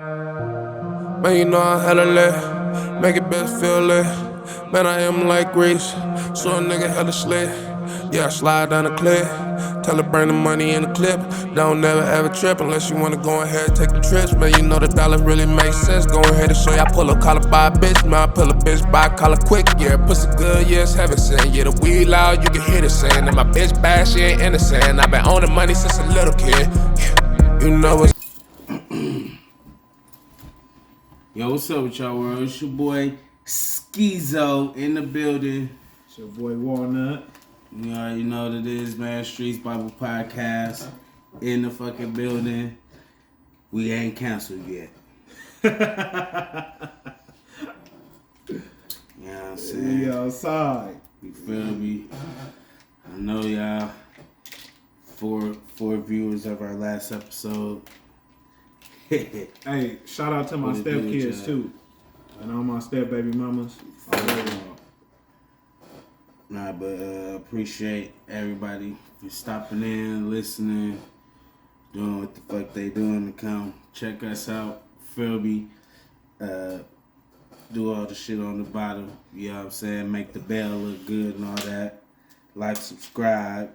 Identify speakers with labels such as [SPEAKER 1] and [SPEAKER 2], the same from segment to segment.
[SPEAKER 1] Man, you know I hella lit, make it best feel lit. Man, I am like Grease, so a nigga hella slick. Yeah, I slide down the clip, tell her bring the money in the clip. Don't never ever trip unless you wanna go ahead take the trips. Man, you know the dollar really makes sense. Go ahead and show y'all pull up collar by a bitch. Man, I pull a bitch by a collar quick. Yeah, pussy good, yeah, it's heaven sent. Yeah, the weed loud, you can hear the saying. And my bitch bad, she ain't innocent. I been on the money since a little kid. Yeah, you know what's
[SPEAKER 2] Yo, what's up with y'all world? It's your boy Skeezo in the building.
[SPEAKER 3] It's your boy Walnut.
[SPEAKER 2] You already know what it is, man. Streets Bible Podcast in the fucking building. We ain't canceled yet. You know what I'm saying?
[SPEAKER 3] We outside.
[SPEAKER 2] You feel me? I know y'all. Four viewers of our last episode.
[SPEAKER 3] Hey, shout out to my
[SPEAKER 2] What it
[SPEAKER 3] step
[SPEAKER 2] do,
[SPEAKER 3] kids
[SPEAKER 2] Chad?
[SPEAKER 3] too. And all my step baby mamas. I love y'all.
[SPEAKER 2] Nah, but appreciate everybody for stopping in, listening, doing what the fuck they doing to come check us out. Feel me? Do all the shit on the bottom. You know what I'm saying? Make the bell look good and all that. Like, subscribe.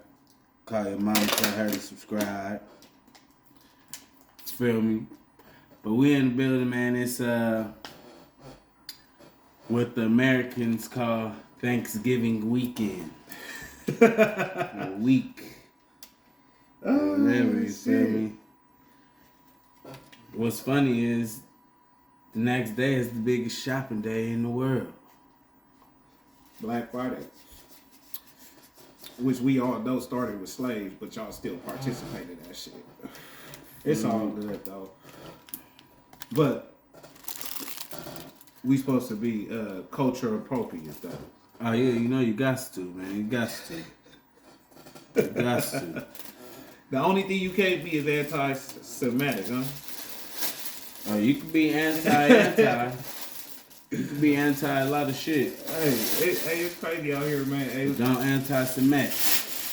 [SPEAKER 2] Call your mama, tell her to subscribe. Feel me? But we in the building, man. It's what the Americans call Thanksgiving weekend. A week. Whatever, you feel me? What's funny is the next day is the biggest shopping day in the world.
[SPEAKER 3] Black Friday. Which we all know started with slaves, but y'all still participate in that shit. It's all good though. But we supposed to be culture appropriate though.
[SPEAKER 2] Oh yeah, you know you got to, man. You got to. You got to.
[SPEAKER 3] The only thing you can't be is anti-Semitic, huh?
[SPEAKER 2] Oh, you can be anti. You can be anti a lot of shit.
[SPEAKER 3] Hey, it's crazy out here, man. Hey,
[SPEAKER 2] Don't anti-Semitic.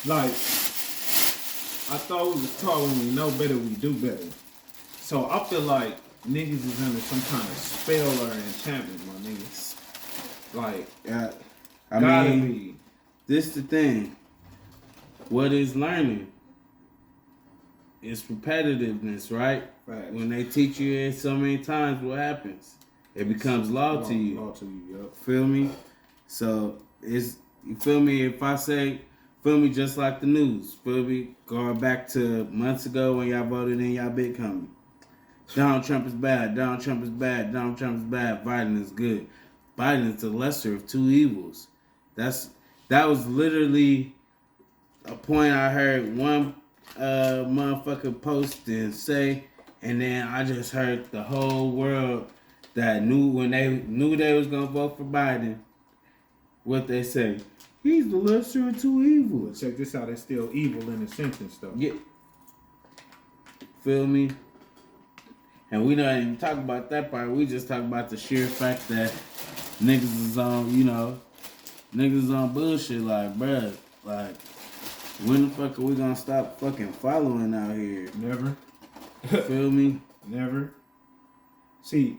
[SPEAKER 3] like, I thought we was taught when we know better, we do better. So I feel like niggas is under some kind of spell or enchantment, my niggas. Like,
[SPEAKER 2] Yeah,
[SPEAKER 3] gotta be.
[SPEAKER 2] This the thing. What is learning? It's repetitiveness, right?
[SPEAKER 3] Facts.
[SPEAKER 2] When they teach you it so many times, what happens? It becomes law to you.
[SPEAKER 3] Law to you, yup.
[SPEAKER 2] Feel me? So it's, you feel me? If I say, feel me, just like the news. Feel me? Going back to months ago when y'all voted in y'all big company. Donald Trump is bad. Donald Trump is bad. Donald Trump is bad. Biden is good. Biden is the lesser of two evils. That was literally a point I heard one motherfucker post and say, and then I just heard the whole world that knew when they knew they was gonna vote for Biden, what they say. He's the lesser of two evils.
[SPEAKER 3] Check this out, it's still evil in a sentence though.
[SPEAKER 2] Yeah. Feel me? And we don't even talk about that part. We just talk about the sheer fact that niggas is on, niggas is on bullshit. Like, bruh, like, when the fuck are we gonna stop fucking following out here?
[SPEAKER 3] Never.
[SPEAKER 2] Feel me?
[SPEAKER 3] Never. See,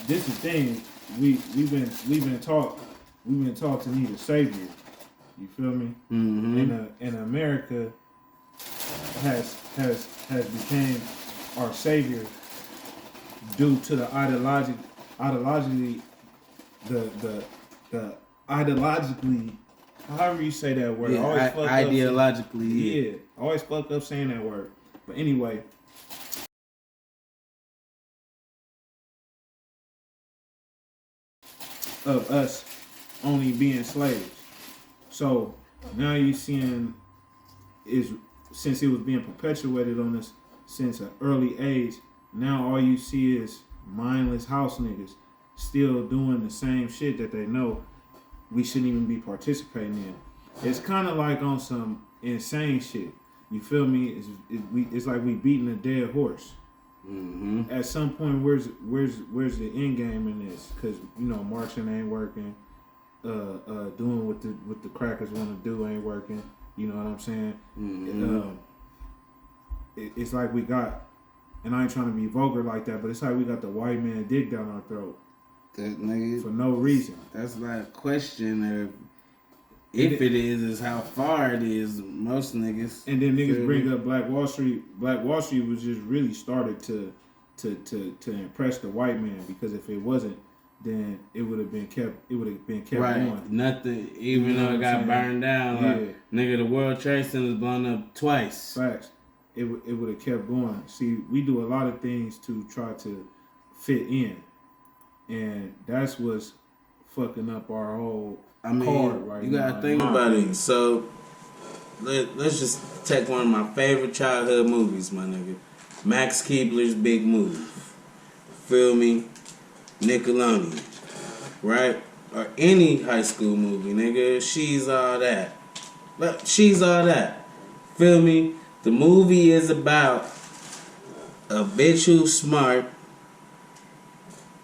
[SPEAKER 3] this is the thing. We've been taught to need a savior. You feel me?
[SPEAKER 2] Mm-hmm.
[SPEAKER 3] And America has became our savior due to the ideologically however you say that word. I always
[SPEAKER 2] Yeah,
[SPEAKER 3] fuck up
[SPEAKER 2] ideologically,
[SPEAKER 3] saying, yeah. I always fuck up saying that word. But anyway, of us only being slaves. So now you seeing is since it was being perpetuated on us since an early age, now all you see is mindless house niggas still doing the same shit that they know we shouldn't even be participating in. It's kind of like on some insane shit. You feel me? It's like we beating a dead horse.
[SPEAKER 2] Mm-hmm.
[SPEAKER 3] At some point, where's the end game in this? Because marching ain't working. Doing what the crackers want to do ain't working. You know what I'm saying?
[SPEAKER 2] Mm-hmm.
[SPEAKER 3] It's like we got and I ain't trying to be vulgar like that, but it's like we got the white man dick down our throat
[SPEAKER 2] That nigga,
[SPEAKER 3] for no reason.
[SPEAKER 2] that's not a question of if it is how far it is. Most niggas.
[SPEAKER 3] And then niggas
[SPEAKER 2] Feel
[SPEAKER 3] bring
[SPEAKER 2] me?
[SPEAKER 3] up Black Wall Street. Black Wall Street was just really started to impress the white man, because if it wasn't, then it would have been kept. It would have been kept
[SPEAKER 2] Right,
[SPEAKER 3] going.
[SPEAKER 2] nothing. Even
[SPEAKER 3] You know
[SPEAKER 2] though
[SPEAKER 3] what
[SPEAKER 2] it
[SPEAKER 3] I'm
[SPEAKER 2] got
[SPEAKER 3] saying?
[SPEAKER 2] burned down,
[SPEAKER 3] Yeah.
[SPEAKER 2] like, nigga, the World Trade Center was blown up twice.
[SPEAKER 3] Facts. It would have kept going. See, we do a lot of things to try to fit in, and that's what's fucking up our whole
[SPEAKER 2] I mean,
[SPEAKER 3] card right
[SPEAKER 2] you
[SPEAKER 3] now.
[SPEAKER 2] gotta think about it. So let's just take one of my favorite childhood movies, my nigga. Max Keebler's Big Move. Feel me? Nickelodeon. Right? Or any high school movie, nigga. She's All That. But She's All That. Feel me? The movie is about a bitch who's smart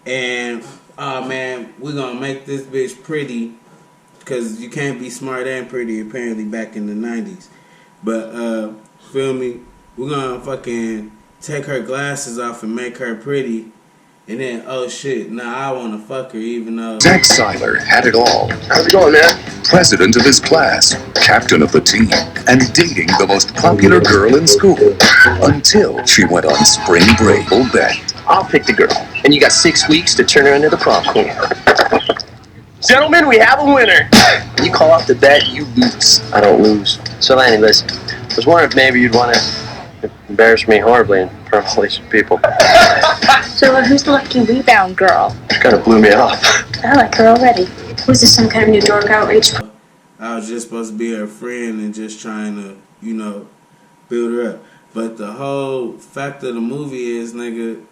[SPEAKER 2] and, oh man, we're gonna make this bitch pretty, because you can't be smart and pretty apparently back in the 90s. But feel me, we're gonna fucking take her glasses off and make her pretty, and then oh shit, now I wanna fuck her even though
[SPEAKER 4] Zach Seiler had it all.
[SPEAKER 5] How's it going, man?
[SPEAKER 4] President of his class, captain of the team, and dating the most popular girl in school. Until she went on spring break. Full bet.
[SPEAKER 5] I'll pick the girl, and you got 6 weeks to turn her into the prom queen. Gentlemen, we have a winner. You call off the bet, you lose. I don't lose. So, Lanny, listen. I was wondering if maybe you'd want to embarrass me horribly in front of all these people.
[SPEAKER 6] So who's the lucky rebound girl?
[SPEAKER 5] She kind of blew me off.
[SPEAKER 6] I like her already. Was this some kind of new dork outreach?
[SPEAKER 2] I was just supposed to be her friend and just trying to, you know, build her up. But the whole fact of the movie is, nigga,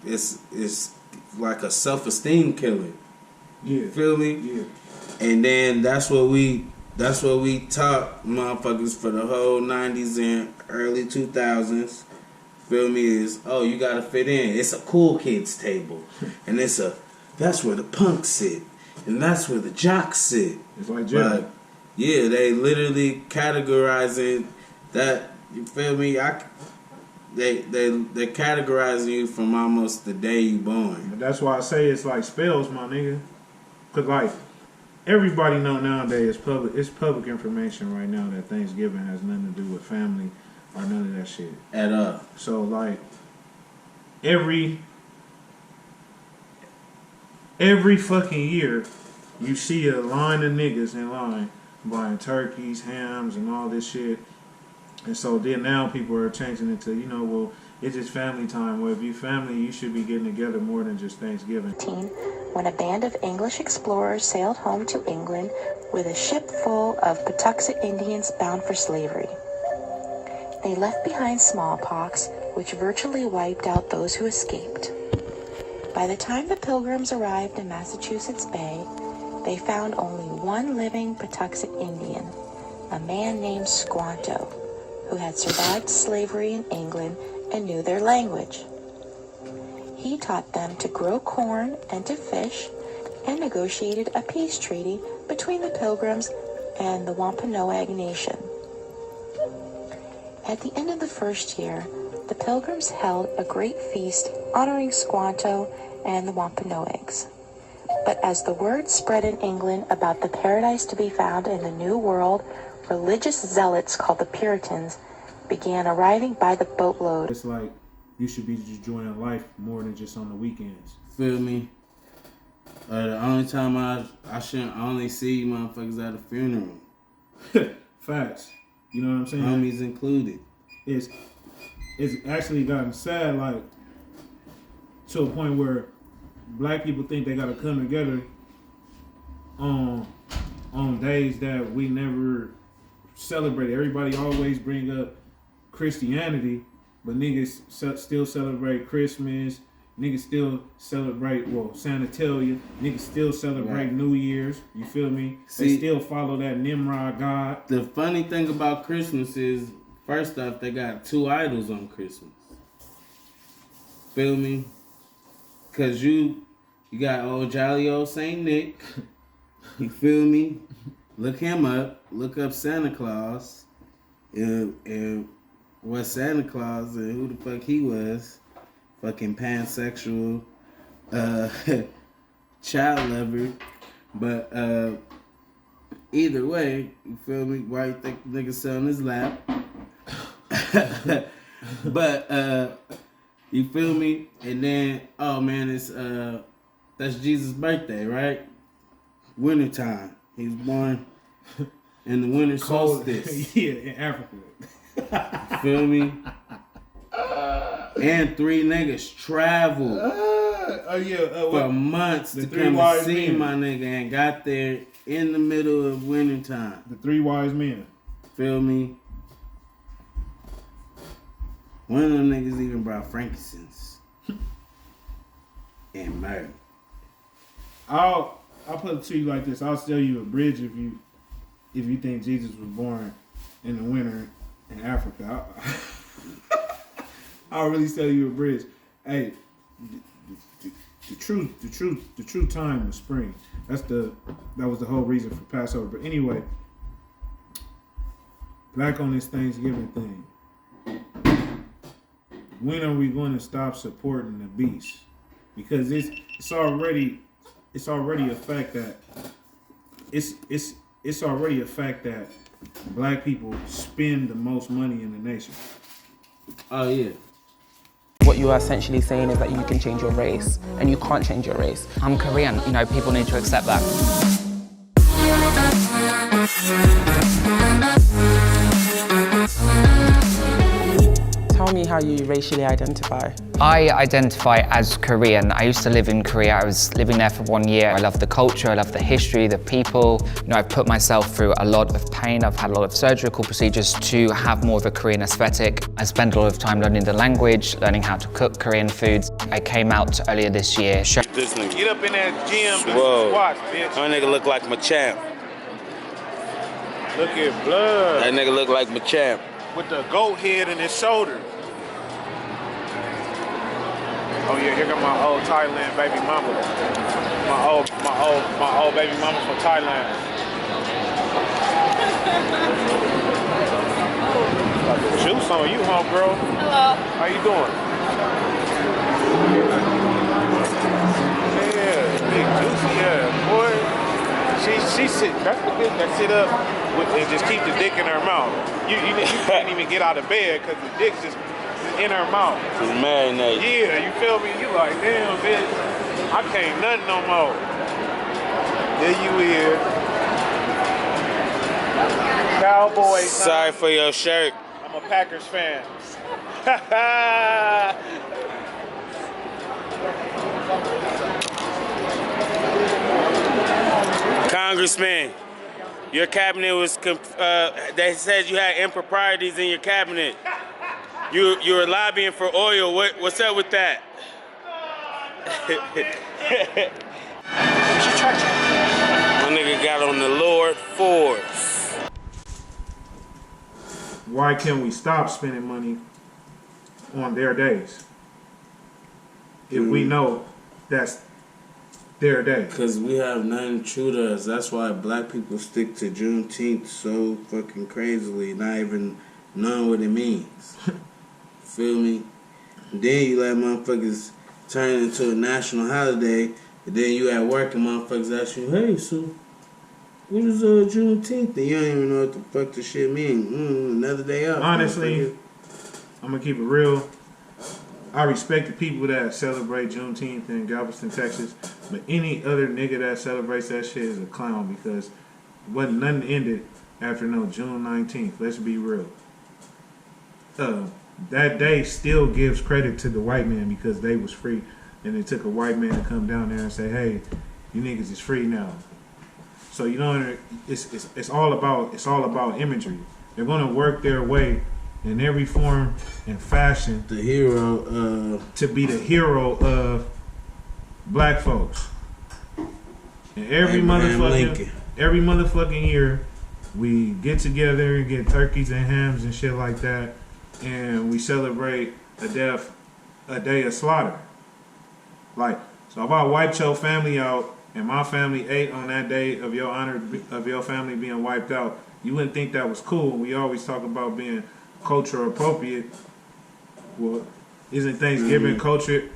[SPEAKER 2] it's like a self-esteem killer.
[SPEAKER 3] Yeah.
[SPEAKER 2] Feel me?
[SPEAKER 3] Yeah.
[SPEAKER 2] And then that's what we taught motherfuckers for the whole 90s and early 2000s. Feel me? Is, oh, you gotta fit in. It's a cool kids table, and that's where the punks sit, and that's where the jocks sit.
[SPEAKER 3] It's like jail.
[SPEAKER 2] But yeah, they literally categorizing that. You feel me? They're categorizing you from almost the day you born.
[SPEAKER 3] But that's why I say it's like spells, my nigga. Cause like everybody know nowadays, it's public information right now that Thanksgiving has nothing to do with family or none of that shit.
[SPEAKER 2] At all.
[SPEAKER 3] So like every fucking year you see a line of niggas in line buying turkeys, hams, and all this shit. And so then now people are changing it to, you know, well, it's just family time. Well, if you family, you should be getting together more than just Thanksgiving.
[SPEAKER 7] When a band of English explorers sailed home to England with a ship full of Patuxet Indians bound for slavery. They left behind smallpox, which virtually wiped out those who escaped. By the time the Pilgrims arrived in Massachusetts Bay, they found only one living Patuxet Indian, a man named Squanto, who had survived slavery in England and knew their language. He taught them to grow corn and to fish, and negotiated a peace treaty between the Pilgrims and the Wampanoag Nation. At the end of the first year, the Pilgrims held a great feast honoring Squanto and the Wampanoags. But as the word spread in England about the paradise to be found in the New World, religious zealots called the Puritans began arriving by the boatload.
[SPEAKER 3] It's like you should be just enjoying life more than just on the weekends.
[SPEAKER 2] Feel me? The only time I shouldn't only see motherfuckers at a funeral.
[SPEAKER 3] Facts. You know what I'm saying?
[SPEAKER 2] Homies included.
[SPEAKER 3] It's actually gotten sad, like to a point where black people think they gotta come together on days that we never celebrate. Everybody always bring up Christianity, but niggas still celebrate Christmas. Niggas still celebrate, Sanatalia. Niggas still celebrate
[SPEAKER 2] Right.
[SPEAKER 3] New Year's. You feel me? They
[SPEAKER 2] See-
[SPEAKER 3] still follow that Nimrod God.
[SPEAKER 2] The funny thing about Christmas is, first off, they got 2 idols on Christmas. Feel me? Cause you got old jolly old Saint Nick. You feel me? Look him up. Look up Santa Claus. And was Santa Claus and who the fuck he was. Fucking pansexual, child lover. But either way, you feel me? Why you think the nigga sit on his lap? But you feel me? And then, oh man, it's that's Jesus' birthday, right? Wintertime. He was born in the winter solstice.
[SPEAKER 3] Yeah, in Africa.
[SPEAKER 2] You feel me? And 3 niggas traveled for months to come and see my nigga and got there in the middle of wintertime.
[SPEAKER 3] The 3 wise men.
[SPEAKER 2] Feel me? One of them niggas even brought frankincense and myrrh.
[SPEAKER 3] I'll put it to you like this. I'll sell you a bridge if you think Jesus was born in the winter in Africa. I'll really sell you a bridge. Hey, the true time was spring. That was the whole reason for Passover. But anyway, back on this Thanksgiving thing. When are we going to stop supporting the beast? Because it's already a fact that it's already a fact that black people spend the most money in the nation.
[SPEAKER 2] Oh yeah.
[SPEAKER 8] What you are essentially saying is that you can change your race, and you can't change your race.
[SPEAKER 9] I'm Korean, people need to accept that.
[SPEAKER 8] Tell me how you racially identify.
[SPEAKER 9] I identify as Korean. I used to live in Korea. I was living there for 1 year. I love the culture, I love the history, the people. I put myself through a lot of pain. I've had a lot of surgical procedures to have more of a Korean aesthetic. I spent a lot of time learning the language, learning how to cook Korean foods. I came out earlier this year.
[SPEAKER 10] This nigga. Get up in that gym, do some squats, bitch. That nigga look like Machamp. Look at blood. That nigga look like Machamp. With the goat head in his shoulder. Oh yeah, here got my old Thailand baby mama. My old baby mama from Thailand. Got the juice on you, homegirl.
[SPEAKER 11] Hello.
[SPEAKER 10] How you doing? Yeah, big juicy ass boy. She sit. That's the bitch that sit up and just keep the dick in her mouth. You can't even get out of bed because the dick's just in her mouth. She's marinated. Yeah, you feel me? You like, damn, bitch, I can't nothing no more. There you is. Cowboys. Sorry for your shirt. I'm a Packers fan. Congressman, your cabinet was, they said you had improprieties in your cabinet. You were lobbying for oil. What's up with that? My nigga got on the Lord Force.
[SPEAKER 3] Why can't we stop spending money on their days? If we know that's their day.
[SPEAKER 2] Because we have nothing true to us. That's why black people stick to Juneteenth so fucking crazily, not even knowing what it means. Feel me? And then you let motherfuckers turn it into a national holiday, and then you at work and motherfuckers ask you, hey, so what is Juneteenth? And you don't even know what the fuck the shit mean. Another day off.
[SPEAKER 3] Honestly, I'm gonna keep it real. I respect the people that celebrate Juneteenth in Galveston, Texas, but any other nigga that celebrates that shit is a clown because wasn't nothing ended after June 19th. Let's be real. That day still gives credit to the white man because they was free, and it took a white man to come down there and say, "Hey, you niggas is free now." So it's all about imagery. They're gonna work their way in every form and fashion
[SPEAKER 2] the hero
[SPEAKER 3] to be the hero of black folks. And every motherfucking year, we get together and get turkeys and hams and shit like that. And we celebrate a day of slaughter. So if I wiped your family out and my family ate on that day of your honor of your family being wiped out, you wouldn't think that was cool. We always talk about being culture appropriate. Well, isn't Thanksgiving culture?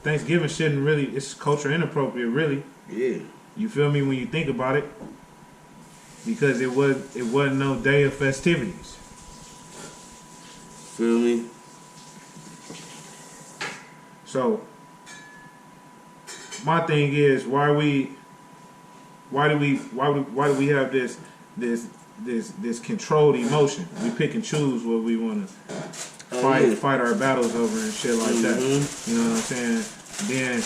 [SPEAKER 3] Thanksgiving shouldn't really. It's culture inappropriate, really.
[SPEAKER 2] Yeah.
[SPEAKER 3] You feel me when you think about it? Because it wasn't no day of festivities.
[SPEAKER 2] Feel me?
[SPEAKER 3] So my thing is, why do we have this controlled emotion? We pick and choose what we want to fight our battles over and shit like that. You know what I'm saying? Then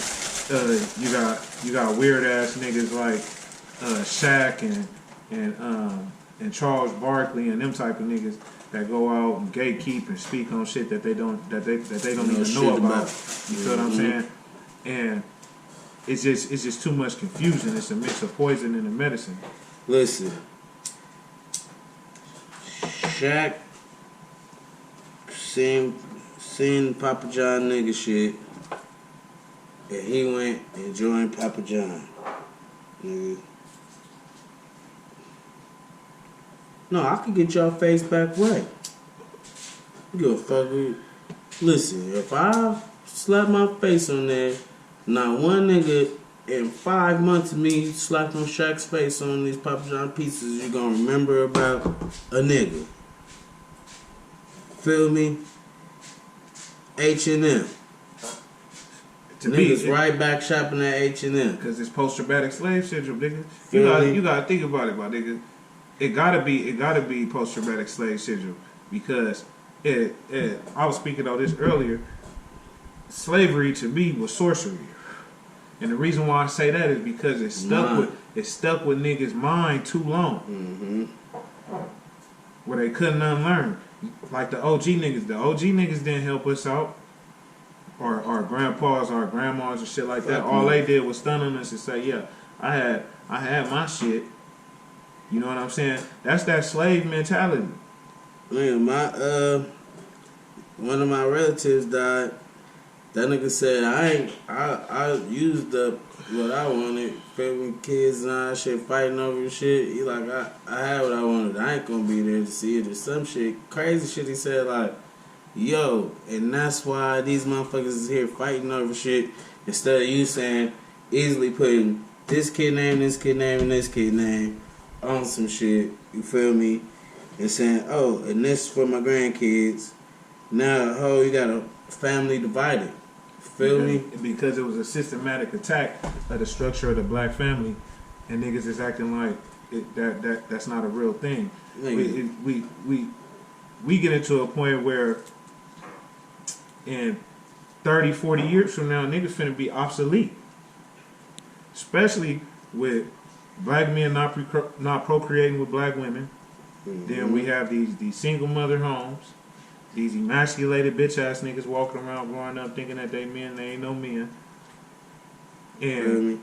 [SPEAKER 3] you got weird ass niggas like Shaq and Charles Barkley and them type of niggas that go out and gatekeep and speak on shit that they don't even know about. You feel what I'm saying? And it's just too much confusion. It's a mix of poison and a medicine.
[SPEAKER 2] Listen, Shaq seen Papa John nigga shit, and he went and joined Papa John. Nigga. No, I can get y'all face back right. Give a fuck. Listen, if I slap my face on there, not one nigga in 5 months of me slapping Shaq's face on these Papa John pieces, you gonna remember about a nigga. Feel me? H&M. Niggas right back shopping at H&M.
[SPEAKER 3] Because it's post-traumatic slave syndrome, nigga. You gotta think about it, my nigga. It gotta be post-traumatic slave syndrome because I was speaking on this earlier. Slavery to me was sorcery, and the reason why I say that is because it stuck with niggas' mind too long, where they couldn't unlearn. Like the OG niggas, didn't help us out. Our grandpas, our grandmas, and shit like that. All they did was stun on us and say, "Yeah, I had my shit." You know what I'm saying? That's that slave mentality.
[SPEAKER 2] Man, one of my relatives died. That nigga said, I used up what I wanted. Feel kids and all that shit fighting over shit. He like, I had what I wanted. I ain't gonna be there to see it or some shit. Crazy shit he said like, yo, and that's why these motherfuckers is here fighting over shit. Instead of you saying, easily putting this kid name, this kid name, and this kid name on some shit, you feel me? And saying, oh, and this for my grandkids. Now, you got a family divided. Feel me?
[SPEAKER 3] Because it was a systematic attack of the structure of the black family, and niggas is acting like that's not a real thing. We get into a point where in 30, 40 years from now, niggas finna be obsolete. Especially with black men not procreating with black women. Then we have these single mother homes. These emasculated bitch ass niggas walking around growing up thinking that they men, they ain't no men. And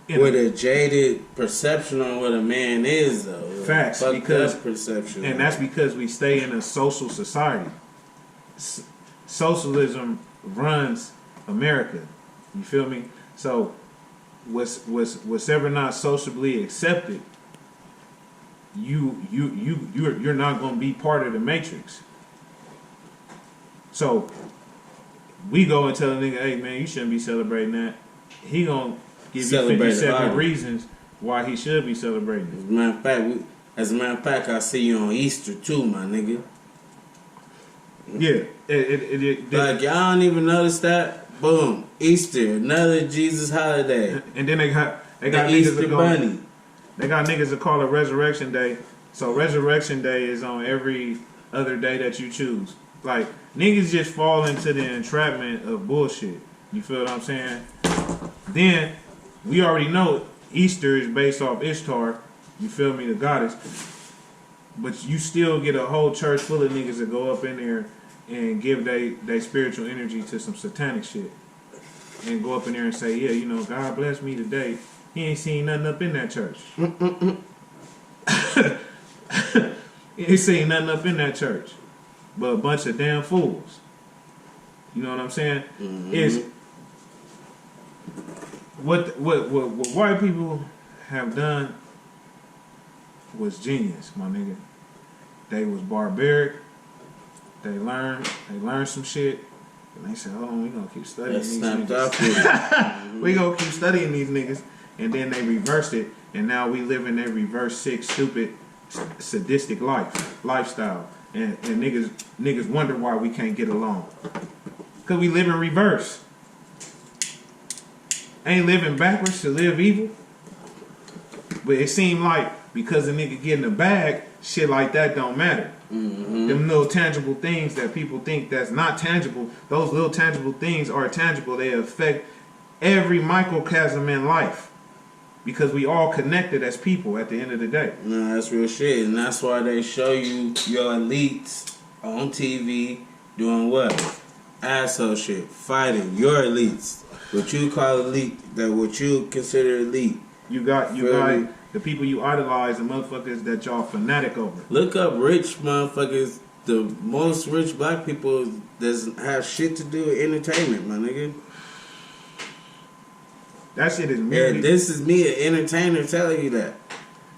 [SPEAKER 2] with a jaded perception on what a man is, though.
[SPEAKER 3] Facts, because perception. And that's because we stay in a social society. Socialism runs America. You feel me? So what's ever not sociably accepted, you're not gonna be part of the matrix. So we go and tell a nigga, hey man, you shouldn't be celebrating that. He gonna give you 57 reasons why he should be celebrating it.
[SPEAKER 2] As a matter of fact, I see you on Easter too, my nigga.
[SPEAKER 3] Yeah.
[SPEAKER 2] Like y'all don't even notice that? Boom. Easter, another Jesus holiday.
[SPEAKER 3] And then they got
[SPEAKER 2] the
[SPEAKER 3] niggas
[SPEAKER 2] Easter bunny.
[SPEAKER 3] They got niggas that call it Resurrection Day. So Resurrection Day is on every other day that you choose. Like, niggas just fall into the entrapment of bullshit. You feel what I'm saying? Then, we already know Easter is based off Ishtar. You feel me? The goddess. But you still get a whole church full of niggas that go up in there and give they spiritual energy to some satanic shit. And go up in there and say, yeah, you know, God bless me today. He ain't seen nothing up in that church. He ain't seen nothing up in that church. But a bunch of damn fools. You know what I'm saying? Is what white people have done was genius, my nigga. They was barbaric, They learn some shit, and they said, "Oh, we gonna keep studying these
[SPEAKER 2] snapped
[SPEAKER 3] niggas. We gonna keep studying these niggas." And then they reversed it, and now we live in a reverse, sick, stupid, sadistic lifestyle, and niggas wonder why we can't get along, cause we live in reverse. Ain't living backwards to live evil. But it seemed like because a nigga get in the bag, shit like that don't matter. Mm-hmm. Them little tangible things that people think that's not tangible, those little tangible things are tangible. They affect every microcosm in life. Because we all connected as people at the end of the day.
[SPEAKER 2] No, that's real shit. And that's why they show you your elites on TV doing what? Asshole shit. Fighting your elites. What you call elite, that what you consider elite.
[SPEAKER 3] You got the people you idolize, the motherfuckers that y'all fanatic over.
[SPEAKER 2] Look up rich motherfuckers. The most rich black people doesn't have shit to do with entertainment, my nigga.
[SPEAKER 3] That shit is merely.
[SPEAKER 2] Yeah, this is me, an entertainer, telling you that.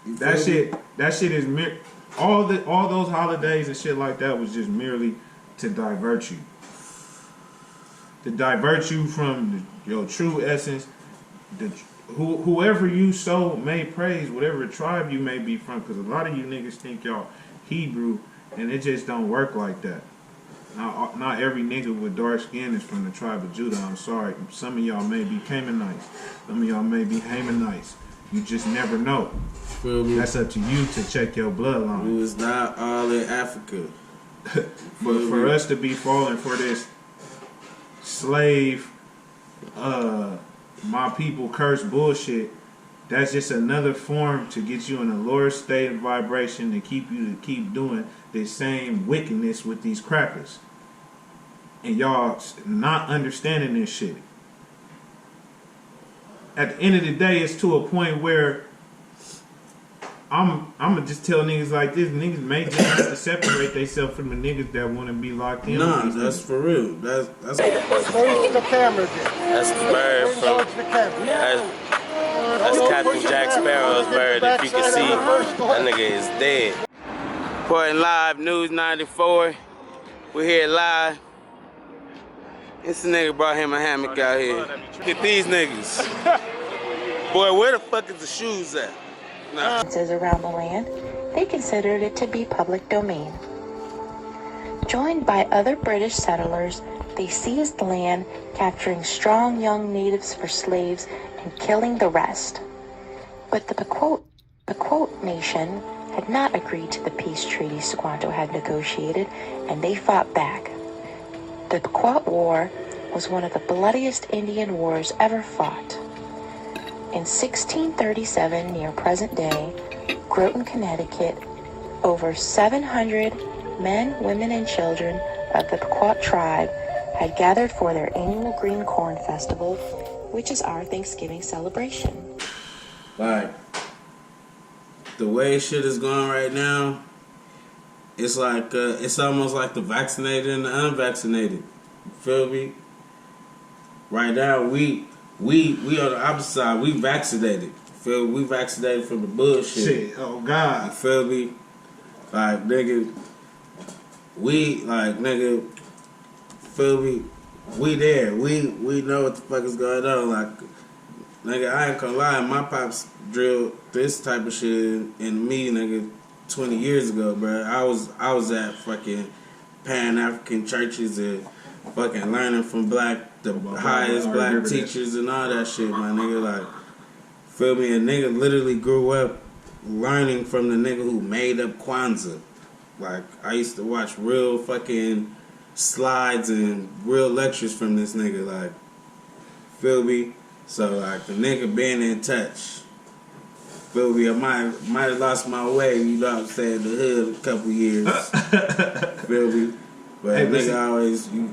[SPEAKER 3] That shit is all those holidays and shit like that was just merely to divert you. To divert you from your true essence. Whoever you so may praise, whatever tribe you may be from, because a lot of you niggas think y'all Hebrew, and it just don't work like that. Not every nigga with dark skin is from the tribe of Judah. I'm sorry. Some of y'all may be Canaanites. Some of y'all may be Hamanites. You just never know. That's up to you to check your bloodline.
[SPEAKER 2] We was not all in Africa.
[SPEAKER 3] But for us to be falling for this slave, my people curse bullshit, that's just another form to get you in a lower state of vibration to keep you to keep doing the same wickedness with these crackers. And y'all not understanding this shit. At the end of the day, it's to a point where I'm gonna just tell niggas like this. Niggas may just have to separate themselves from the niggas that want to be locked in.
[SPEAKER 2] Nah, that's for real. That's
[SPEAKER 11] the camera.
[SPEAKER 12] That's the bird from. That's Captain Jack Sparrow's bird. If you can see, that nigga is dead.
[SPEAKER 2] Reporting live, News 94. We're here live. This nigga brought him a hammock out here. Look at these niggas. Boy, where the fuck is the shoes at? Nah.
[SPEAKER 7] Around the land, they considered it to be public domain. Joined by other British settlers, they seized the land, capturing strong young natives for slaves and killing the rest. But the Pequot Nation had not agreed to the peace treaty Squanto had negotiated, and they fought back. The Pequot War was one of the bloodiest Indian wars ever fought. In 1637, near present day, Groton, Connecticut, over 700 men, women, and children of the Pequot tribe had gathered for their annual Green Corn Festival, which is our Thanksgiving celebration.
[SPEAKER 2] Like, the way shit is going right now, it's like it's almost like the vaccinated and the unvaccinated. You feel me? Right now, we on the opposite side. We vaccinated. Feel me? We vaccinated from the bullshit.
[SPEAKER 3] Shit. Oh God.
[SPEAKER 2] You feel me? Like nigga, feel me? We there. We know what the fuck is going on. Like, nigga, I ain't gonna lie. My pops drilled this type of shit in me, nigga, 20 years ago, bro. I was at fucking Pan-African churches and fucking learning from the highest black teachers and all that shit, my nigga. Like, feel me? A nigga literally grew up learning from the nigga who made up Kwanzaa. Like, I used to watch real fucking slides and real lectures from this nigga. Like, feel me? So, like, the nigga being in touch. Feel me? I might have lost my way, you know what I'm saying, the hood a couple years. Feel me? But hey, nigga always, you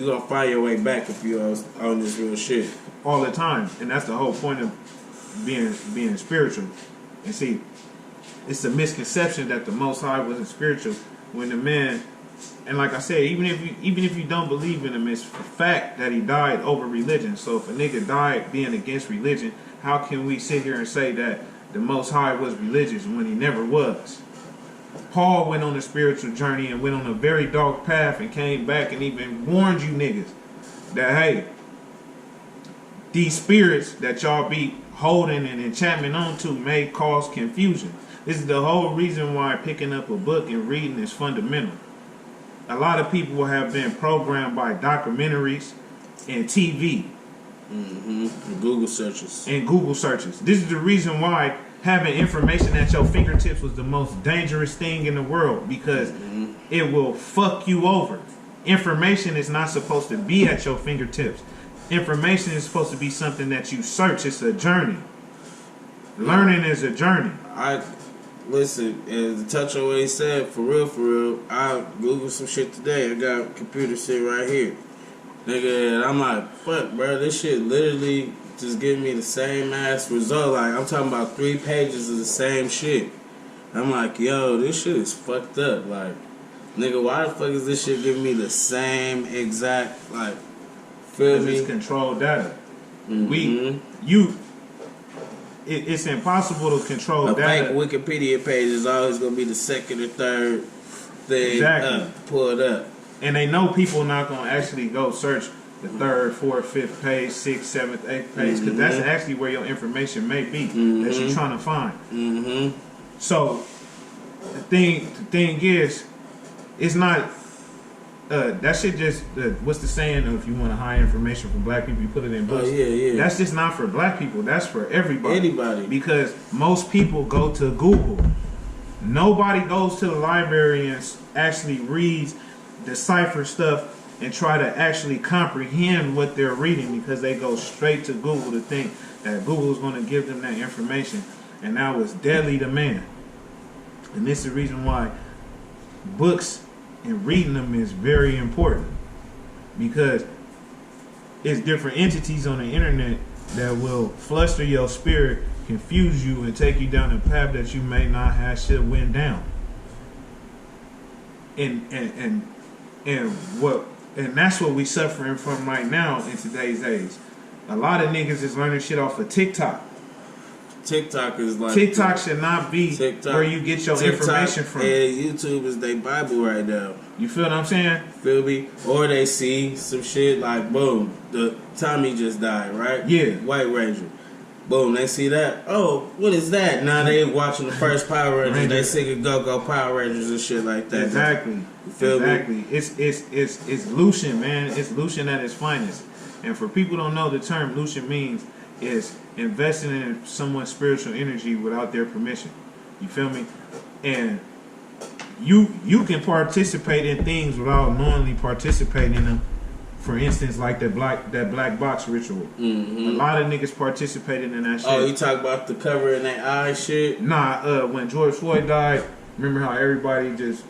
[SPEAKER 2] gonna find your way back if you on this real shit.
[SPEAKER 3] All the time. And that's the whole point of being spiritual. And see, it's a misconception that the Most High wasn't spiritual when the man, and like I said, even if you don't believe in him, it's a fact that he died over religion. So if a nigga died being against religion, how can we sit here and say that the Most High was religious when he never was? Paul went on a spiritual journey and went on a very dark path and came back and even warned you niggas that, hey, these spirits that y'all be holding an enchantment onto may cause confusion. This is the whole reason why picking up a book and reading is fundamental. A lot of people have been programmed by documentaries and TV.
[SPEAKER 2] And Google searches.
[SPEAKER 3] This is the reason why having information at your fingertips was the most dangerous thing in the world, because it will fuck you over. Information is not supposed to be at your fingertips. Information is supposed to be something that you search. It's a journey. Learning is a journey.
[SPEAKER 2] Listen, as the Touch always said, for real, I Googled some shit today. I got a computer sitting right here. Nigga, and I'm like, fuck, bro, this shit literally just giving me the same ass result. Like, I'm talking about 3 pages of the same shit. I'm like, yo, this shit is fucked up. Like, nigga, why the fuck is this shit giving me the same exact, like, feel me?
[SPEAKER 3] It's controlled data. It's impossible to control
[SPEAKER 2] a
[SPEAKER 3] data.
[SPEAKER 2] fake Wikipedia page is always going to be the second or third thing pulled up.
[SPEAKER 3] And they know people not going to actually go search the 3rd, 4th, 5th page, 6th, 7th, 8th page, because that's actually where your information may be that you're trying to find. So the thing is, it's not that shit just what's the saying of if you want to hide information from black people, you put it in books. That's just not for black people. That's for everybody. Because most people go to Google. Nobody goes to the library and actually reads, decipher stuff, and try to actually comprehend what they're reading, because they go straight to Google to think that Google is going to give them that information, and that was deadly to man. And this is the reason why books and reading them is very important, because it's different entities on the internet that will fluster your spirit, confuse you, and take you down a path that you may not have should went down. And that's what we suffering from right now in today's age. A lot of niggas is learning shit off of TikTok.
[SPEAKER 2] TikTok is like
[SPEAKER 3] TikTok should not be where you get your information from.
[SPEAKER 2] And YouTube is their Bible right now.
[SPEAKER 3] You feel what I'm saying?
[SPEAKER 2] Feel me? Or they see some shit like, boom, the Tommy just died, right?
[SPEAKER 3] Yeah.
[SPEAKER 2] White Ranger. Boom, they see that. Oh, what is that? Now they watching the first Power Rangers. They singing Go-Go Power Rangers and shit like that.
[SPEAKER 3] Exactly.
[SPEAKER 2] You feel me?
[SPEAKER 3] It's Lucian, man. It's Lucian at its finest. And for people who don't know, the term Lucian means is investing in someone's spiritual energy without their permission. You feel me? And you can participate in things without knowingly participating in them. For instance, like that black box ritual. A lot of niggas participated in that shit.
[SPEAKER 2] Oh, you talk about the cover in their eye shit?
[SPEAKER 3] Nah, when George Floyd died, remember how everybody just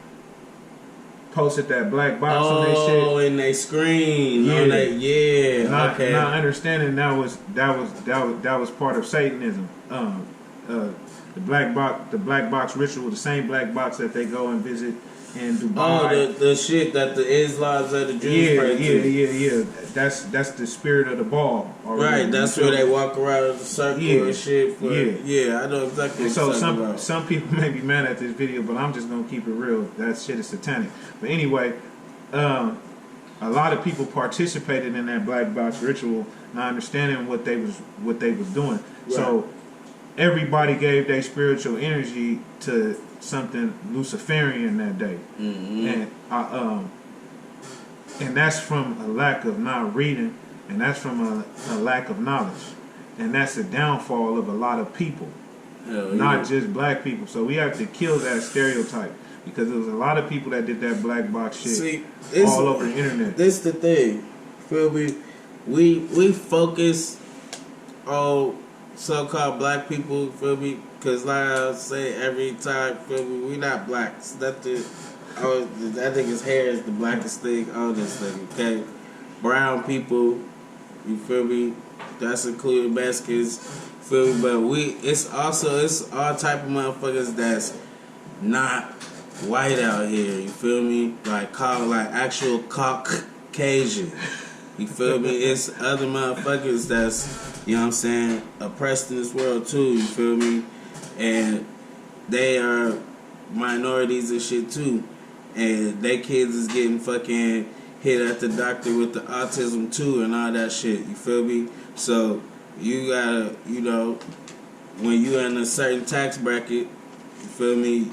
[SPEAKER 3] posted that black box on their shit?
[SPEAKER 2] Oh, and they screen.
[SPEAKER 3] Yeah.
[SPEAKER 2] Okay.
[SPEAKER 3] Not understanding that was part of Satanism. The black box ritual, the same black box that they go and visit in Dubai.
[SPEAKER 2] Oh, the shit that the Islams or the Jews pray to.
[SPEAKER 3] Yeah. That's the spirit of the ball.
[SPEAKER 2] Right, that's where they walk around in the circle and shit. I know exactly what you're talking about.
[SPEAKER 3] Some people may be mad at this video, but I'm just gonna keep it real. That shit is satanic. But anyway, a lot of people participated in that black box ritual, not understanding what they was doing. Right. So everybody gave their spiritual energy to something Luciferian that day, and that's from a lack of not reading, and that's from a lack of knowledge, and that's the downfall of a lot of people, not just black people. So we have to kill that stereotype, because there was a lot of people that did that black box shit all over the internet.
[SPEAKER 2] This the thing, feel me? We focus on so-called black people, feel me? Because like I say every time, feel me, we not blacks. I think his hair is the blackest thing on this thing, okay? Brown people, you feel me? That's including Mexicans, feel me? But it's all type of motherfuckers that's not white out here, you feel me? Like actual Caucasian. You feel me? It's other motherfuckers that's, you know what I'm saying, oppressed in this world too, you feel me? And they are minorities and shit too, and they kids is getting fucking hit at the doctor with the autism too and all that shit. You feel me? So you gotta, you know, when you in a certain tax bracket, you feel me?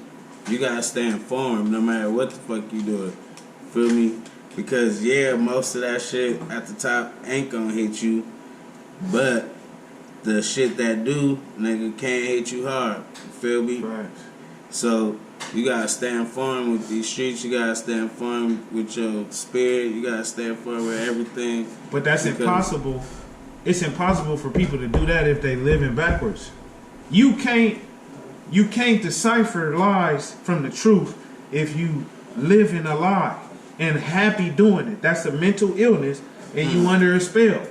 [SPEAKER 2] You gotta stay informed no matter what the fuck you doing. Feel me? Because yeah, most of that shit at the top ain't gonna hit you, but the shit that do, nigga, can't hit you hard. You feel me?
[SPEAKER 3] Right.
[SPEAKER 2] So you gotta stay informed with these streets. You gotta stay informed with your spirit. You gotta stay informed with everything.
[SPEAKER 3] But that's impossible. It's impossible for people to do that if they living backwards. You can't decipher lies from the truth if you live in a lie and happy doing it. That's a mental illness and you under a spell.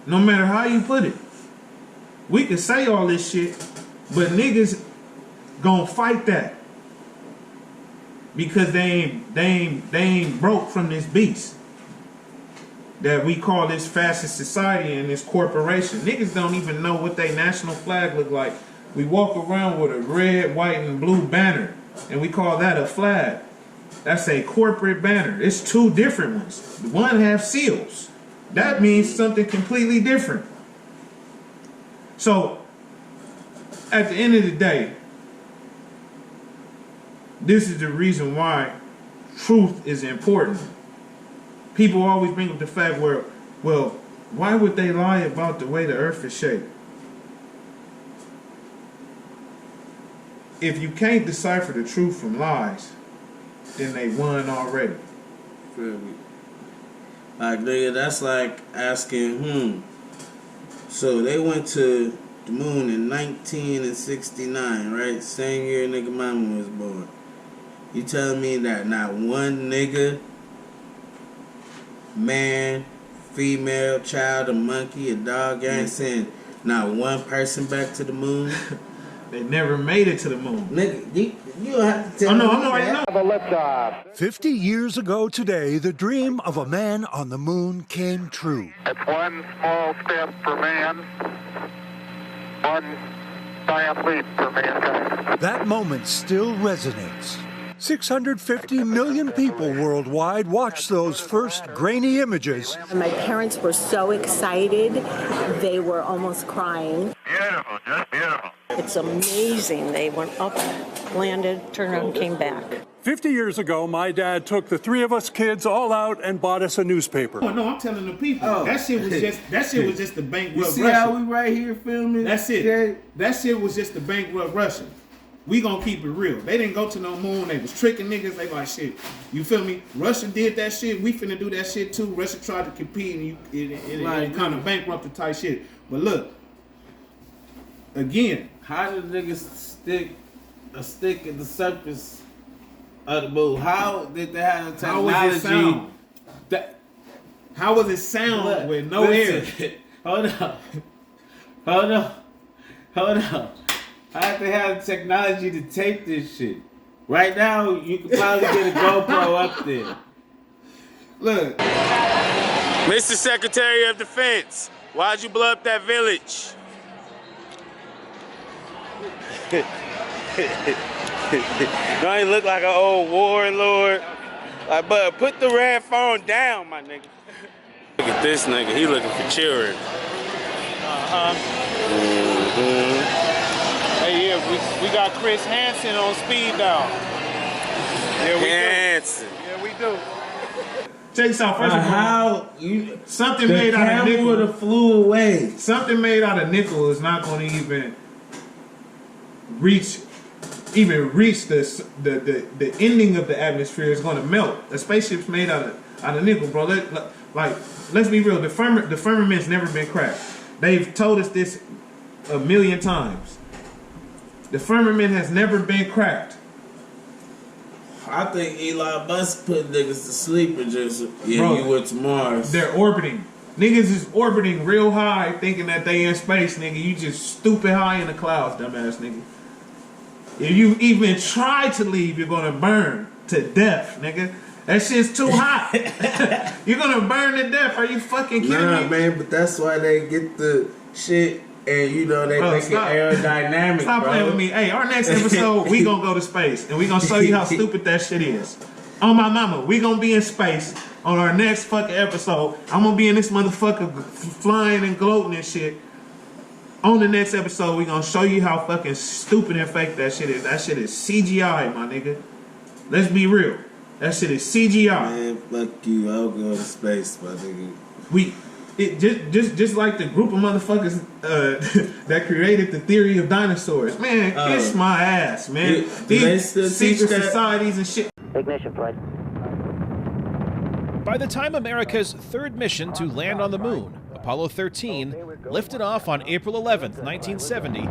[SPEAKER 3] No matter how you put it. We can say all this shit, but niggas gonna fight that. Because they ain't broke from this beast that we call this fascist society and this corporation. Niggas don't even know what their national flag look like. We walk around with a red, white, and blue banner, and we call that a flag. That's a corporate banner. It's two different ones. One have seals. That means something completely different. So, at the end of the day, this is the reason why truth is important. People always bring up the fact where, well, why would they lie about the way the earth is shaped? If you can't decipher the truth from lies, then they won already.
[SPEAKER 2] Feel me? Like, nigga, that's like asking, so they went to the moon in 1969, right? Same year nigga mama was born. You telling me that not one nigga, man, female, child, a monkey, a dog, you ain't sent not one person back to the moon?
[SPEAKER 3] They never made it to the moon.
[SPEAKER 2] Nigga, you don't have to tell me.
[SPEAKER 3] I know.
[SPEAKER 13] 50 years ago today, the dream of a man on the moon came true.
[SPEAKER 11] It's one small step for man, one giant leap for mankind.
[SPEAKER 13] That moment still resonates. 650 million people worldwide watched those first grainy images.
[SPEAKER 14] My parents were so excited, they were almost crying.
[SPEAKER 11] Beautiful, just beautiful.
[SPEAKER 14] It's amazing. They went up, landed, turned around, came back.
[SPEAKER 13] 50 years ago, my dad took the three of us kids all out and bought us a newspaper.
[SPEAKER 3] Oh, no, I'm telling the people. That shit was just the bankrupt
[SPEAKER 2] You
[SPEAKER 3] Russian.
[SPEAKER 2] see how we right here filming?
[SPEAKER 3] That's it. Okay. That shit was just the bankrupt Russian. We gonna keep it real. They didn't go to no moon. They was tricking niggas. They like shit. You feel me? Russia did that shit. We finna do that shit too. Russia tried to compete and it kind of bankrupted type shit. But look, again,
[SPEAKER 2] how did niggas stick a stick at the surface of the moon? How did they have the technology?
[SPEAKER 3] How was it sound? How was it sound with no air?
[SPEAKER 2] Hold on. How did they have the technology to tape this shit? Right now, you could probably get a GoPro up there.
[SPEAKER 3] Look.
[SPEAKER 10] Mr. Secretary of Defense, why'd you blow up that village? Don't he look like an old warlord? Like, but put the red phone down, my nigga. Look at this nigga, he looking for children. Hey, yeah, we got Chris Hansen on speed dial. Yeah, we
[SPEAKER 2] Hansen.
[SPEAKER 10] do. Yeah, we do.
[SPEAKER 3] Check this out. First of all, something made out of nickel
[SPEAKER 2] would have flew away.
[SPEAKER 3] Something made out of nickel is not going to even reach the ending of the atmosphere. Is going to melt. A spaceship's made out of nickel, bro. Let's be real. The firmament's never been cracked. They've told us this a million times. The firmament has never been cracked.
[SPEAKER 2] I think Elon Musk put niggas to sleep and just,
[SPEAKER 3] Bro,
[SPEAKER 2] you went to Mars.
[SPEAKER 3] They're orbiting. Niggas is orbiting real high thinking that they in space, nigga. You just stupid high in the clouds, dumbass nigga. If you even try to leave, you're gonna burn to death, nigga. That shit's too hot. You're gonna burn to death. Are you fucking kidding me?
[SPEAKER 2] Man, but that's why they get the shit And you know they make it aerodynamic.
[SPEAKER 3] Stop playing with me. Hey, our next episode, we gonna go to space and we gonna show you how stupid that shit is. On my mama, we gonna be in space on our next fucking episode. I'm gonna be in this motherfucker flying and gloating and shit. On the next episode, we gonna show you how fucking stupid and fake that shit is. That shit is CGI, my nigga. Let's be real. That shit is CGI.
[SPEAKER 2] Man, fuck you. I'll go to space, my nigga.
[SPEAKER 3] Just like the group of motherfuckers that created the theory of dinosaurs. Man, kiss my ass, man. These secret societies and shit.
[SPEAKER 15] Ignition flight.
[SPEAKER 16] By the time America's third mission to land on the moon, Apollo 13, lifted off on April 11th, 1970,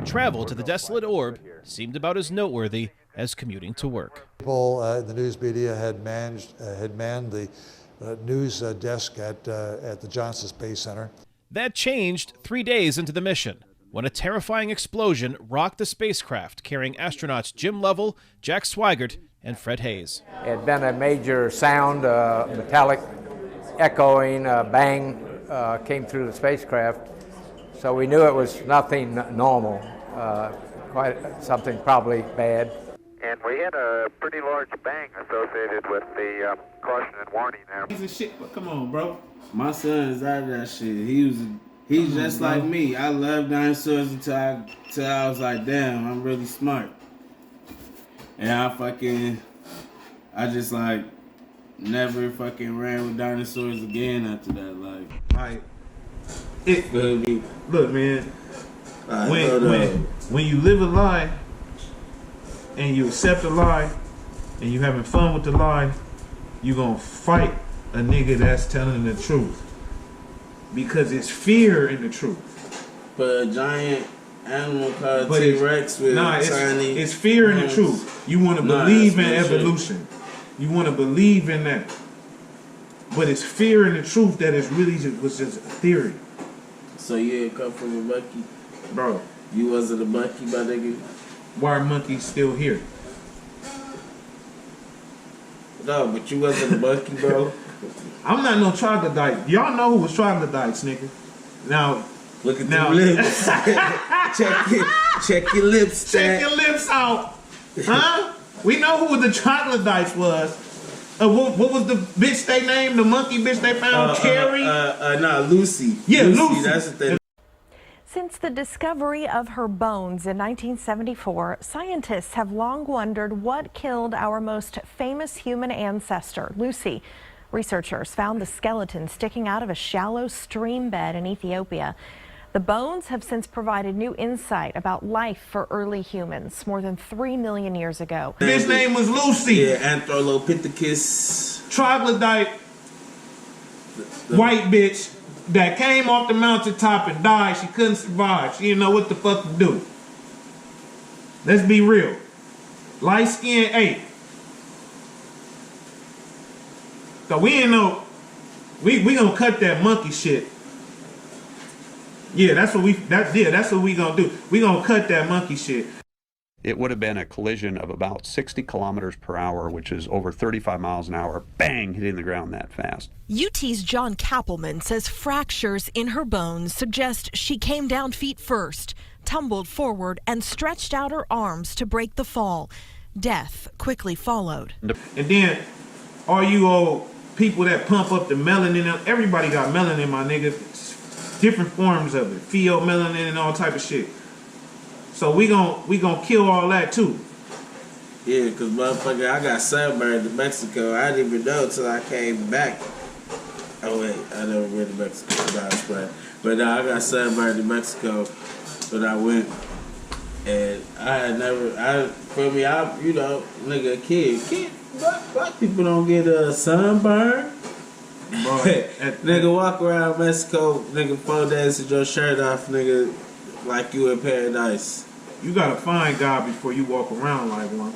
[SPEAKER 16] travel to the desolate orb seemed about as noteworthy as commuting to work.
[SPEAKER 17] People in the news media had manned the news desk at the Johnson Space Center.
[SPEAKER 16] That changed 3 days into the mission, when a terrifying explosion rocked the spacecraft carrying astronauts Jim Lovell, Jack Swigert, and Fred Haise.
[SPEAKER 18] It had been a major sound, metallic, echoing bang came through the spacecraft, so we knew it was nothing normal, quite something probably bad.
[SPEAKER 11] And we had a pretty large bang associated with the caution and warning there.
[SPEAKER 3] Piece of shit, but come on, bro.
[SPEAKER 2] My son is out of that shit. He's just like me. I love dinosaurs until I was like, damn, I'm really smart. And I just like never fucking ran with dinosaurs again after that.
[SPEAKER 3] Like look, man. When you live a lie and you accept a lie and you having fun with the lie, you gonna fight a nigga that's telling the truth. Because it's fear in the truth.
[SPEAKER 2] But a giant animal called T-Rex with tiny...
[SPEAKER 3] It's fear in the truth. You want to believe in evolution. You want to believe in that. But it's fear in the truth that is really was just a theory.
[SPEAKER 2] So you ain't come from a monkey?
[SPEAKER 3] Bro.
[SPEAKER 2] You wasn't a monkey, my nigga?
[SPEAKER 3] Why are monkeys still here?
[SPEAKER 2] No, but you wasn't a monkey, bro.
[SPEAKER 3] I'm not no troglodyte. Y'all know who was troglodytes, nigga. Now,
[SPEAKER 2] look at the lips. check your lips.
[SPEAKER 3] Check your lips out. Huh? We know who the troglodytes was. What was the bitch they named? The monkey bitch they found? Carrie?
[SPEAKER 2] Lucy.
[SPEAKER 3] Yeah, Lucy.
[SPEAKER 2] That's the thing.
[SPEAKER 19] Since the discovery of her bones in 1974, scientists have long wondered what killed our most famous human ancestor, Lucy. Researchers found the skeleton sticking out of a shallow stream bed in Ethiopia. The bones have since provided new insight about life for early humans more than 3 million years ago.
[SPEAKER 3] His name was Lucy.
[SPEAKER 2] Yeah, Australopithecus.
[SPEAKER 3] Troglodyte, white bitch that came off the mountaintop and died. She couldn't survive. She didn't know what the fuck to do. Let's be real. Light skin ape. So we ain't know. We gonna cut that monkey shit. Yeah, that's what we gonna do. We gonna cut that monkey shit.
[SPEAKER 20] It would have been a collision of about 60 kilometers per hour, which is over 35 miles an hour, bang, hitting the ground that fast.
[SPEAKER 21] UT's John Kappelman says fractures in her bones suggest she came down feet first, tumbled forward, and stretched out her arms to break the fall. Death quickly followed.
[SPEAKER 3] And then all you old people that pump up the melanin, everybody got melanin, my nigga. Different forms of it, pheomelanin and all type of shit. So we gon' kill all that too.
[SPEAKER 2] Yeah, cause motherfucker, I got sunburned in Mexico. I didn't even know till I came back. Oh wait, I never went to Mexico, but I got sunburned in Mexico when I went, and nigga, kid, black people don't get a sunburn. Nigga walk around Mexico, nigga 4 days with your shirt off, nigga, like you in paradise.
[SPEAKER 3] You gotta find God before you walk around like one.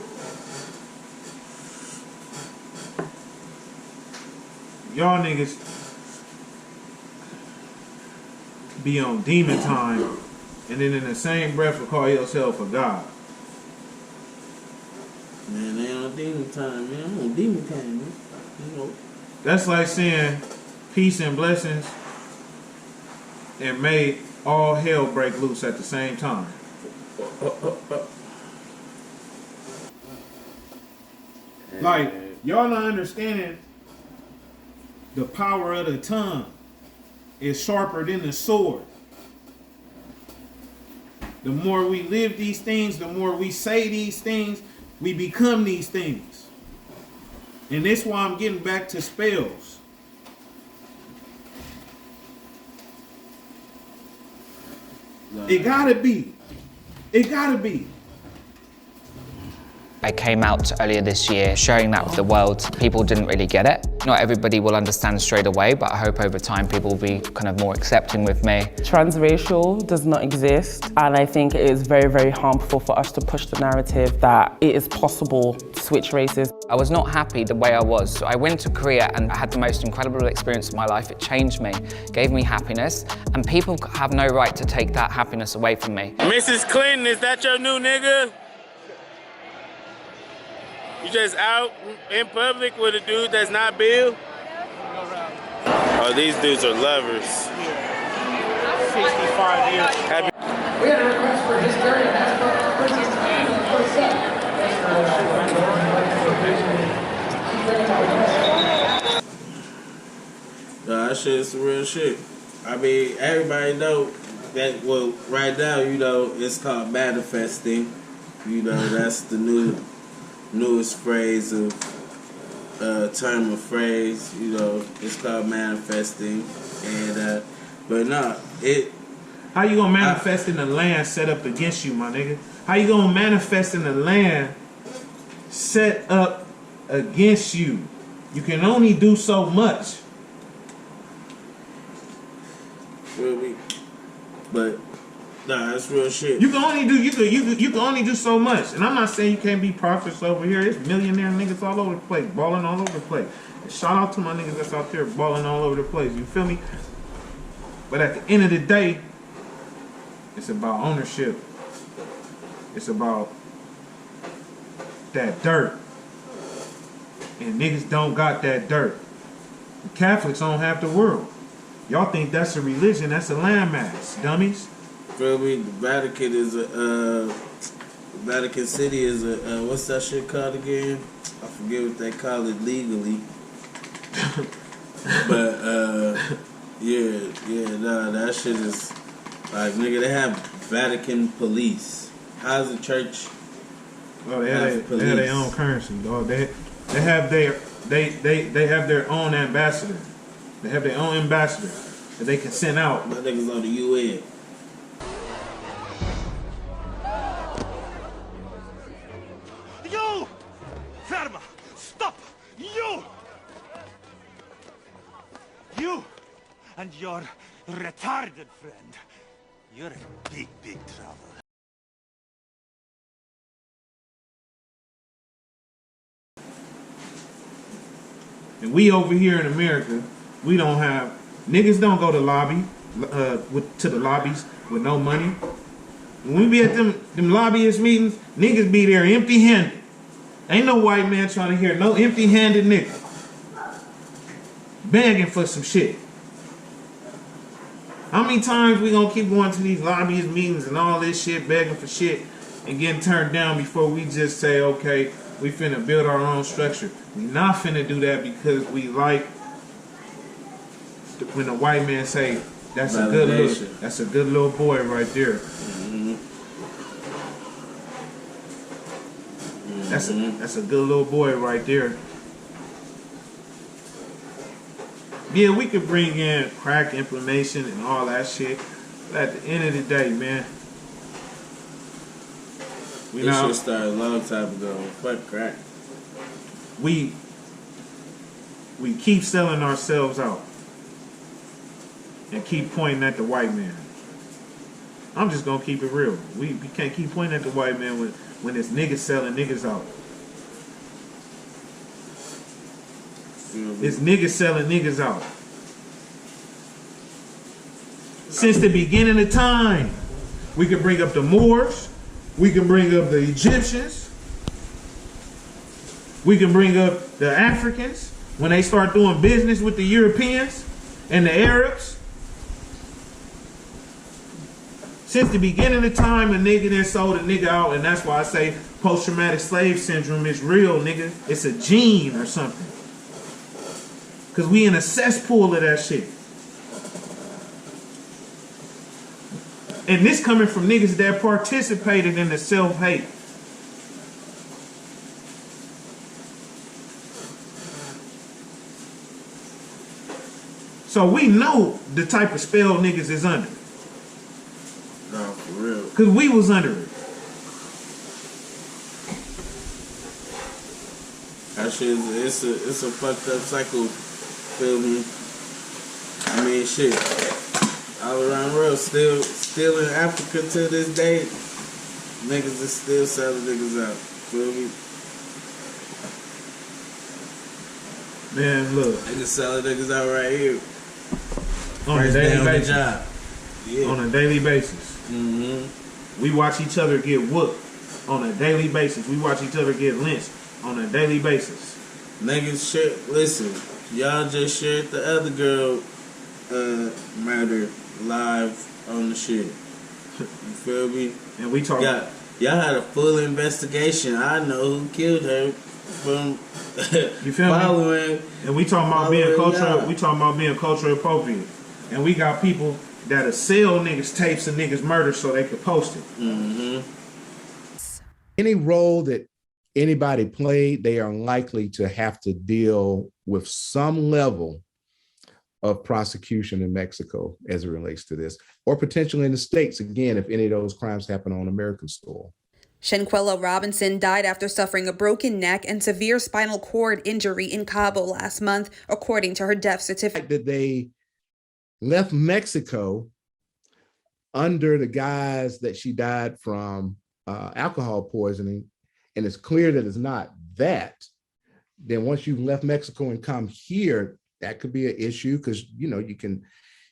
[SPEAKER 3] Y'all niggas be on demon time and then in the same breath will call yourself a God.
[SPEAKER 2] Man, they on demon time, man. I'm on demon time, man. You know.
[SPEAKER 3] That's like saying peace and blessings and made all hell break loose at the same time. Like, y'all not understanding the power of the tongue is sharper than the sword. The more we live these things, the more we say these things, we become these things. And that's why I'm getting back to spells. It gotta be. It gotta be.
[SPEAKER 9] I came out earlier this year sharing that with the world. People didn't really get it. Not everybody will understand straight away, but I hope over time people will be kind of more accepting with me.
[SPEAKER 8] Transracial does not exist, and I think it is very, very harmful for us to push the narrative that it is possible to switch races.
[SPEAKER 9] I was not happy the way I was. So I went to Korea and I had the most incredible experience of my life. It changed me, gave me happiness, and people have no right to take that happiness away from me.
[SPEAKER 10] Mrs. Clinton, is that your new nigga? You just out in public with a dude that's not Bill? Oh, these dudes are lovers.
[SPEAKER 3] 65 years.
[SPEAKER 15] We had a request for hysteria and that's
[SPEAKER 2] That shit is some real shit. I mean, everybody know that, well, right now, you know, it's called manifesting. You know, that's the newest phrase of term of phrase, you know, it's called manifesting. And but no,
[SPEAKER 3] how you gonna manifest in the land set up against you, my nigga? How you gonna manifest in the land set up against you? You can only do so much.
[SPEAKER 2] Really? But nah, that's real shit.
[SPEAKER 3] You can only do so much. And I'm not saying you can't be prosperous over here. There's millionaire niggas all over the place, balling all over the place. And shout out to my niggas that's out there balling all over the place. You feel me? But at the end of the day, it's about ownership. It's about that dirt. And niggas don't got that dirt. The Catholics own half the world. Y'all think that's a religion? That's a landmass, dummies.
[SPEAKER 2] Feel me? The Vatican is Vatican City is a what's that shit called again? I forget what they call it legally. But that shit is like, nigga, they have Vatican police. How's the church?
[SPEAKER 3] Oh, they have their own currency, dog. They have their own ambassador. They have their own ambassador that they can send out.
[SPEAKER 2] My niggas on the UN.
[SPEAKER 22] You! Ferma! Stop! You! You and your retarded friend. You're in big, big trouble.
[SPEAKER 3] And we over here in America, we don't have, niggas don't go to to the lobbies with no money. When we be at them lobbyist meetings, niggas be there empty-handed. Ain't no white man trying to hear no empty-handed nigga begging for some shit. How many times we gonna keep going to these lobbyist meetings and all this shit, begging for shit, and getting turned down before we just say, okay, we finna build our own structure? We not finna do that because we like when the white man say, that's a good little boy right there.
[SPEAKER 2] Mm-hmm.
[SPEAKER 3] That's a good little boy right there. Yeah, we could bring in crack implementation and all that shit, but at the end of the day, man,
[SPEAKER 2] This shit started a long time ago. Fuck crack.
[SPEAKER 3] We keep selling ourselves out and keep pointing at the white man. I'm just gonna keep it real. We can't keep pointing at the white man when it's niggas selling niggas out. It's niggas selling niggas out. Since the beginning of time, we can bring up the Moors, we can bring up the Egyptians, we can bring up the Africans when they start doing business with the Europeans and the Arabs. Since the beginning of time, a nigga then sold a nigga out, and that's why I say post-traumatic slave syndrome is real, nigga. It's a gene or something. Cause we in a cesspool of that shit. And this coming from niggas that participated in the self-hate. So we know the type of spell niggas is under.
[SPEAKER 2] No, for real.
[SPEAKER 3] Cause we was under it.
[SPEAKER 2] That shit, it's a fucked up cycle. Feel me? I mean, shit. All around the world, still in Africa to this day, niggas is still selling niggas out. Feel me?
[SPEAKER 3] Man, look.
[SPEAKER 2] Niggas selling niggas out right here.
[SPEAKER 3] On a daily basis.
[SPEAKER 2] Job. Yeah.
[SPEAKER 3] On a daily basis.
[SPEAKER 2] Mm-hmm.
[SPEAKER 3] We watch each other get whooped on a daily basis. We watch each other get lynched on a daily basis.
[SPEAKER 2] Niggas shit. Listen, y'all just shared the other girl murder live on the shit. You feel me?
[SPEAKER 3] And we talk.
[SPEAKER 2] Y'all had a full investigation. I know who killed her from
[SPEAKER 3] you feel
[SPEAKER 2] following.
[SPEAKER 3] Me? And we talking about being cultural.
[SPEAKER 2] Y'all.
[SPEAKER 3] We talking about being culturally appropriate. And we got people that'll sell niggas tapes of niggas murder so they could post it.
[SPEAKER 2] Mm-hmm.
[SPEAKER 1] Any role that anybody played, they are likely to have to deal with some level of prosecution in Mexico as it relates to this, or potentially in the States, again, if any of those crimes happen on American soil.
[SPEAKER 4] Shanquella Robinson died after suffering a broken neck and severe spinal cord injury in Cabo last month, according to her death certificate.
[SPEAKER 1] That they left Mexico under the guise that she died from alcohol poisoning, and it's clear that it's not that, then once you've left Mexico and come here, that could be an issue because, you know, you can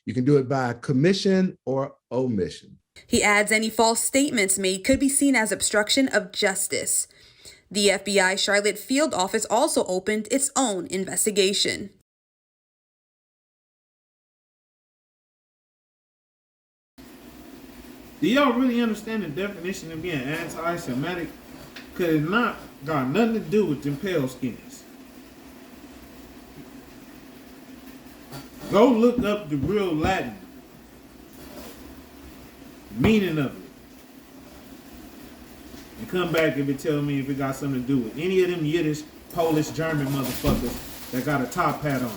[SPEAKER 1] do it by commission or omission.
[SPEAKER 4] He adds any false statements made could be seen as obstruction of justice. The FBI Charlotte field office also opened its own investigation.
[SPEAKER 3] Do y'all really understand the definition of being anti-Semitic? Because it's not got nothing to do with them pale skins. Go look up the real Latin meaning of it. And come back and tell me if it got something to do with any of them Yiddish, Polish, German motherfuckers that got a top hat on.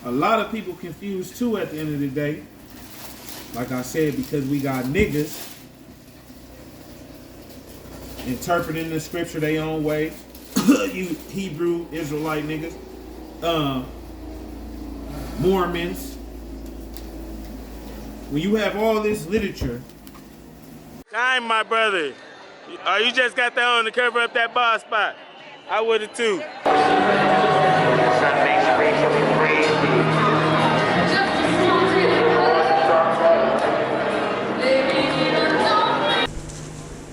[SPEAKER 3] A lot of people confused too at the end of the day. Like I said, because we got niggas interpreting the scripture their own way. You Hebrew, Israelite niggas. Mormons. When you have all this literature.
[SPEAKER 10] Time, my brother. Oh, you just got that on to cover up that bald spot. I would have too.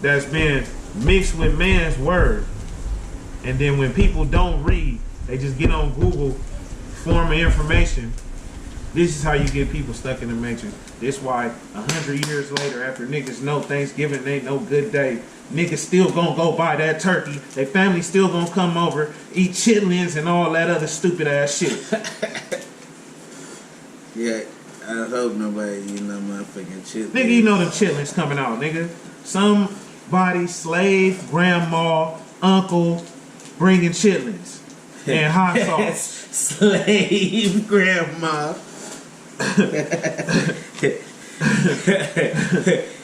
[SPEAKER 3] That's been mixed with man's word. And then when people don't read, they just get on Google, form of information. This is how you get people stuck in the matrix. This why 100 years later, after niggas know Thanksgiving ain't no good day, niggas still gonna go buy that turkey. They family still gonna come over, eat chitlins and all that other stupid ass shit.
[SPEAKER 2] Yeah, I hope nobody eat no motherfucking chitlins.
[SPEAKER 3] Nigga, you know them chitlins coming out, nigga. Somebody, slave, grandma, uncle, bringing chitlins and hot sauce.
[SPEAKER 2] Slave grandma.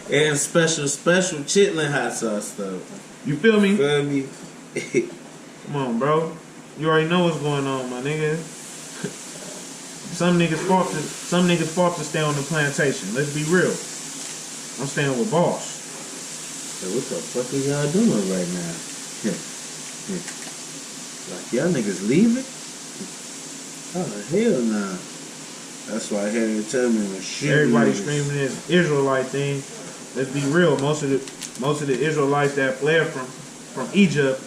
[SPEAKER 2] And special chitlin hot sauce though.
[SPEAKER 3] You feel me?
[SPEAKER 2] Feel me?
[SPEAKER 3] Come on, bro. You already know what's going on, my nigga. Some niggas fought to stay on the plantation. Let's be real. I'm staying with boss.
[SPEAKER 2] So what the fuck are y'all doing right now? Like y'all niggas leaving? Oh hell nah. That's why Harry tell me when shit.
[SPEAKER 3] Everybody screaming this Israelite thing. Let's be real. Most of the Israelites that fled from Egypt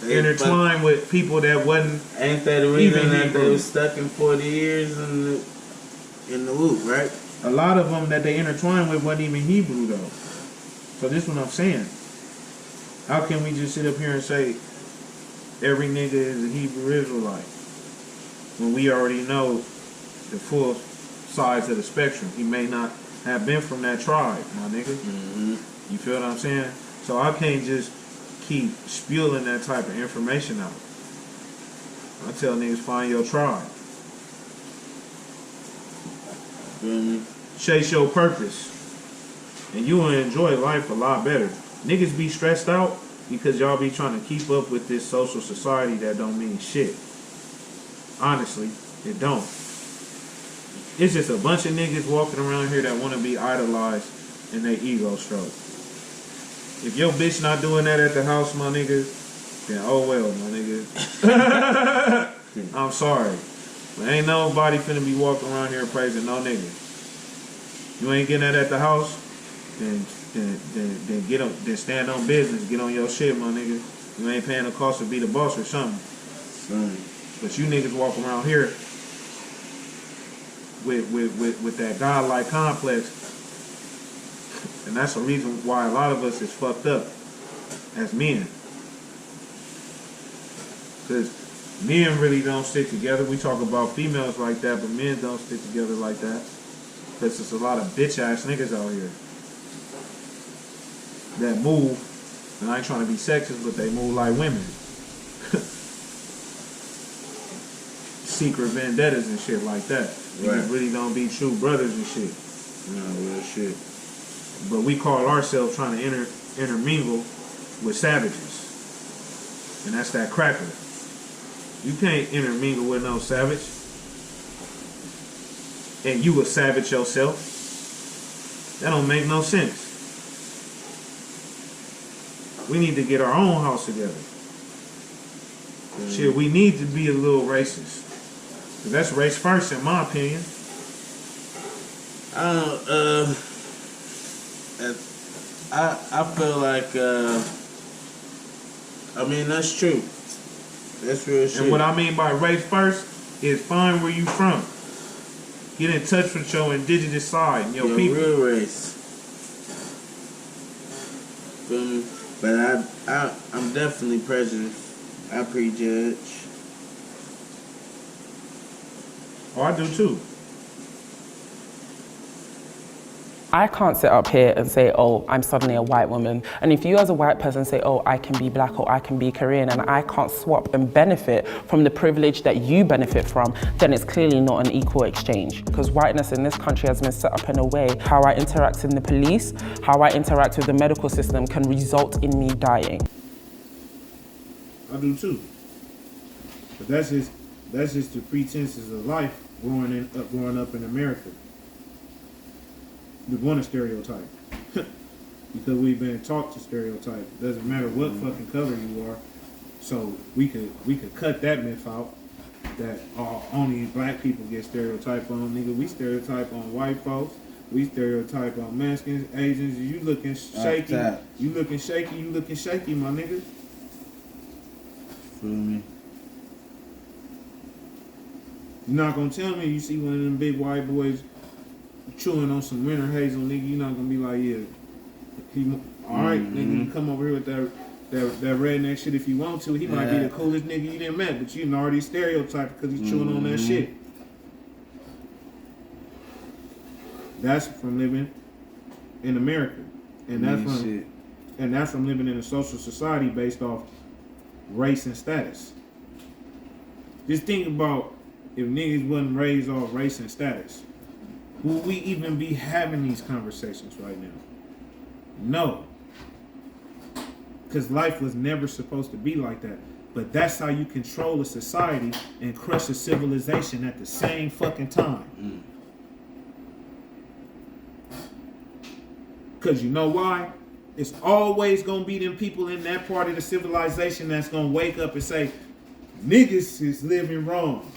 [SPEAKER 3] intertwined with people that wasn't.
[SPEAKER 2] Ain't that the reason
[SPEAKER 3] even
[SPEAKER 2] that
[SPEAKER 3] Hebrew.
[SPEAKER 2] they was stuck in 40 years in the whoop, right?
[SPEAKER 3] A lot of them that they intertwined with wasn't even Hebrew though. So this is what I'm saying. How can we just sit up here and say every nigga is a Hebrew Israelite when we already know the full sides of the spectrum? He may not have been from that tribe, my nigga. You feel what I'm saying? So I can't just keep spewing that type of information out. I tell niggas, find your tribe. Chase your purpose. And you will enjoy life a lot better. Niggas be stressed out because y'all be trying to keep up with this social society that don't mean shit. Honestly, it don't. It's just a bunch of niggas walking around here that want to be idolized and they ego stroke. If your bitch not doing that at the house, my nigga, then oh well, my nigga. I'm sorry. But ain't nobody finna be walking around here praising no nigga. You ain't getting that at the house, then get on, then stand on business, get on your shit, my nigga. You ain't paying the cost to be the boss or something. But you niggas walk around here with that godlike complex, and that's the reason why a lot of us is fucked up as men. Because men really don't stick together. We talk about females like that, but men don't stick together like that. Because there's a lot of bitch ass niggas out here that move, and I ain't trying to be sexist, but they move like women. Secret vendettas and shit like that. Niggas really don't be true brothers and shit.
[SPEAKER 2] No, real shit.
[SPEAKER 3] But we call ourselves trying to intermingle with savages. And that's that cracker. You can't intermingle with no savage. And you a savage yourself. That don't make no sense. We need to get our own house together. Shit, we need to be a little racist. Cause that's race first, in my opinion.
[SPEAKER 2] I feel like, I mean, that's true. That's real shit.
[SPEAKER 3] And what I mean by race first is find where you from. Get in touch with your indigenous side and your people.
[SPEAKER 2] Real race. Feel me? But I'm definitely prejudiced. I prejudge.
[SPEAKER 3] Oh, I do too.
[SPEAKER 8] I can't sit up here and say, oh, I'm suddenly a white woman. And if you as a white person say, oh, I can be black or I can be Korean and I can't swap and benefit from the privilege that you benefit from, then it's clearly not an equal exchange. Because whiteness in this country has been set up in a way how I interact in the police, how I interact with the medical system can result in me dying.
[SPEAKER 3] I do too. But that's just the pretenses of life growing up in America. We want to stereotype because we've been taught to stereotype. Doesn't matter what fucking color you are. So we could cut that myth out that only black people get stereotyped on. Nigga, we stereotype on white folks. We stereotype on Mexicans, Asians. You looking shaky. You looking shaky. You looking shaky, my nigga.
[SPEAKER 2] Feel me?
[SPEAKER 3] You're not gonna tell me you see one of them big white boys chewing on some winter hazel, nigga. You're not gonna be like, yeah, all right, nigga. You come over here with that redneck shit if you want to. He might be the coolest nigga you done met, but you already stereotyped because he's chewing on that shit. That's from living in America, and that's from living in a social society based off race and status. Just think about if niggas wasn't raised off race and status. Will we even be having these conversations right now? No. Because life was never supposed to be like that. But that's how you control a society and crush a civilization at the same fucking time. Because you know why? It's always going to be them people in that part of the civilization that's going to wake up and say, niggas is living wrong.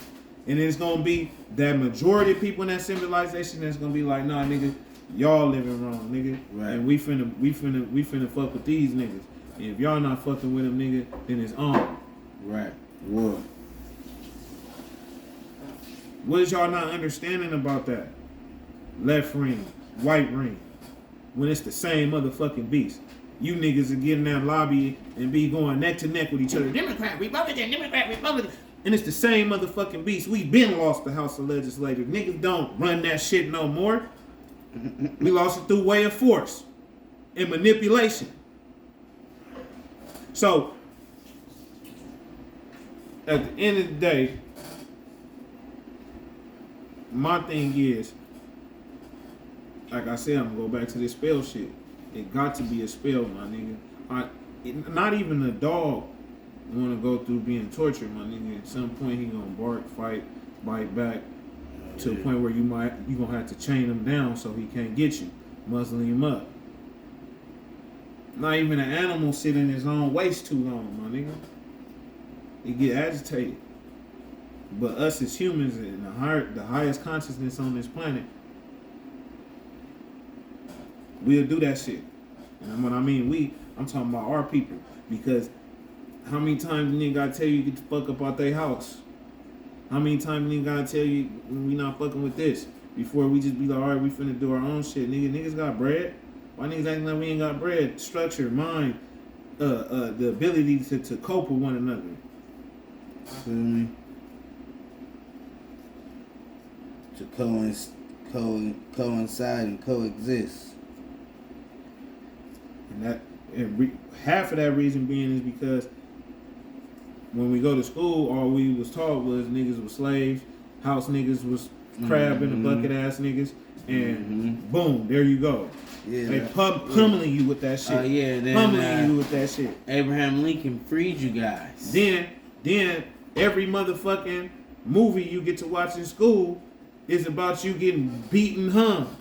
[SPEAKER 3] And it's going to be that majority of people in that civilization that's going to be like, nah, nigga, y'all living wrong, nigga. Right. And we finna fuck with these niggas. If y'all not fucking with him, nigga, then it's on.
[SPEAKER 2] Right. War.
[SPEAKER 3] What is y'all not understanding about that? Left ring, white ring. When it's the same motherfucking beast. You niggas are getting that lobby and be going neck to neck with each other. Democrat, Republican, Democrat, Republican. And it's the same motherfucking beast. We been lost the House of Legislators. Niggas don't run that shit no more. We lost it through way of force and manipulation. So, at the end of the day, my thing is, like I said, I'm gonna go back to this spell shit. It got to be a spell, my nigga. Not even a dog wanna go through being tortured, my nigga. At some point, he gonna bark, fight, bite back to a point where you gonna have to chain him down so he can't get you, muzzling him up. Not even an animal sit in his own waist too long, my nigga. He get agitated. But us as humans, and the highest consciousness on this planet, we'll do that shit. And when I mean we, I'm talking about our people. Because how many times nigga gotta tell you get the fuck up out their house? How many times nigga gotta tell you we not fucking with this? Before we just be like, all right, we finna do our own shit. Niggas got bread. Why niggas acting like we ain't got bread? Structure, mind, the ability to cope with one another.
[SPEAKER 2] Feel me? To coincide and coexist.
[SPEAKER 3] And half of that reason being is because when we go to school, all we was taught was niggas was slaves, house niggas was crab in the bucket ass niggas, and boom, there you go. Yeah, they pummeling you with that shit.
[SPEAKER 2] Oh yeah, then,
[SPEAKER 3] pummeling you with that shit.
[SPEAKER 2] Abraham Lincoln freed you guys.
[SPEAKER 3] Then every motherfucking movie you get to watch in school is about you getting beaten hung.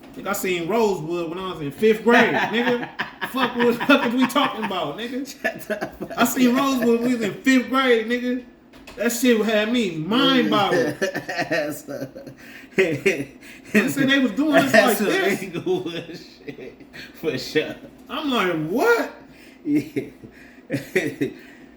[SPEAKER 3] I think I seen Rosewood when I was in 5th grade, nigga. Fuck was we talking about, nigga? I seen Rosewood when we was in 5th grade, nigga. That shit had me mind boggled. I said they was doing this like this.
[SPEAKER 2] Inglewood shit, for sure.
[SPEAKER 3] I'm like, what?
[SPEAKER 2] Yeah.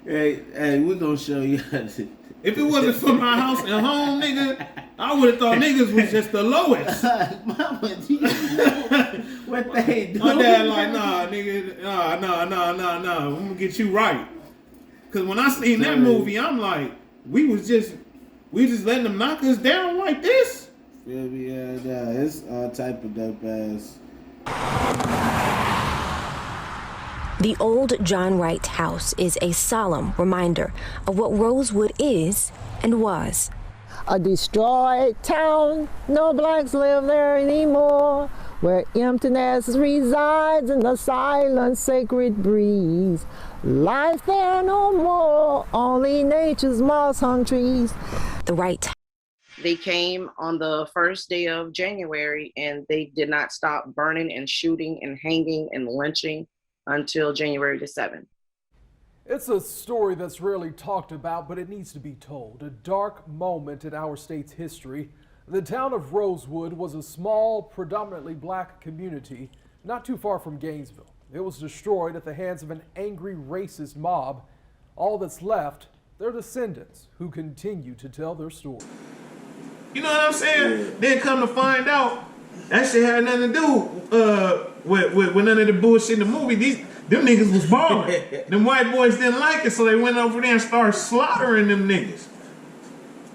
[SPEAKER 2] Hey, we gonna show you how to.
[SPEAKER 3] If it wasn't for my house and home, nigga, I would have thought niggas was just the lowest.
[SPEAKER 2] Mama, do you know what they do?
[SPEAKER 3] My dad like, nah, nigga, nah. I'm gonna get you right. Cause when I seen that movie, I'm like, we just letting them knock us down like this.
[SPEAKER 2] Feel me? Yeah, it's all type of dope ass.
[SPEAKER 5] The old John Wright house is a solemn reminder of what Rosewood is and was.
[SPEAKER 6] A destroyed town, no blacks live there anymore, where emptiness resides in the silent sacred breeze. Life there no more, only nature's moss-hung trees.
[SPEAKER 5] The Wright.
[SPEAKER 23] They came on the first day of January and they did not stop burning and shooting and hanging and lynching until January the 7th.
[SPEAKER 24] It's a story that's rarely talked about, but it needs to be told. A dark moment in our state's history. The town of Rosewood was a small, predominantly black community not too far from Gainesville. It was destroyed at the hands of an angry racist mob. All that's left, their descendants who continue to tell their story.
[SPEAKER 3] You know what I'm saying? Yeah. Then come to find out, that shit had nothing to do with none of the bullshit in the movie. Them niggas was balling. Them white boys didn't like it, so they went over there and started slaughtering them niggas.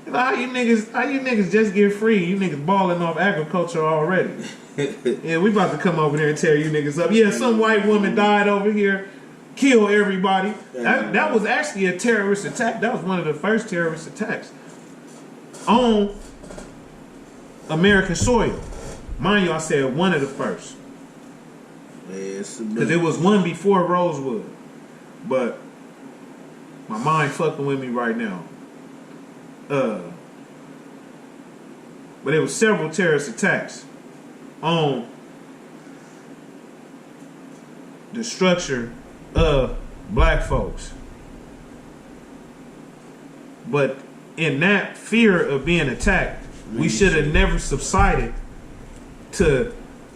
[SPEAKER 3] How you niggas just get free? You niggas balling off agriculture already. Yeah, we about to come over there and tear you niggas up. Yeah, some white woman died over here, killed everybody. That was actually a terrorist attack. That was one of the first terrorist attacks on American soil. Mind you, I said one of the first. Because it was one before Rosewood. But my mind fucking with me right now. But it was several terrorist attacks on the structure of black folks. But in that fear of being attacked, we should have never subsided to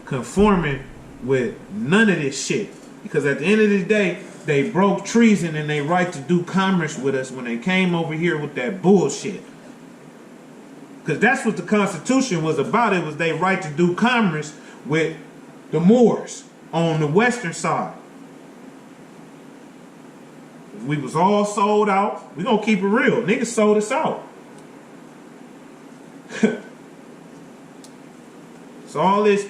[SPEAKER 3] conforming with none of this shit. Because at the end of the day, they broke treason and they right to do commerce with us when they came over here with that bullshit. Because that's what the Constitution was about. It was they right to do commerce with the Moors on the western side. We was all sold out. We gonna keep it real. Niggas sold us out. So all this,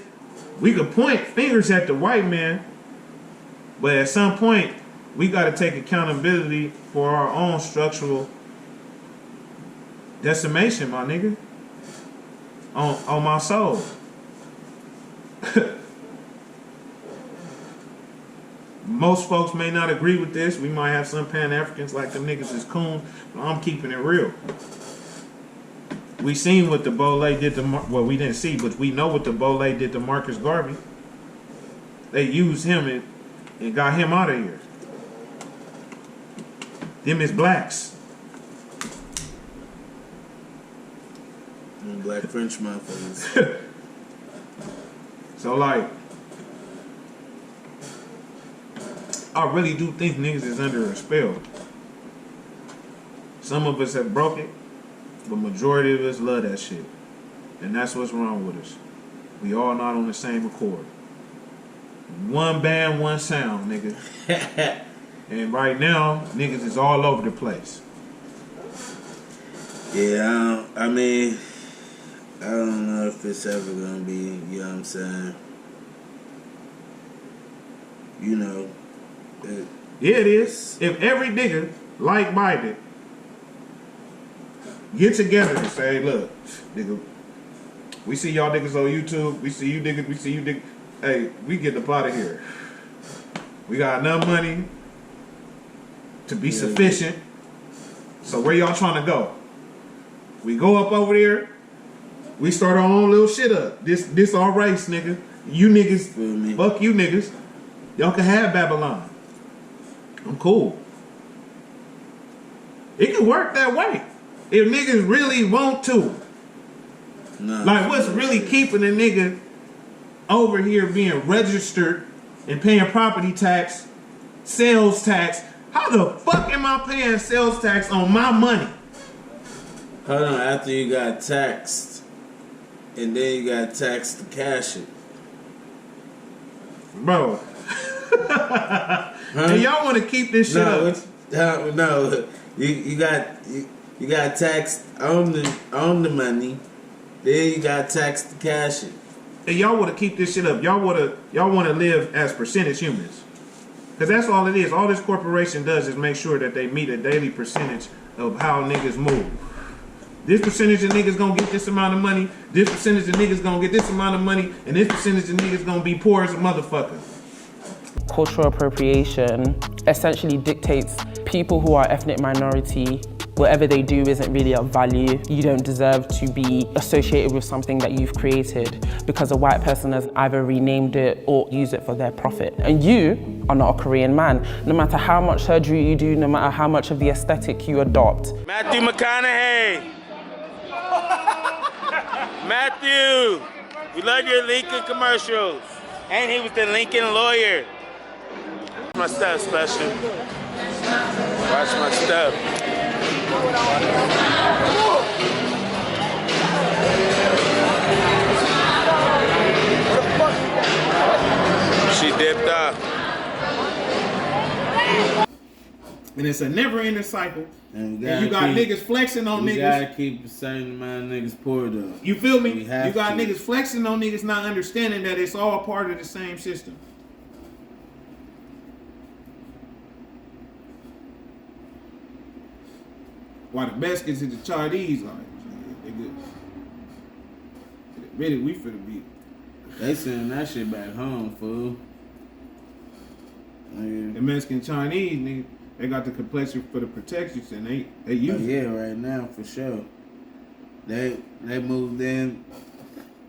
[SPEAKER 3] we could point fingers at the white man, but at some point, we got to take accountability for our own structural decimation, my nigga. On my soul. Most folks may not agree with this. We might have some Pan-Africans like them niggas is coon, but I'm keeping it real. We seen what the Bole did to, well, we didn't see, but we know what the Bole did to Marcus Garvey. They used him and got him out of here. Them is blacks.
[SPEAKER 2] Black French motherfuckers.
[SPEAKER 3] So like, I really do think niggas is under a spell. Some of us have broke it, but majority of us love that shit. And that's what's wrong with us. We all not on the same accord. One band, one sound, nigga. And right now, niggas is all over the place.
[SPEAKER 2] Yeah, I mean, I don't know if it's ever gonna be, you know what I'm saying? You know.
[SPEAKER 3] Yeah, it is. If every nigga, like-minded, get together and say, look, nigga, we see y'all niggas on YouTube, we see you niggas, hey, we get up out of here. We got enough money to be sufficient. So where y'all trying to go? We go up over there, we start our own little shit up. This our race, nigga. You niggas, fuck you niggas. Y'all can have Babylon. I'm cool. It can work that way. If niggas really want to.
[SPEAKER 2] No.
[SPEAKER 3] Like, what's really keeping a nigga over here being registered and paying property tax, sales tax? How the fuck am I paying sales tax on my money?
[SPEAKER 2] Hold on, after you got taxed, and then you got taxed to cash it.
[SPEAKER 3] Bro. And y'all want to keep this shit up.
[SPEAKER 2] No, you got taxed on the money, then you got taxed to cash it.
[SPEAKER 3] And y'all want to keep this shit up. Y'all want to live as percentage humans. Because that's all it is. All this corporation does is make sure that they meet a daily percentage of how niggas move. This percentage of niggas gonna get this amount of money, this percentage of niggas gonna get this amount of money, and this percentage of niggas gonna be poor as a motherfucker.
[SPEAKER 8] Cultural appropriation essentially dictates people who are ethnic minority, whatever they do isn't really of value. You don't deserve to be associated with something that you've created because a white person has either renamed it or used it for their profit. And you are not a Korean man. No matter how much surgery you do, no matter how much of the aesthetic you adopt.
[SPEAKER 10] Matthew McConaughey. Matthew, we love your Lincoln commercials. And he was the Lincoln lawyer. My stuff special. Watch my stuff. She dipped off.
[SPEAKER 3] And it's a never-ending cycle. And you got niggas flexing on niggas.
[SPEAKER 2] You gotta keep a certain amount of niggas poor though.
[SPEAKER 3] You feel me? You got niggas flexing on niggas not understanding that it's all part of the same system. Why the Mexicans and the Chinese like, they good. Really, we finna be.
[SPEAKER 2] They sending that shit back home, fool.
[SPEAKER 3] The Mexican Chinese, nigga, they got the complexion for the protections and they use it.
[SPEAKER 2] Yeah, right now for sure. They moved in,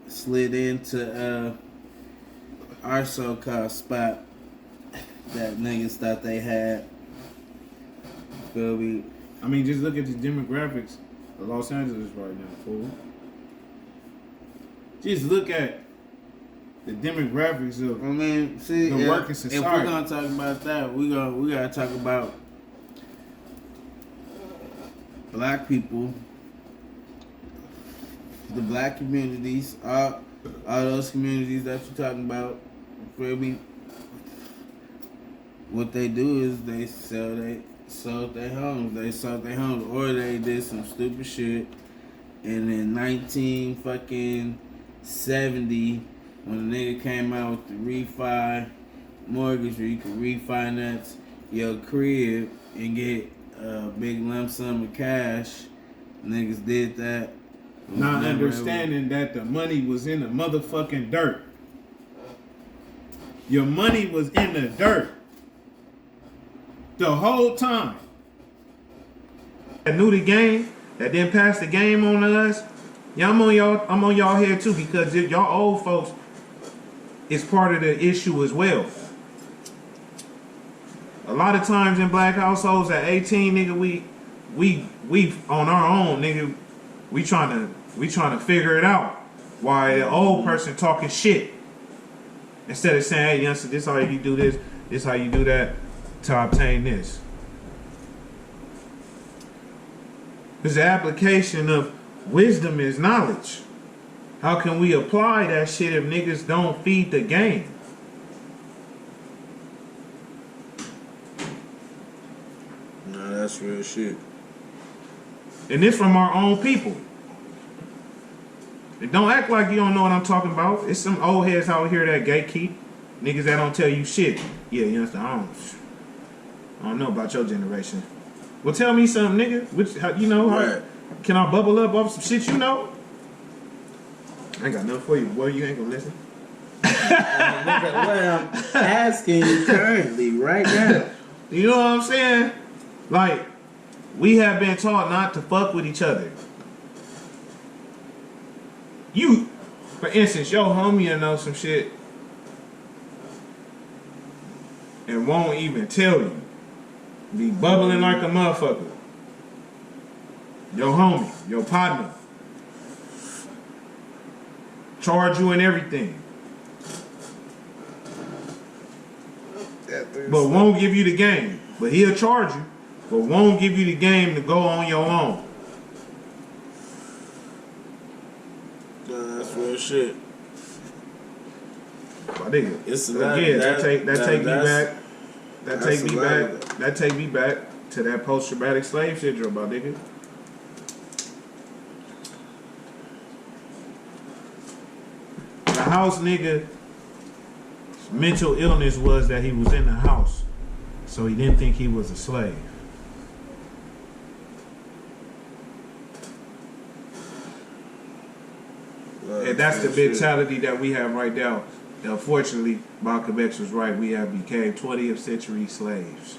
[SPEAKER 2] slid into our so-called spot that niggas thought they had. Feel me?
[SPEAKER 3] I mean, just look at the demographics of Los Angeles right now, fool. Just look at the demographics of
[SPEAKER 2] see,
[SPEAKER 3] the working
[SPEAKER 2] if
[SPEAKER 3] society.
[SPEAKER 2] we're gonna talk about that, we gotta talk about black people, the black communities, all those communities that you're talking about. For me, what they do is they sold their homes, or they did some stupid shit. And in 1970, when the nigga came out with the refi mortgage, where you could refinance your crib and get a big lump sum of cash, niggas did that.
[SPEAKER 3] Not understanding that the money was in the motherfucking dirt. Your money was in the dirt the whole time. That knew the game, that didn't pass the game on to us. Yeah, I'm on y'all head too, because y'all old folks is part of the issue as well. A lot of times in black households at 18, nigga, we on our own, nigga. We trying to figure it out. Why the old person talking shit instead of saying, "Hey, youngster, this how you do this. This how you do that to obtain this." Because the application of wisdom is knowledge. How can we apply that shit if niggas don't feed the game?
[SPEAKER 2] Nah, that's real shit.
[SPEAKER 3] And this from our own people. And don't act like you don't know what I'm talking about. It's some old heads out here that gatekeep. Niggas that don't tell you shit. Yeah, you understand? I don't know about your generation. Well, tell me something, nigga. How can I bubble up off some shit you know? I ain't got nothing for you, boy. You ain't gonna listen.
[SPEAKER 2] What I'm asking you currently, right now.
[SPEAKER 3] You know what I'm saying? Like, we have been taught not to fuck with each other. You, for instance, your homie will know some shit and won't even tell you. Be bubbling like a motherfucker. Your homie, your partner. Charge you and everything. But won't give you the game. But he'll charge you, but won't give you the game to go on your own.
[SPEAKER 2] That's real shit.
[SPEAKER 3] My nigga.
[SPEAKER 2] It's
[SPEAKER 3] Again, that take me back to that post-traumatic slave syndrome, my nigga. The house nigga mental illness was that he was in the house, so he didn't think he was a slave. And that's the mentality that we have right now. Unfortunately, Malcolm X was right. We have became 20th century slaves.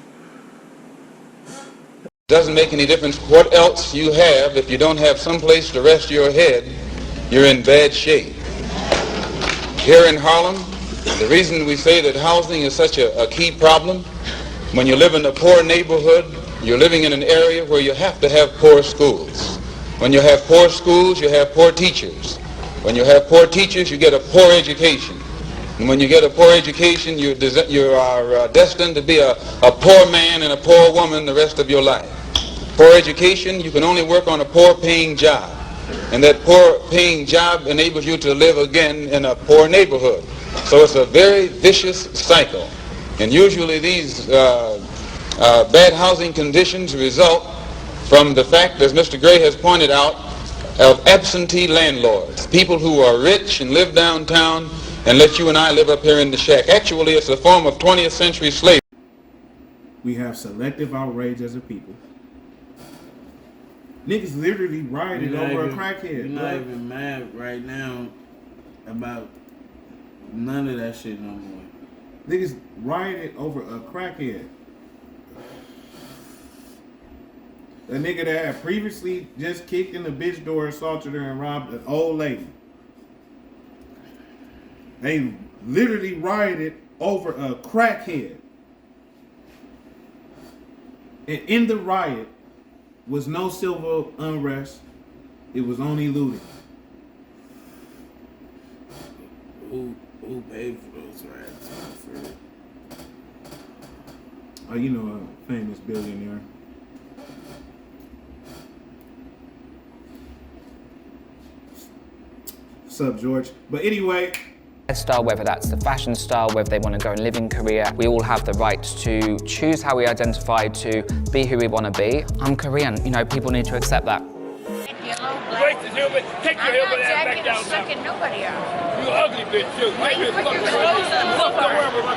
[SPEAKER 7] Doesn't make any difference what else you have. If you don't have some place to rest your head, you're in bad shape. Here in Harlem, the reason we say that housing is such a key problem, when you live in a poor neighborhood, you're living in an area where you have to have poor schools. When you have poor schools, you have poor teachers. When you have poor teachers, you get a poor education. And when you get a poor education, you are destined to be a poor man and a poor woman the rest of your life. Poor education, you can only work on a poor paying job. And that poor paying job enables you to live again in a poor neighborhood. So it's a very vicious cycle. And usually these bad housing conditions result from the fact, as Mr. Gray has pointed out, of absentee landlords. People who are rich and live downtown and let you and I live up here in the shack. Actually, it's a form of 20th century slavery.
[SPEAKER 3] We have selective outrage as a people. Niggas literally rioted over a crackhead.
[SPEAKER 2] You're not even mad right now about none of that shit no more.
[SPEAKER 3] Niggas rioted over a crackhead. A nigga that had previously just kicked in the bitch door, assaulted her, and robbed an old lady. They literally rioted over a crackhead. And in the riot was no civil unrest. It was only looting.
[SPEAKER 2] Who paid for those rats?
[SPEAKER 3] Oh, you know, a famous billionaire. What's up, George? But anyway,
[SPEAKER 9] Style, whether that's the fashion style, whether they want to go and live in Korea, we all have the right to choose how we identify, to be who we want to be. I'm Korean, you know, people need to accept that.
[SPEAKER 12] Take your helmet ass back down now. Nobody out. You ugly bitch too. Why you put your clothes on the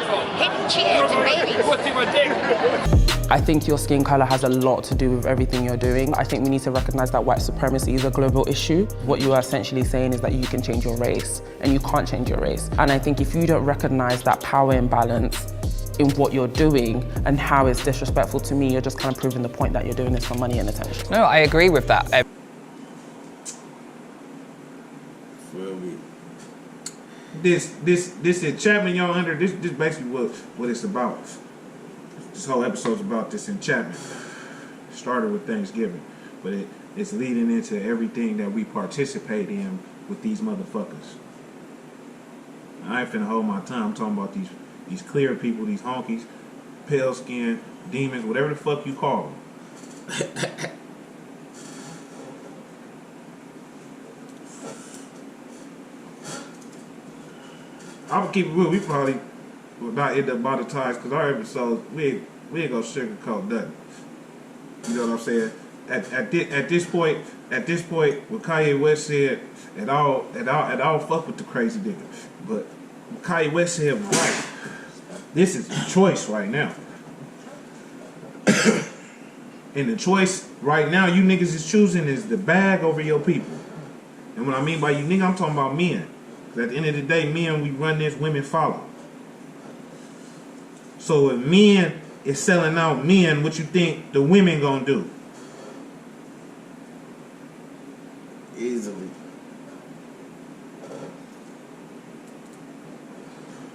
[SPEAKER 12] floor? Hitting chairs and babies. What's in my dick?
[SPEAKER 8] I think your skin color has a lot to do with everything you're doing. I think we need to recognize that white supremacy is a global issue. What you are essentially saying is that you can change your race, and you can't change your race. And I think if you don't recognize that power imbalance in what you're doing and how it's disrespectful to me, you're just kind of proving the point that you're doing this for money and attention.
[SPEAKER 9] No, I agree with that.
[SPEAKER 3] This enchantment y'all under, this basically what it's about. This whole episode's about this enchantment. Started with Thanksgiving, but it's leading into everything that we participate in with these motherfuckers. I ain't finna hold my tongue. I'm talking about these clear people, these honkies, pale skin, demons, whatever the fuck you call them. I'm gonna keep it real. We probably will not end up monetized because our episodes, we ain't gonna sugarcoat nothing. You know what I'm saying? At this point, what Kanye West said, and I don't fuck with the crazy nigga, but what Kanye West said was right. This is a choice right now. And the choice right now you niggas is choosing is the bag over your people. And what I mean by you nigga, I'm talking about men. At the end of the day, men, we run this, women follow. So if men is selling out men, what you think the women gonna do?
[SPEAKER 2] Easily.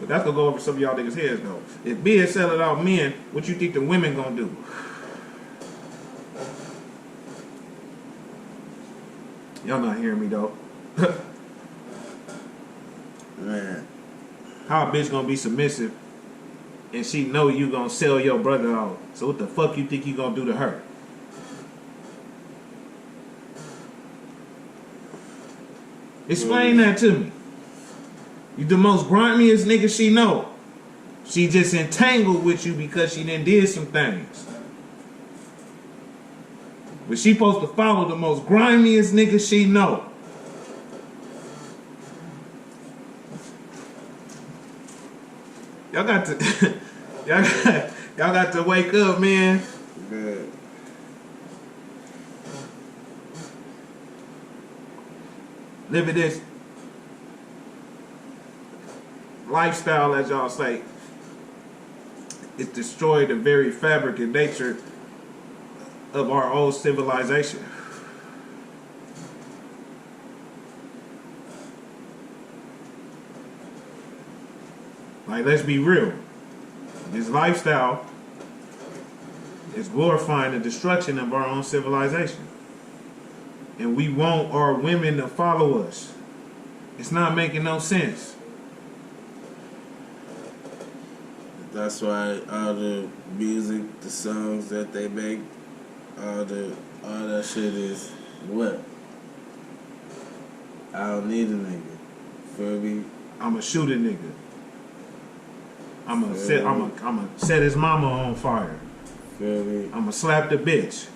[SPEAKER 3] But that's gonna go over some of y'all niggas' heads though. If men is selling out men, what you think the women gonna do? Y'all not hearing me though.
[SPEAKER 2] Man.
[SPEAKER 3] How a bitch gonna be submissive and she know you gonna sell your brother out? So what the fuck you think you gonna do to her? Explain that to me. You the most grimiest nigga she know. She just entangled with you because she done did some things. But she supposed to follow the most grimiest nigga she know. Y'all got to y'all got to wake up, man.
[SPEAKER 2] Good.
[SPEAKER 3] Live in this lifestyle, as y'all say. It destroyed the very fabric and nature of our old civilization. Like, let's be real. This lifestyle is glorifying the destruction of our own civilization. And we want our women to follow us. It's not making no sense.
[SPEAKER 2] That's why all the music, the songs that they make, all that shit is what? I don't need a nigga. Feel me?
[SPEAKER 3] I'ma shoot a nigga. I'ma set his mama on fire.
[SPEAKER 2] Feel me?
[SPEAKER 3] I'ma slap the bitch.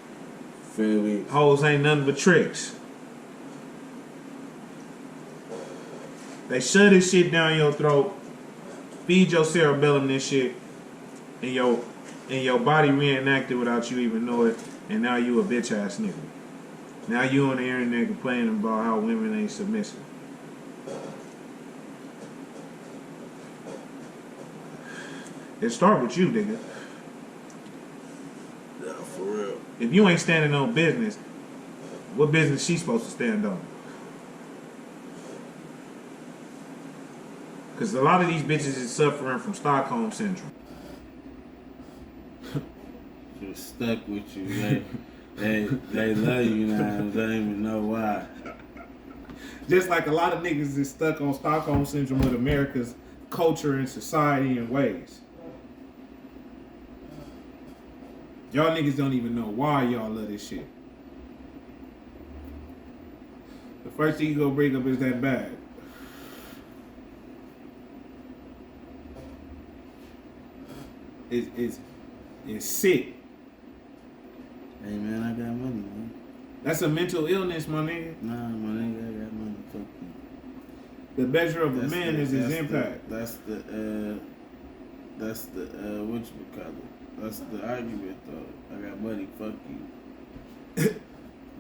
[SPEAKER 2] Feel me?
[SPEAKER 3] Hoes ain't nothing but tricks. They shove this shit down your throat, feed your cerebellum this shit, and your body reenacted without you even know it, and now you a bitch ass nigga. Now you on the internet complaining about how women ain't submissive. It start with you, nigga.
[SPEAKER 2] Yeah, for real.
[SPEAKER 3] If you ain't standing on business, what business she supposed to stand on? Because a lot of these bitches is suffering from Stockholm Syndrome.
[SPEAKER 2] Just stuck with you. They love you now. They don't even know why.
[SPEAKER 3] Just like a lot of niggas is stuck on Stockholm Syndrome with America's culture and society and ways. Y'all niggas don't even know why y'all love this shit. The first thing you go bring up is that bag. It's sick.
[SPEAKER 2] Hey man, I got money, man.
[SPEAKER 3] That's a mental illness, my nigga.
[SPEAKER 2] Nah, my nigga, I got money. Fuck you.
[SPEAKER 3] The measure of a man is his impact.
[SPEAKER 2] That's the whatchamacallit. That's the argument though. I got money, fuck you.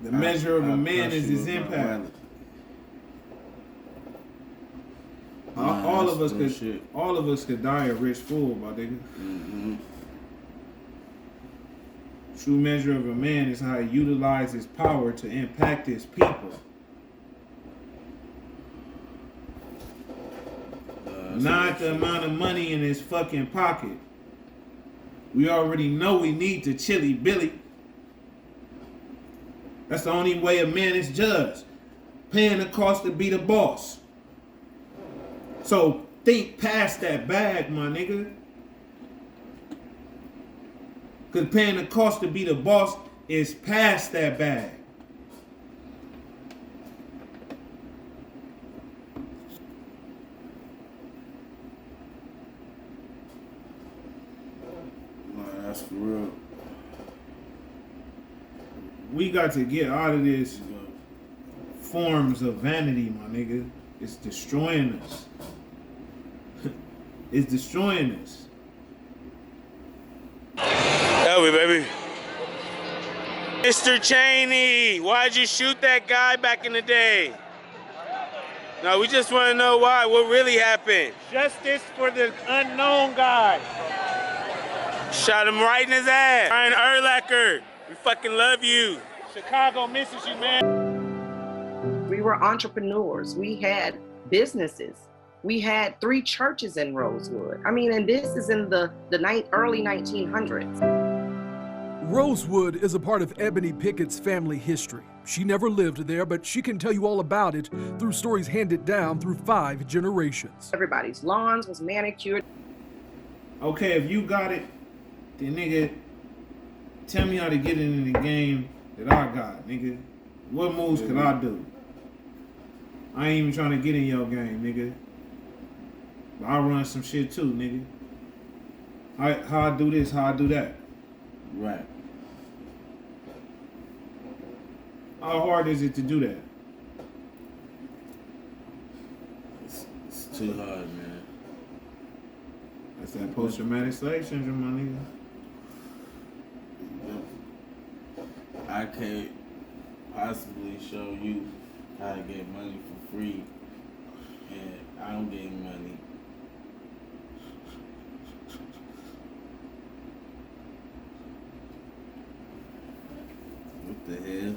[SPEAKER 3] The measure of a man is his impact. All of us could die a rich fool, my nigga.
[SPEAKER 2] Mm-hmm.
[SPEAKER 3] True measure of a man is how he utilizes power to impact his people. Not the amount of money in his fucking pocket. We already know we need the Chili Billy. That's the only way a man is judged. Paying the cost to be the boss. So think past that bag, my nigga. Because paying the cost to be the boss is past that bag.
[SPEAKER 2] Nah, that's for real.
[SPEAKER 3] We got to get out of this forms of vanity, my nigga. It's destroying us. It's destroying us.
[SPEAKER 10] Elvie, baby. Mr. Cheney, why'd you shoot that guy back in the day? No, we just want to know why. What really happened? Justice for the unknown guy. Shot him right in his ass. Brian Urlacher, we fucking love you. Chicago misses you, man.
[SPEAKER 23] We were entrepreneurs. We had businesses. We had 3 churches in Rosewood. I mean, and this is in the early 1900s.
[SPEAKER 24] Rosewood is a part of Ebony Pickett's family history. She never lived there, but she can tell you all about it through stories handed down through 5 generations.
[SPEAKER 23] Everybody's lawns was manicured.
[SPEAKER 3] Okay, if you got it, then nigga, tell me how to get in the game that I got, nigga. What moves could I do? I ain't even trying to get in your game, nigga. But I run some shit too, nigga. How I do this, how I do that.
[SPEAKER 2] Right.
[SPEAKER 3] How hard is it to do that?
[SPEAKER 2] It's too hard, man.
[SPEAKER 3] That's that post-traumatic slave syndrome, my nigga.
[SPEAKER 2] I can't possibly show you how to get money for free, and I don't get money. What the hell?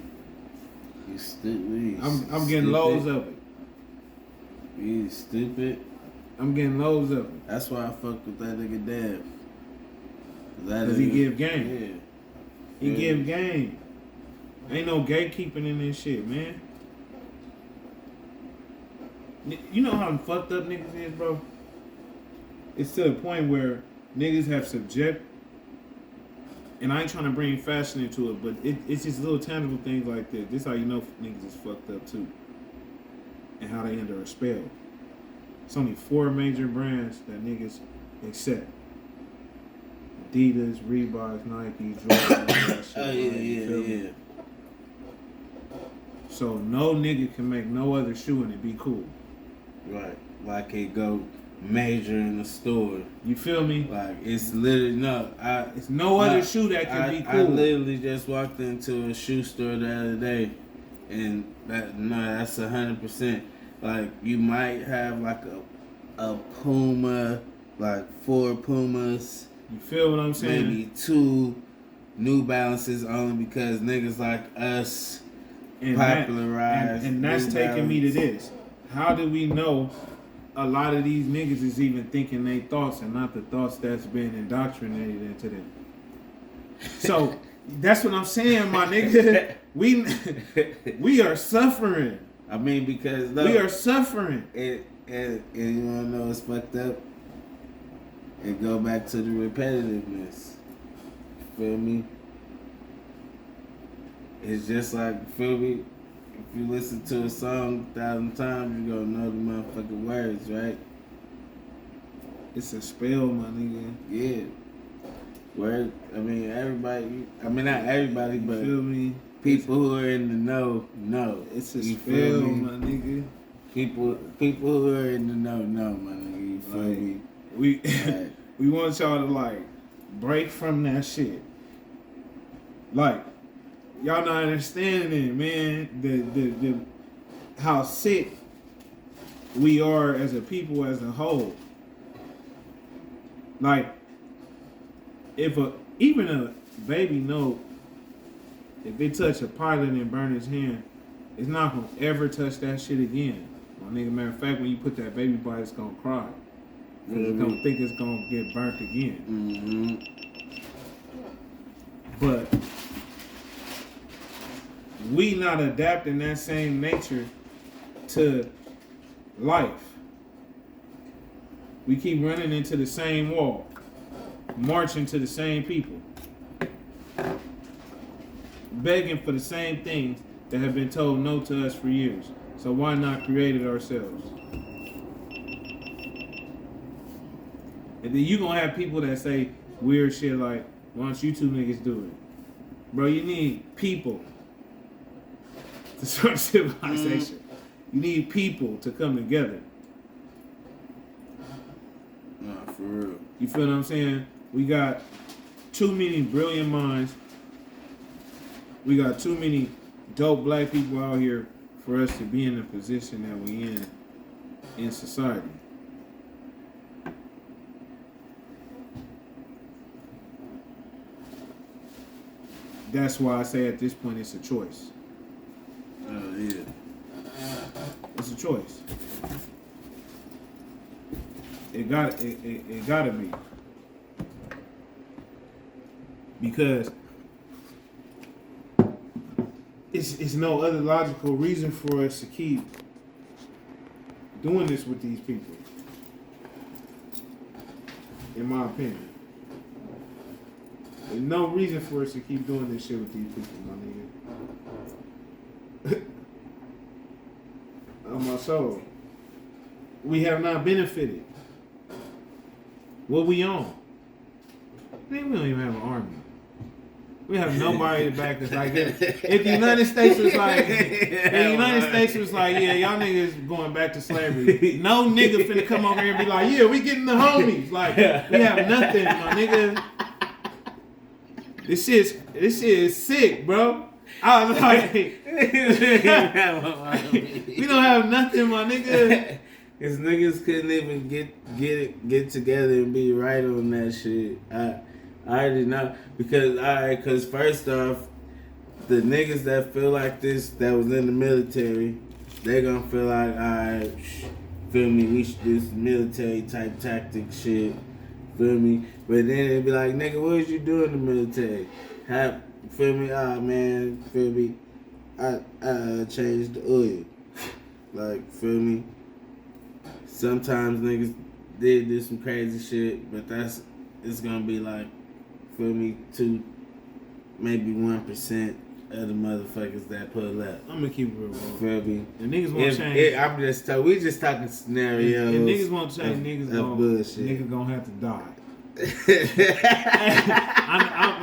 [SPEAKER 2] You stupid.
[SPEAKER 3] I'm getting loads of it.
[SPEAKER 2] You stupid.
[SPEAKER 3] I'm getting loads of it.
[SPEAKER 2] That's why I fuck with that nigga Dev.
[SPEAKER 3] Because he give game.
[SPEAKER 2] Yeah.
[SPEAKER 3] He give game. Ain't no gatekeeping in this shit, man. You know how fucked up niggas is, bro? It's to the point where niggas have subject, and I ain't trying to bring fashion into it, but it's just little tangible things like this. This how you know niggas is fucked up too. And how they under a spell. It's only 4 major brands that niggas accept. Adidas, Reebok, Nike, Jordan, all that shit.
[SPEAKER 2] Oh, yeah.
[SPEAKER 3] So no nigga can make no other shoe and it be cool.
[SPEAKER 2] Right. Like it go major in the store.
[SPEAKER 3] You feel me?
[SPEAKER 2] Like it's literally
[SPEAKER 3] it's no other shoe that can be cool.
[SPEAKER 2] I literally just walked into a shoe store the other day, and that's 100%. Like you might have like a Puma, like 4 Pumas.
[SPEAKER 3] You feel what I'm saying?
[SPEAKER 2] Maybe 2 New Balances only because niggas like us
[SPEAKER 3] and
[SPEAKER 2] popularized.
[SPEAKER 3] And that's
[SPEAKER 2] New
[SPEAKER 3] taking me to
[SPEAKER 2] Balance.
[SPEAKER 3] this. How do we know a lot of these niggas is even thinking they thoughts and not the thoughts that's been indoctrinated into them? So that's what I'm saying, my nigga. We are suffering.
[SPEAKER 2] I mean, because
[SPEAKER 3] we are suffering.
[SPEAKER 2] It And you wanna know what's fucked up? And go back to the repetitiveness. Feel me? It's just like, feel me? If you listen to a song 1,000 times, you gonna know the motherfucking words, right?
[SPEAKER 3] It's a spell, my nigga.
[SPEAKER 2] Yeah. Word. I mean, everybody. I mean, not everybody, but
[SPEAKER 3] feel me?
[SPEAKER 2] People who are in the know.
[SPEAKER 3] It's a
[SPEAKER 2] You
[SPEAKER 3] spell,
[SPEAKER 2] feel me?
[SPEAKER 3] my nigga.
[SPEAKER 2] People who are in the know, my nigga. You feel me?
[SPEAKER 3] We
[SPEAKER 2] Right.
[SPEAKER 3] we want y'all to like break from that shit. Like, y'all not understanding it, man. The how sick we are as a people as a whole. Like, if even a baby know, if they touch a pilot and burn his hand, it's not gonna ever touch that shit again. My nigga, matter of fact, when you put that baby by, it's gonna cry. Because it's gonna think it's gonna get burnt again. But we not adapting that same nature to life. We keep running into the same wall, marching to the same people, begging for the same things that have been told no to us for years. So why not create it ourselves? And then you gonna have people that say weird shit like, why don't you two niggas do it? Bro, you need people to start civilization. You need people to come together.
[SPEAKER 2] Nah, for real.
[SPEAKER 3] You feel what I'm saying? We got too many brilliant minds. We got too many dope black people out here for us to be in the position that we in society. That's why I say at this point it's a choice.
[SPEAKER 2] Oh, yeah.
[SPEAKER 3] It's a choice. It gotta be. Because it's no other logical reason for us to keep doing this with these people. In my opinion. There's no reason for us to keep doing this shit with these people, my nigga. On my soul. We have not benefited. What we on? Man, we don't even have an army. We have nobody to back us. Like, if the United States was like, yeah, y'all niggas going back to slavery. No nigga finna come over here and be like, yeah, we getting the homies. Like, we have nothing, my nigga. This shit is sick, bro. I was like, we don't have nothing, my nigga.
[SPEAKER 2] Cause niggas couldn't even get together and be right on that shit. I already know because first off, the niggas that feel like this that was in the military, they gonna feel like, alright, feel me, we should do some military type tactic shit. Feel me? But then it'd be like, nigga, what was you doing in the military? Feel me? Ah, man, feel me? I changed the oil. Like, feel me? Sometimes niggas did do some crazy shit, but it's gonna be like, feel me, 2, maybe 1% of the motherfuckers that pull up.
[SPEAKER 3] I'm gonna keep it real, bro.
[SPEAKER 2] Feel me?
[SPEAKER 3] The niggas won't change.
[SPEAKER 2] We just talking scenarios.
[SPEAKER 3] If niggas won't change, niggas gonna have to die.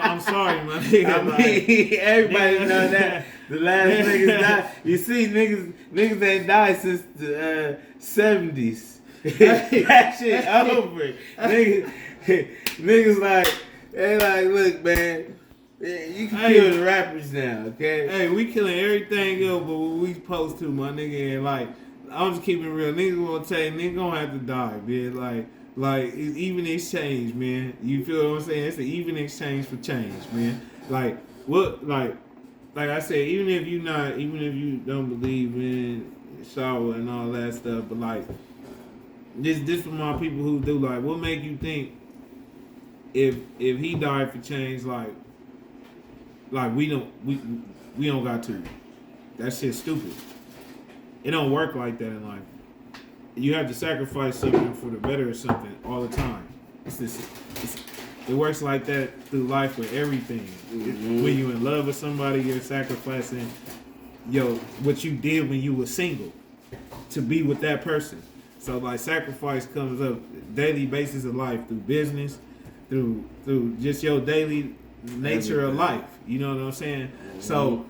[SPEAKER 3] I'm sorry, my nigga.
[SPEAKER 2] I mean, everybody know that the last niggas died. You see, niggas ain't died since the 70s. That shit over. Niggas like, they like, look, man, you can kill the rappers now, okay?
[SPEAKER 3] Hey, we killing everything else, but what we supposed to, my nigga. And like, I'm just keeping it real. Niggas gonna tell you, niggas gonna have to die, man. Like it's even exchange, man. You feel what I'm saying? It's an even exchange for change, man. Like what? Like I said, even if you don't believe in shower and all that stuff, but like this for my people who do. Like, what make you think if he died for change, like we don't got to? That shit's stupid. It don't work like that in life. you have to sacrifice something for the better of something all the time. It works like that through life with everything. When you're in love with somebody, you're sacrificing what you did when you were single to be with that person. So like sacrifice comes up daily basis of life through business, through just your daily nature of life. You know what I'm saying? So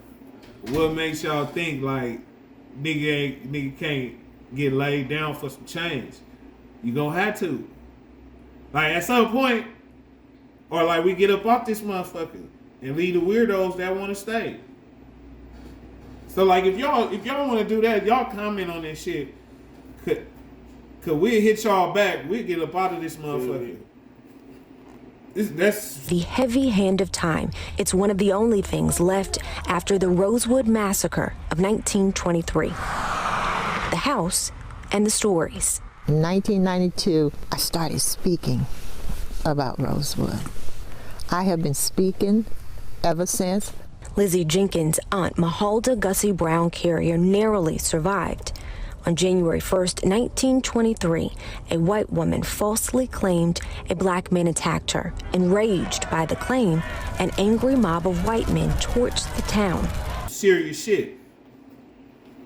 [SPEAKER 3] what makes y'all think like nigga can't get laid down for some change? You gonna have to. Like at some point, or like we get up off this motherfucker and leave the weirdos that want to stay. So like if y'all want to do that, y'all comment on this shit. Could we hit y'all back? We get up out of this motherfucker. That's
[SPEAKER 5] the heavy hand of time. It's one of the only things left after the Rosewood Massacre of 1923. The house and the stories.
[SPEAKER 6] In 1992, I started speaking about Rosewood. I have been speaking ever since.
[SPEAKER 5] Lizzie Jenkins' aunt, Mahalda Gussie Brown Carrier, narrowly survived. On January 1st, 1923, a white woman falsely claimed a black man attacked her. Enraged by the claim, an angry mob of white men torched the town.
[SPEAKER 3] Serious shit.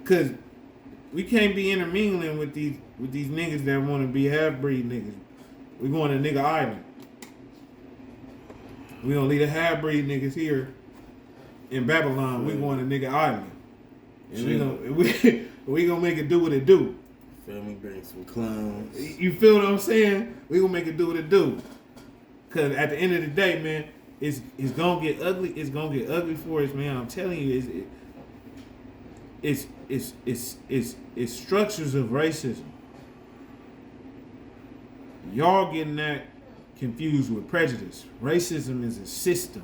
[SPEAKER 3] Cause we can't be intermingling with these niggas that want to be half-breed niggas. We going to nigga island. We gonna leave the half-breed niggas here in Babylon. We going to nigga island. We gonna make it do what it do.
[SPEAKER 2] Feel me? Bring some clowns.
[SPEAKER 3] You feel what I'm saying? We gonna make it do what it do. Cause at the end of the day, man, it's gonna get ugly. It's gonna get ugly for us, man. I'm telling you, it's structures of racism. Y'all getting that confused with prejudice. Racism is a system.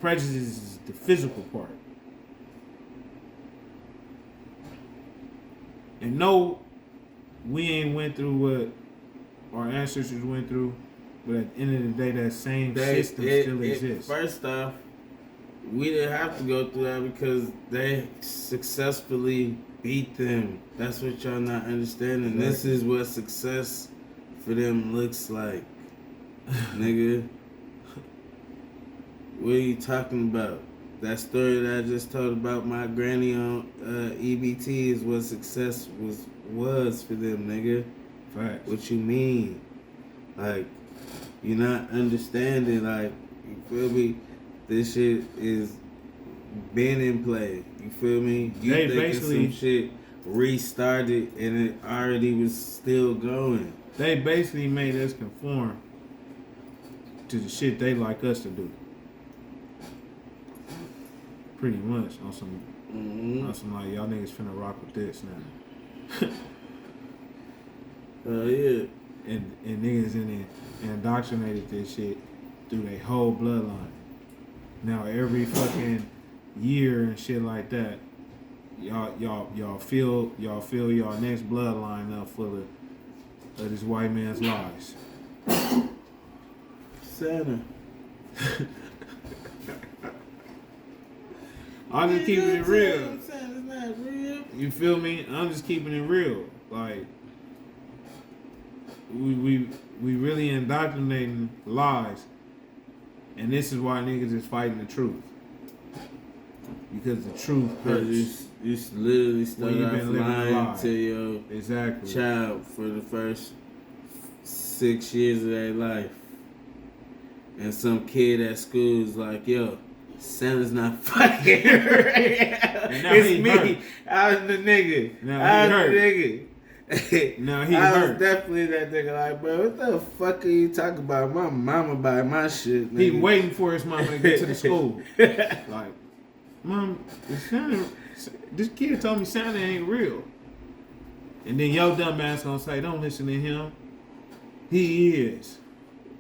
[SPEAKER 3] Prejudice is the physical part. And no, we ain't went through what our ancestors went through, but at the end of the day, that same system still exists.
[SPEAKER 2] First off, we didn't have to go through that because they successfully beat them. That's what y'all not understanding. Right. This is what success for them looks like. Nigga, what are you talking about? That story that I just told about my granny on EBT is what success was for them, nigga.
[SPEAKER 3] Facts.
[SPEAKER 2] What you mean? Like, you're not understanding, like, you feel me? This shit is been in play. You feel me? You
[SPEAKER 3] they
[SPEAKER 2] thinking
[SPEAKER 3] basically
[SPEAKER 2] some shit restarted and it already was still going.
[SPEAKER 3] They basically made us conform to the shit they like us to do. Pretty much on some like y'all niggas finna rock with this now.
[SPEAKER 2] Yeah.
[SPEAKER 3] And niggas in there indoctrinated this shit through their whole bloodline. Now every fucking year and shit like that, y'all fill y'all next bloodline up full of this white man's lies.
[SPEAKER 2] Santa.
[SPEAKER 3] I'm just keeping it real.
[SPEAKER 2] Santa's not real.
[SPEAKER 3] You feel me? I'm just keeping it real. Like we really indoctrinating lies, and this is why niggas is fighting the truth. Because the truth hurts.
[SPEAKER 2] You literally started off lying to your child for the first 6 years of their life, and some kid at school is like, "Yo, Santa's not fucking it's me.
[SPEAKER 3] Hurt.
[SPEAKER 2] I was the nigga.
[SPEAKER 3] Now he hurt.
[SPEAKER 2] Now he hurt. I was definitely that nigga. Like, bro, what the fuck are you talking about? My mama buy my shit. Nigga.
[SPEAKER 3] He waiting for his mama to get to the school. Like, Mom, this kid told me Santa ain't real. And then your dumb ass gonna say, don't listen to him. He is.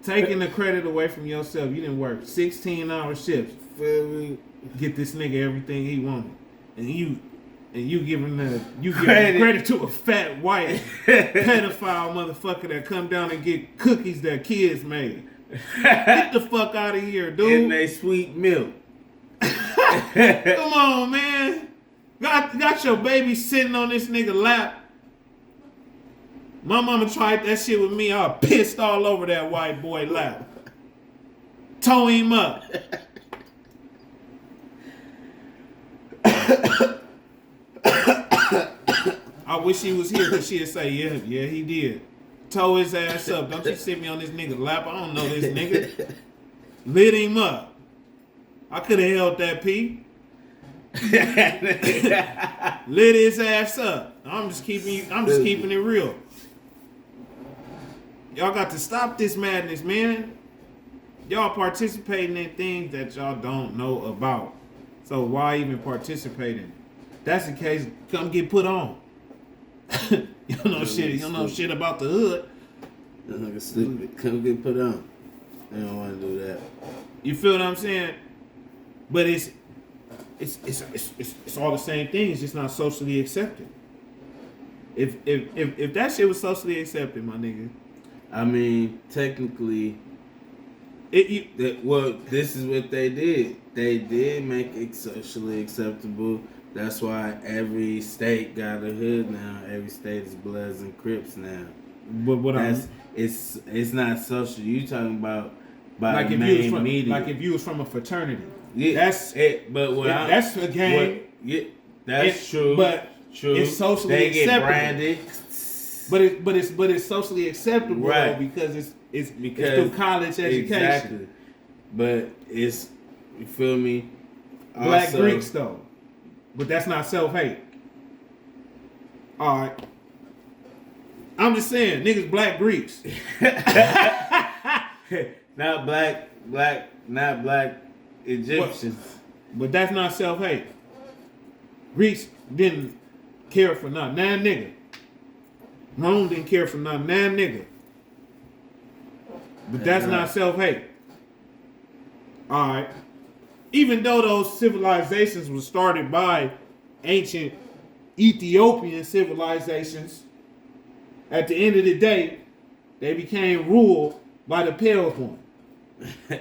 [SPEAKER 3] Taking the credit away from yourself. You didn't work 16-hour shifts. Get this nigga everything he wanted. And you giving credit to a fat white pedophile motherfucker that come down and get cookies that kids made. Get the fuck out of here, dude.
[SPEAKER 2] And they sweet milk.
[SPEAKER 3] Come on, man. Got your baby sitting on this nigga lap. My mama tried that shit with me. I was pissed all over that white boy lap. Toe him up. I wish he was here because she'd say, yeah, he did. Toe his ass up. Don't you sit me on this nigga's lap. I don't know this nigga. Lit him up. I could have held that P. Lit his ass up. I'm just keeping it real. Y'all got to stop this madness, man. Y'all participating in things that y'all don't know about. So why even participate in it? That's the case, come get put on. You don't know shit. You don't know shit about the hood.
[SPEAKER 2] That's like a stupid. Come get put on. They don't want to do that.
[SPEAKER 3] You feel what I'm saying? But it's all the same thing. It's just not socially accepted. If that shit was socially accepted, my nigga.
[SPEAKER 2] I mean, technically, this is what they did. They did make it socially acceptable. That's why every state got a hood now. Every state is Bloods and Crips now.
[SPEAKER 3] But what
[SPEAKER 2] it's not social. You talking about by
[SPEAKER 3] like
[SPEAKER 2] main media.
[SPEAKER 3] Like if you was from a fraternity.
[SPEAKER 2] Yeah,
[SPEAKER 3] that's
[SPEAKER 2] it. But
[SPEAKER 3] that's a game.
[SPEAKER 2] That's true.
[SPEAKER 3] But
[SPEAKER 2] true.
[SPEAKER 3] It's socially acceptable.
[SPEAKER 2] Branded.
[SPEAKER 3] But it's socially acceptable, right? Because it's through college education.
[SPEAKER 2] Exactly. But it's, you feel me?
[SPEAKER 3] Black
[SPEAKER 2] Also,
[SPEAKER 3] Greeks though, but that's not self-hate. All right. I'm just saying, niggas, black Greeks.
[SPEAKER 2] not black Egyptians.
[SPEAKER 3] But that's not self-hate. Greeks didn't care for nothing. Nah, nigga. Rome didn't care for nothing. Nah, nigga. But that's not self-hate. All right. Even though those civilizations were started by ancient Ethiopian civilizations, at the end of the day, they became ruled by the pale one.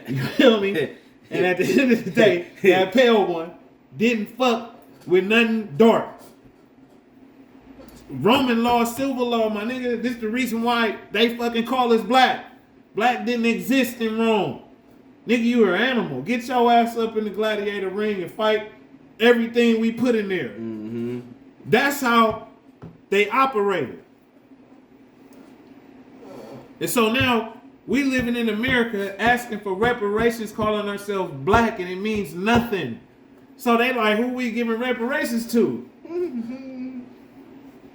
[SPEAKER 3] You feel me? And at the end of the day, that pale one didn't fuck with nothing dark. Roman law, civil law, my nigga, this is the reason why they fucking call us black. Black didn't exist in Rome. Nigga, you were an animal. Get your ass up in the gladiator ring and fight everything we put in there.
[SPEAKER 2] Mm-hmm.
[SPEAKER 3] That's how they operated. And so now we living in America asking for reparations, calling ourselves black, and it means nothing. So they like, who we giving reparations to?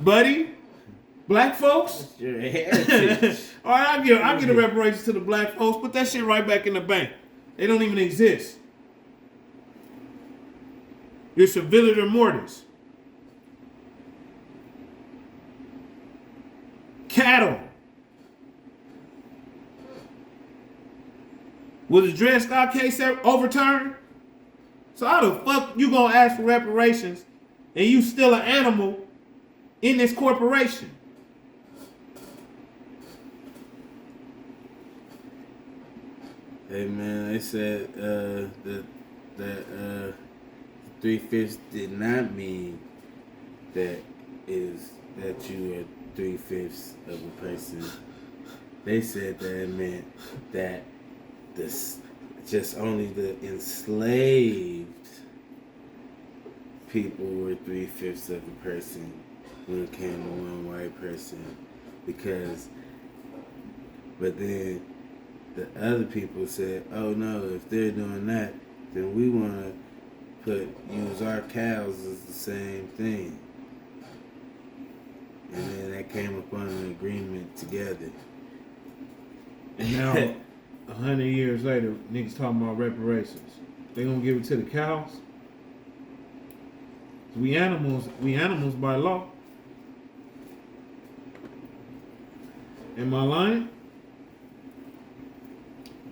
[SPEAKER 3] Buddy? Black folks?
[SPEAKER 2] Your heritage.
[SPEAKER 3] All right, I'll give the reparations to the black folks. Put that shit right back in the bank. They don't even exist. You're civiliter mortis. Cattle. Was the Dred Scott case overturned? So how the fuck you gonna ask for reparations and you still an animal in this corporation?
[SPEAKER 2] Hey man, they said that 3/5 did not mean that you are 3/5 of a person. They said that it meant that just only the enslaved people were 3/5 of a person when it came to one white person, but then the other people said, oh no, if they're doing that, then we want to use our cows as the same thing. And then they came up on an agreement together.
[SPEAKER 3] And now, 100 years later, niggas talking about reparations. They gonna give it to the cows? We animals by law. Am I lying?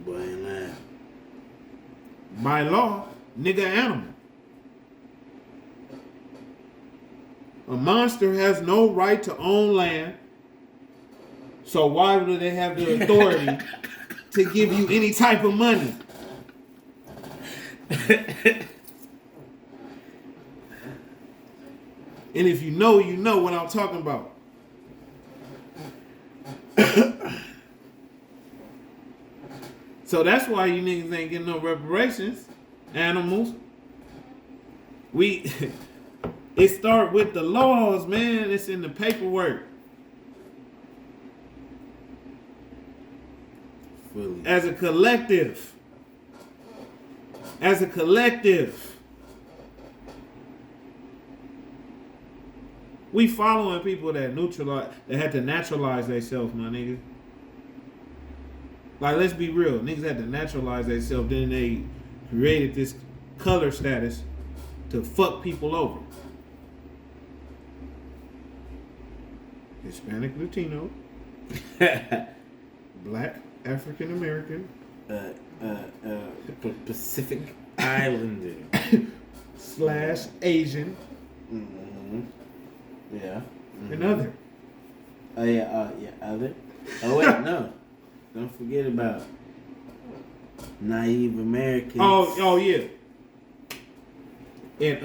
[SPEAKER 2] Boy, ain't lying.
[SPEAKER 3] By law, nigga animal. A monster has no right to own land, so why would they have the authority to give you any type of money? And if you know what I'm talking about. So that's why you niggas ain't getting no reparations. Animals. It start with the laws, man. It's in the paperwork.
[SPEAKER 2] Fully.
[SPEAKER 3] As a collective. We following people that had to naturalize themselves, my nigga. Like, let's be real. Niggas had to naturalize themselves. Then they created this color status to fuck people over. Hispanic, Latino, Black, African American,
[SPEAKER 2] Pacific Islander
[SPEAKER 3] / Asian,
[SPEAKER 2] yeah,
[SPEAKER 3] and other.
[SPEAKER 2] Oh yeah, other. Oh wait, no, don't forget about naive Americans.
[SPEAKER 3] Oh yeah. And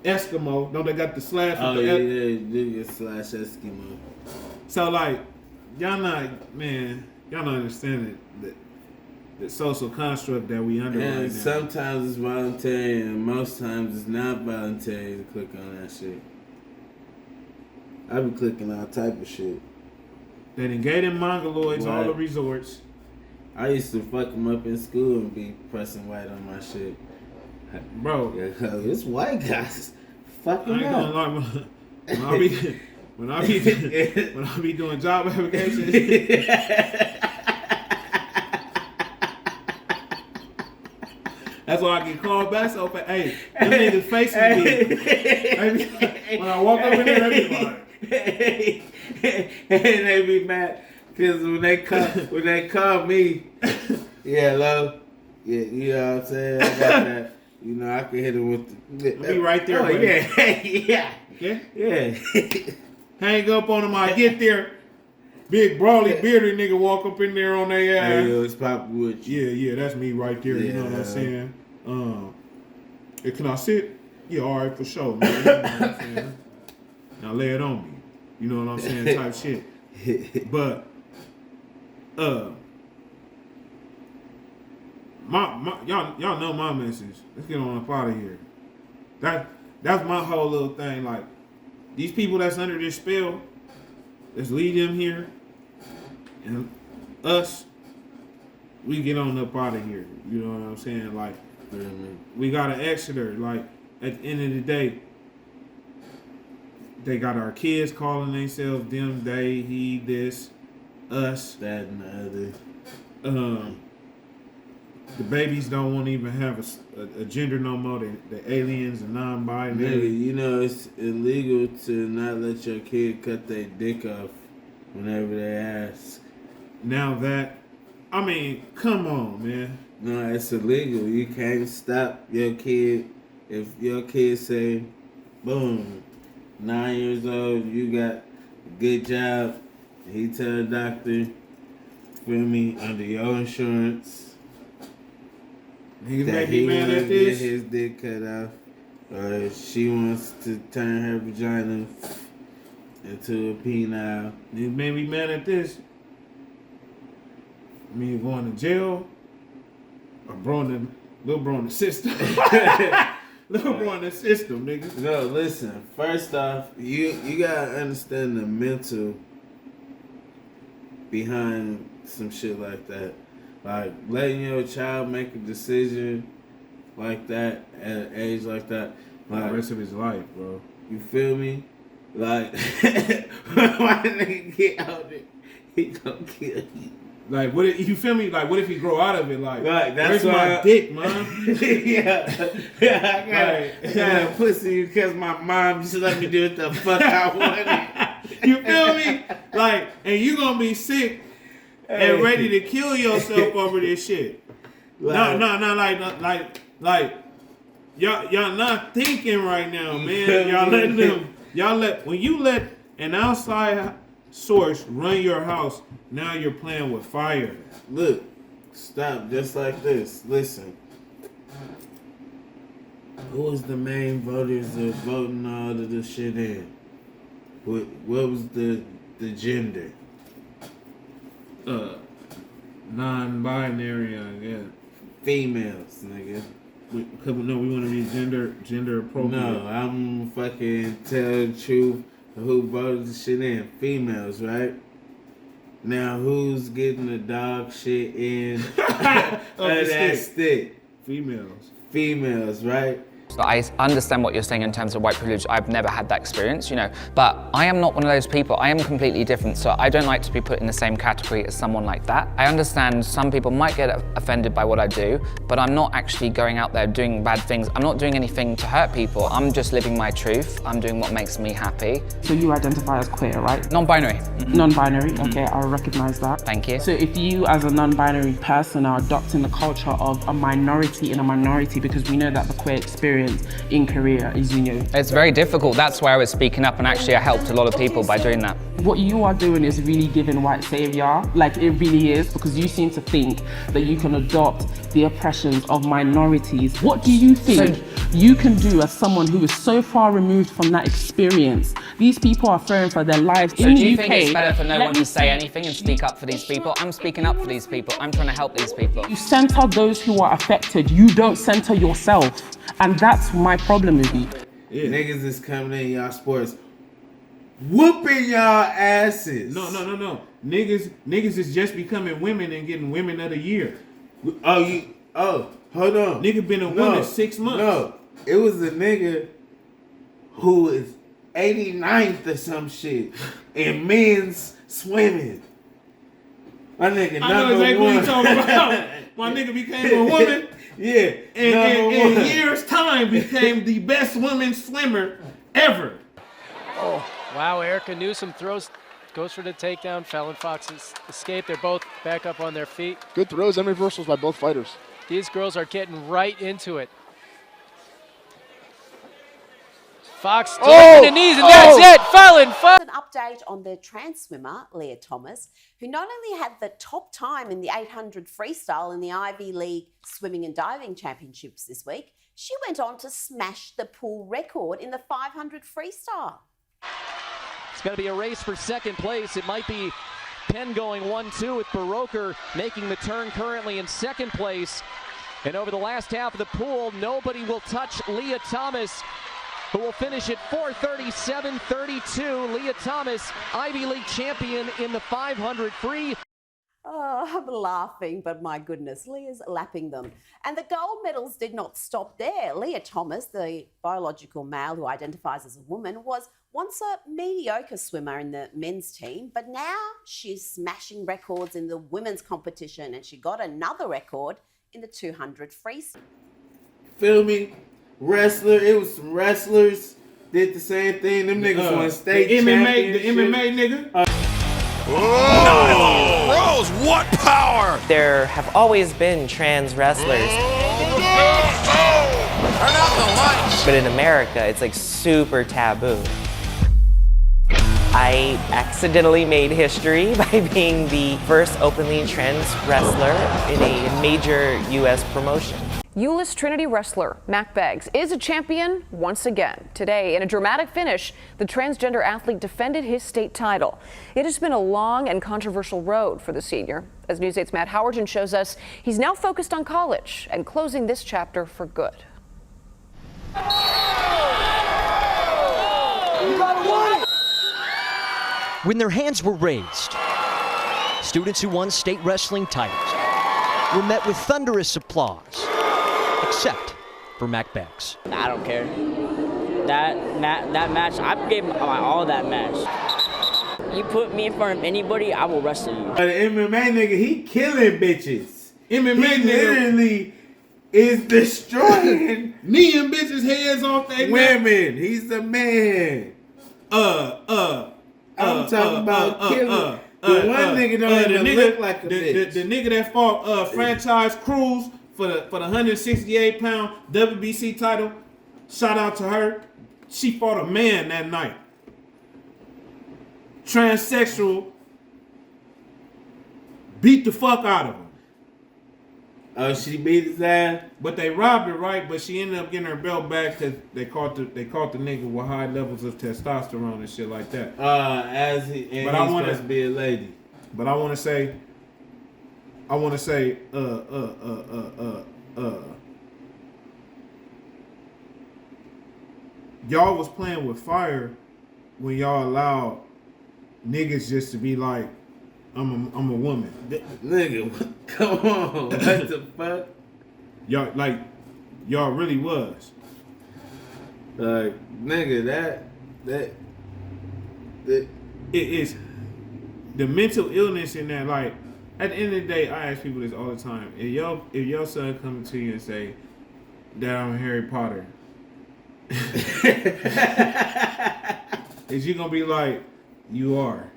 [SPEAKER 3] Eskimo, no, they got the slash.
[SPEAKER 2] Oh
[SPEAKER 3] with
[SPEAKER 2] yeah,
[SPEAKER 3] the
[SPEAKER 2] do slash Eskimo.
[SPEAKER 3] So like, y'all not understanding the social construct that we under
[SPEAKER 2] And
[SPEAKER 3] right now.
[SPEAKER 2] sometimes it's voluntary, and most times it's not voluntary to click on that shit. I be clicking all type of shit.
[SPEAKER 3] They done gave them mongoloids all
[SPEAKER 2] Right.
[SPEAKER 3] the resorts.
[SPEAKER 2] I used to fuck them up in school and be pressing white on my shit.
[SPEAKER 3] Bro.
[SPEAKER 2] Yeah, it's white guys. Fucking
[SPEAKER 3] I ain't gonna lie, when I be doing job applications, that's why I get called back so fast. Hey, them niggas facing me. When I walk up in there, they be like,
[SPEAKER 2] and they be mad because when they call me, yeah, hello, yeah, you know what I'm saying. I got that. You know, I can hit him with the.
[SPEAKER 3] I'll be right there.
[SPEAKER 2] Oh,
[SPEAKER 3] buddy.
[SPEAKER 2] yeah.
[SPEAKER 3] Okay.
[SPEAKER 2] Yeah.
[SPEAKER 3] Hang up on him. I get there. Big brawly bearded nigga walk up in there on their ass.
[SPEAKER 2] Hey, yo, it's poppin' with you.
[SPEAKER 3] Yeah, that's me right there. You know what I'm saying? Hey, can I sit? Yeah, all right, for sure, man. You know what I'm saying? Now lay it on me. You know what I'm saying? Type shit. But y'all know my message. Let's get on up out of here. That's my whole little thing. Like, these people that's under this spell, let's lead them here, and us, we get on up out of here. You know what I'm saying? Like, we got an Exeter. Like, at the end of the day, they got our kids calling themselves them, they, he, this, us,
[SPEAKER 2] that, and the
[SPEAKER 3] other. The babies don't want to even have a gender no more. The aliens and non-binary.
[SPEAKER 2] Nigga, you know it's illegal to not let your kid cut their dick off whenever they ask.
[SPEAKER 3] Now that, I mean, come on, man.
[SPEAKER 2] No, it's illegal. You can't stop your kid. If your kid say, boom, 9 years old, you got a good job, he tell the doctor, feel me, under your insurance,
[SPEAKER 3] Niggas
[SPEAKER 2] that
[SPEAKER 3] may
[SPEAKER 2] he
[SPEAKER 3] be mad
[SPEAKER 2] wanna
[SPEAKER 3] at this.
[SPEAKER 2] get his dick cut off, or she wants to turn her vagina into a penile.
[SPEAKER 3] Niggas may be mad at this. Me going to jail, or little bro in the system. Little bro in the system, niggas.
[SPEAKER 2] No, listen. First off, you gotta understand the mental behind some shit like that. Like, letting your child make a decision like that at an age like that. Like,
[SPEAKER 3] The rest of his life, bro.
[SPEAKER 2] You feel me? Like, why nigga get out there? He gonna kill you.
[SPEAKER 3] Like, what if, you feel me? Like, what if he grow out of it? Like,
[SPEAKER 2] Right, that's
[SPEAKER 3] where's my
[SPEAKER 2] why
[SPEAKER 3] dick, man?
[SPEAKER 2] I got a pussy because my mom just let me do what the fuck I wanted.
[SPEAKER 3] You feel me? Like, and you gonna be sick and ready to kill yourself over this shit.
[SPEAKER 2] Like-
[SPEAKER 3] Like, y'all not thinking right now, man. When you let an outside source run your house, now you're playing with fire.
[SPEAKER 2] Look, stop just like this. Listen. Who was the main voters that voting all of this shit in? What was the gender?
[SPEAKER 3] Non-binary, I guess.
[SPEAKER 2] Females, nigga.
[SPEAKER 3] We want to be gender appropriate.
[SPEAKER 2] No, I'm fucking tell the truth. Who voted the shit in? Females, right? Now who's getting the dog shit in of that stick? Females, right?
[SPEAKER 9] So I understand what you're saying in terms of white privilege. I've never had that experience, you know, but I am not one of those people. I am completely different, so I don't like to be put in the same category as someone like that. I understand some people might get offended by what I do, but I'm not actually going out there doing bad things. I'm not doing anything to hurt people. I'm just living my truth. I'm doing what makes me happy.
[SPEAKER 8] So you identify as queer, right?
[SPEAKER 9] Non-binary.
[SPEAKER 8] Non-binary, okay, I recognize that.
[SPEAKER 9] Thank you.
[SPEAKER 8] So if you as a non-binary person are adopting the culture of a minority in a minority, because we know that the queer experience in Korea is, you know,
[SPEAKER 9] it's very difficult. That's why I was speaking up, and actually I helped a lot of people by doing that.
[SPEAKER 8] What you are doing is really giving white savior, like it really is, because you seem to think that you can adopt the oppressions of minorities. What do you think you can do as someone who is so far removed from that experience? These people are fearing for their lives
[SPEAKER 9] So
[SPEAKER 8] in
[SPEAKER 9] do
[SPEAKER 8] the
[SPEAKER 9] you
[SPEAKER 8] UK.
[SPEAKER 9] think it's better for no one to say anything and speak up for these people? I'm speaking up for these people. I'm trying to help these people.
[SPEAKER 8] You center those who are affected. You don't center yourself. And that's my problem with you.
[SPEAKER 2] Yeah. Niggas is coming in y'all sports, whooping y'all asses.
[SPEAKER 3] No. Niggas is just becoming women and getting women of the year.
[SPEAKER 2] Hold on.
[SPEAKER 3] Nigga been a woman 6 months.
[SPEAKER 2] No, it was a nigga who is 89th or some shit in men's swimming. My nigga
[SPEAKER 3] I know exactly what you're talking about. My nigga became a woman.
[SPEAKER 2] Yeah.
[SPEAKER 3] And in a year's time became the best woman swimmer ever.
[SPEAKER 13] Oh, wow. Erica Newsom goes for the takedown. Fallon Fox escaped. They're both back up on their feet.
[SPEAKER 14] Good throws and reversals by both fighters.
[SPEAKER 13] These girls are getting right into it. Fox delivering the knees, and that's it. Fallon Fox.
[SPEAKER 16] An update on the trans swimmer, Leah Thomas, who not only had the top time in the 800 freestyle in the Ivy League Swimming and Diving Championships this week, she went on to smash the pool record in the 500 freestyle.
[SPEAKER 17] It's going to be a race for second place. It might be Penn going 1-2 with Baroker making the turn currently in second place. And over the last half of the pool, nobody will touch Leah Thomas, who will finish at 4:37.32. Leah Thomas, Ivy League champion in the 500 free.
[SPEAKER 16] Oh, I'm laughing, but my goodness, Leah's lapping them. And the gold medals did not stop there. Leah Thomas, the biological male who identifies as a woman, was once a mediocre swimmer in the men's team, but now she's smashing records in the women's competition, and she got another record in the 200 freestyle.
[SPEAKER 2] Feel me? It was some wrestlers did the same thing. Them niggas won state championship.
[SPEAKER 3] The MMA nigga.
[SPEAKER 25] Nyla Rose, what power!
[SPEAKER 26] There have always been trans wrestlers.
[SPEAKER 25] Turn out the lights!
[SPEAKER 26] But in America, it's like super taboo. I accidentally made history by being the first openly trans wrestler in a major U.S. promotion.
[SPEAKER 27] Euless Trinity wrestler Mack Beggs is a champion once again. Today, in a dramatic finish, the transgender athlete defended his state title. It has been a long and controversial road for the senior. As News 8's Matt Howerton shows us, he's now focused on college and closing this chapter for good.
[SPEAKER 28] When their hands were raised, students who won state wrestling titles were met with thunderous applause. Except for Mack Beggs.
[SPEAKER 29] I don't care. That match, I gave my all that match. You put me in front of anybody, I will wrestle you.
[SPEAKER 2] The MMA nigga, he killing bitches.
[SPEAKER 3] MMA
[SPEAKER 2] he
[SPEAKER 3] nigga
[SPEAKER 2] literally is destroying
[SPEAKER 3] kneeing bitches' heads off their
[SPEAKER 2] women. He's the man. I'm talking about killing. The one nigga don't even look like a bitch.
[SPEAKER 3] The nigga that fought Franchise Cruz for the 168-pound WBC title. Shout out to her. She fought a man that night. Transsexual. Beat the fuck out of him.
[SPEAKER 2] Oh, she beat his ass?
[SPEAKER 3] But they robbed her, right? But she ended up getting her belt back because they caught the nigga with high levels of testosterone and shit like that.
[SPEAKER 2] He's supposed to be a lady.
[SPEAKER 3] But I want to say, I want to say, y'all was playing with fire when y'all allowed niggas just to be like, I'm a woman.
[SPEAKER 2] Nigga, come on. What the fuck?
[SPEAKER 3] Y'all really was.
[SPEAKER 2] Like, nigga, that
[SPEAKER 3] it is the mental illness in that. Like, at the end of the day, I ask people this all the time. If your son come to you and say, "Dad, I'm Harry Potter," is you gonna be like, "You are"?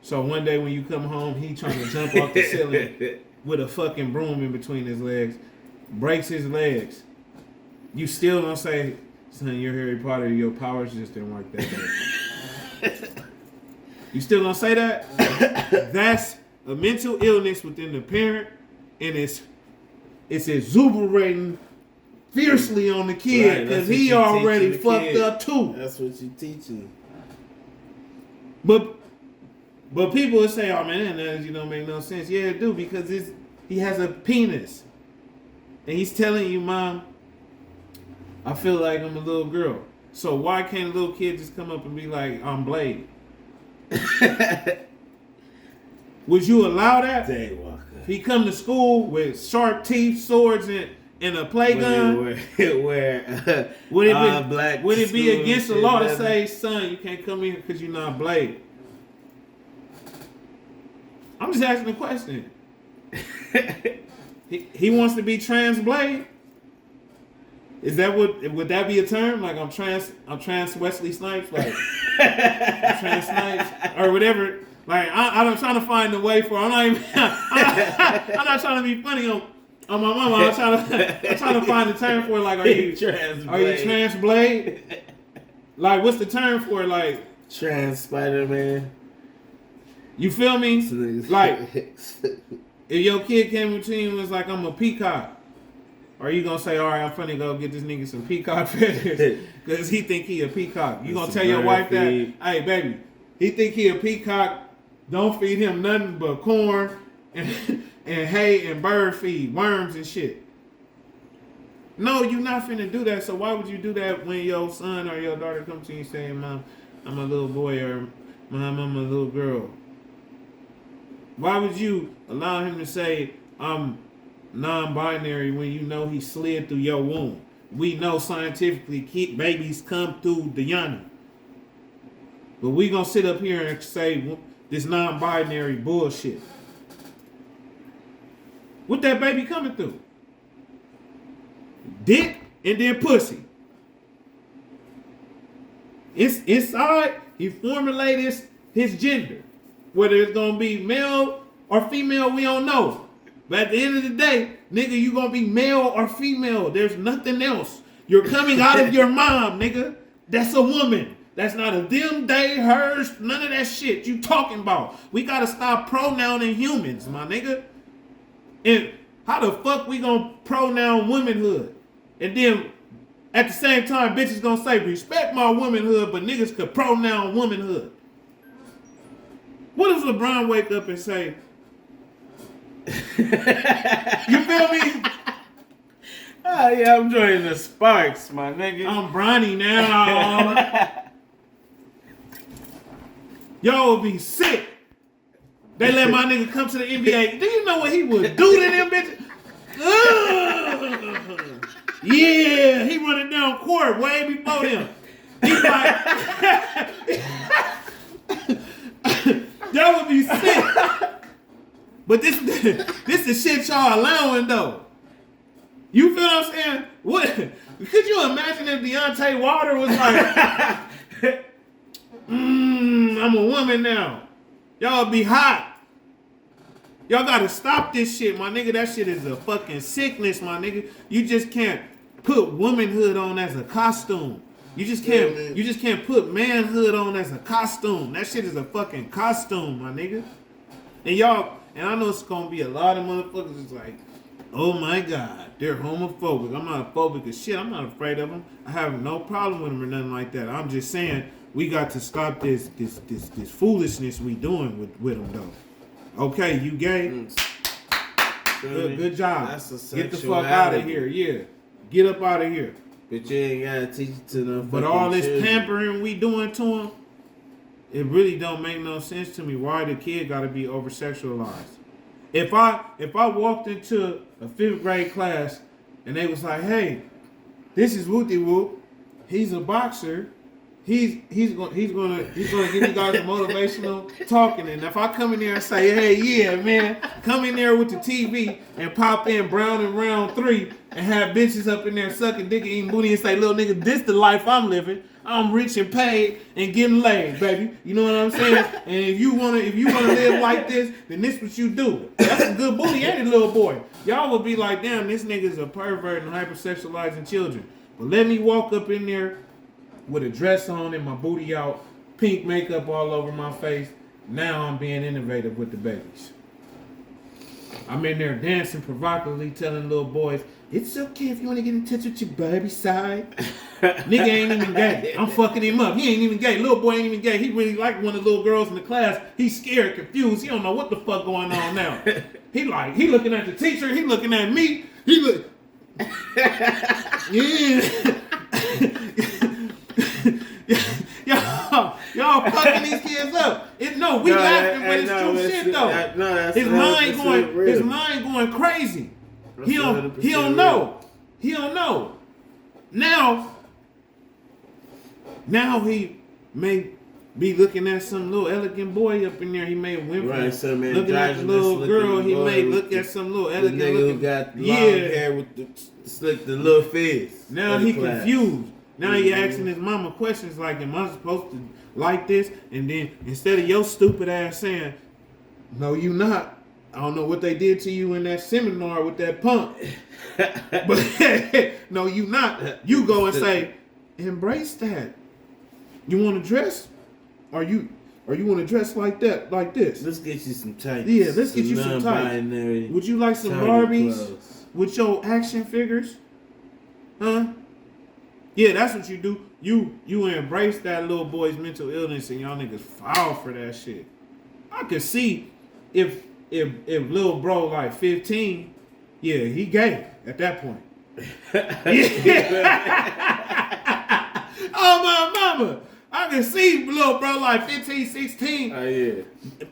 [SPEAKER 3] So one day when you come home, he trying to jump off the ceiling with a fucking broom in between his legs, breaks his legs. You still gonna say, "Son, you're Harry Potter. Your powers just didn't work that way." You still gonna say that? That's a mental illness within the parent, and it's exuberating fiercely on the kid because he already fucked up too.
[SPEAKER 2] That's what you teaching.
[SPEAKER 3] But people would say, "Oh man, that don't make no sense." Yeah, it do, because he has a penis, and he's telling you, "Mom, I feel like I'm a little girl." So why can't a little kid just come up and be like, "I'm Blade"? Would you allow that?
[SPEAKER 2] Daywalker.
[SPEAKER 3] If he come to school with sharp teeth, swords, and a play gun, would it be against the law to say, "Son, you can't come in because you're not Blade"? I'm just asking a question. He wants to be trans Blade. Is that would that be a term? Like I'm trans Wesley Snipes, like I'm trans Snipes or whatever. Like I'm trying to find a way for. I'm not trying to be funny on my mama. I'm trying to find a term for it. Like are you trans Blade? Like what's the term for it? Like
[SPEAKER 2] trans Spider-Man.
[SPEAKER 3] You feel me? Like if your kid came up to you and was like, "I'm a peacock," are you gonna say, "All right, I'm finna go get this nigga some peacock feathers because he think he a peacock"? You gonna tell your wife that, "Hey, baby, he think he a peacock. Don't feed him nothing but corn and hay and bird feed, worms and shit." No, you're not finna do that. So why would you do that when your son or your daughter come to you saying, "Mom, I'm a little boy," or "Mom, I'm a little girl"? Why would you allow him to say, "I'm non-binary," when you know he slid through your womb? We know scientifically babies come through the yoni. But we gonna sit up here and say this non-binary bullshit. What that baby coming through? Dick and then pussy. It's inside, he formulated his gender. Whether it's gonna be male or female, we don't know. But at the end of the day, nigga, you gonna be male or female. There's nothing else. You're coming out of your mom, nigga. That's a woman. That's not a them, they, hers, none of that shit you talking about. We gotta stop pronouncing humans, my nigga. And how the fuck we gonna pronoun womanhood? And then at the same time, bitches gonna say, "Respect my womanhood," but niggas could pronoun womanhood. What if LeBron wake up and say, you feel me?
[SPEAKER 2] Oh yeah, I'm joining the Sparks, my nigga.
[SPEAKER 3] I'm Bronny now. Y'all would be sick. They let my nigga come to the NBA. Do you know what he would do to them bitches? Yeah, he running down court way before them. He's like, y'all would be sick. But this is shit y'all allowing though. You feel what I'm saying? What could you imagine if Deontay Wilder was like, I'm a woman now. Y'all be hot. Y'all gotta stop this shit, my nigga. That shit is a fucking sickness, my nigga. You just can't put womanhood on as a costume. You just can't put manhood on as a costume. That shit is a fucking costume, my nigga. And I know it's gonna be a lot of motherfuckers that's like, oh my God, they're homophobic. I'm not phobic as shit. I'm not afraid of them. I have no problem with them or nothing like that. I'm just saying we got to stop this foolishness we doing with them though. Okay, you gay? Good job.
[SPEAKER 2] That's a
[SPEAKER 3] Get the fuck out of here. Yeah. Get up out of here.
[SPEAKER 2] But you ain't gotta teach it to them.
[SPEAKER 3] But all this pampering we doing to him, it really don't make no sense to me. Why the kid gotta be over sexualized? If I walked into a 5th grade class and they was like, hey, this is Wooty Whoop, he's a boxer. He's gonna give you guys a motivational talking. And if I come in there and say, hey, yeah, man, come in there with the TV and pop in Brown and Round 3 and have bitches up in there sucking dick and eating booty and say, little nigga, this the life I'm living. I'm rich and paid and getting laid, baby. You know what I'm saying? And if you wanna live like this, then this what you do. That's a good booty, ain't it, little boy? Y'all will be like, damn, this nigga's a pervert and hypersexualizing children. But let me walk up in there with a dress on and my booty out, pink makeup all over my face. Now I'm being innovative with the babies. I'm in there dancing provocatively, telling little boys, it's okay if you want to get in touch with your baby side. Nigga ain't even gay. I'm fucking him up. He ain't even gay. Little boy ain't even gay. He really like one of the little girls in the class. He's scared, confused. He don't know what the fuck going on now. He looking at the teacher. He looking at me. He look. Yeah. Y'all fucking these kids up. We laughing, but it's true shit though. His mind going crazy. He don't know. Now he may be looking at some little elegant boy up in there. He may looking at the little girl. He may look at some little elegant
[SPEAKER 2] nigga
[SPEAKER 3] looking.
[SPEAKER 2] Who got long hair with the little fizz.
[SPEAKER 3] Now he confused. Now he asking his mama questions like, am I supposed to like this? And then instead of your stupid ass saying, no, you not. I don't know what they did to you in that seminar with that punk. But no, you not. You go and say, embrace that. You want to dress? Or you want to dress like that, like this?
[SPEAKER 2] Let's get you some tights.
[SPEAKER 3] Yeah, let's get you some tights. Would you like some Barbies with your action figures? Huh? Yeah, that's what you do. You embrace that little boy's mental illness and y'all niggas fall for that shit. I could see if little bro like 15, yeah, he gay at that point. Oh my mama. I can see little bro like 15, 16.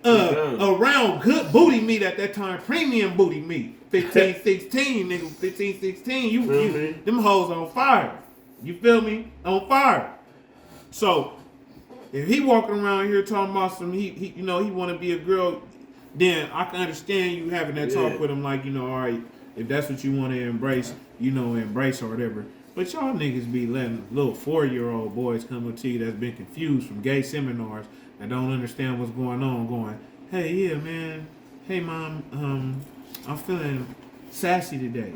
[SPEAKER 3] Around good booty meat at that time, premium booty meat. 15, 16, nigga, 15, 16. Them hoes on fire. You feel me? On fire. So if he walking around here talking about some he want to be a girl, then I can understand you having that talk with him like, all right, if that's what you want to embrace, embrace or whatever. But y'all niggas be letting little 4-year-old boys come up to you that's been confused from gay seminars and don't understand what's going on, going, hey, yeah, man. Hey, mom, I'm feeling sassy today.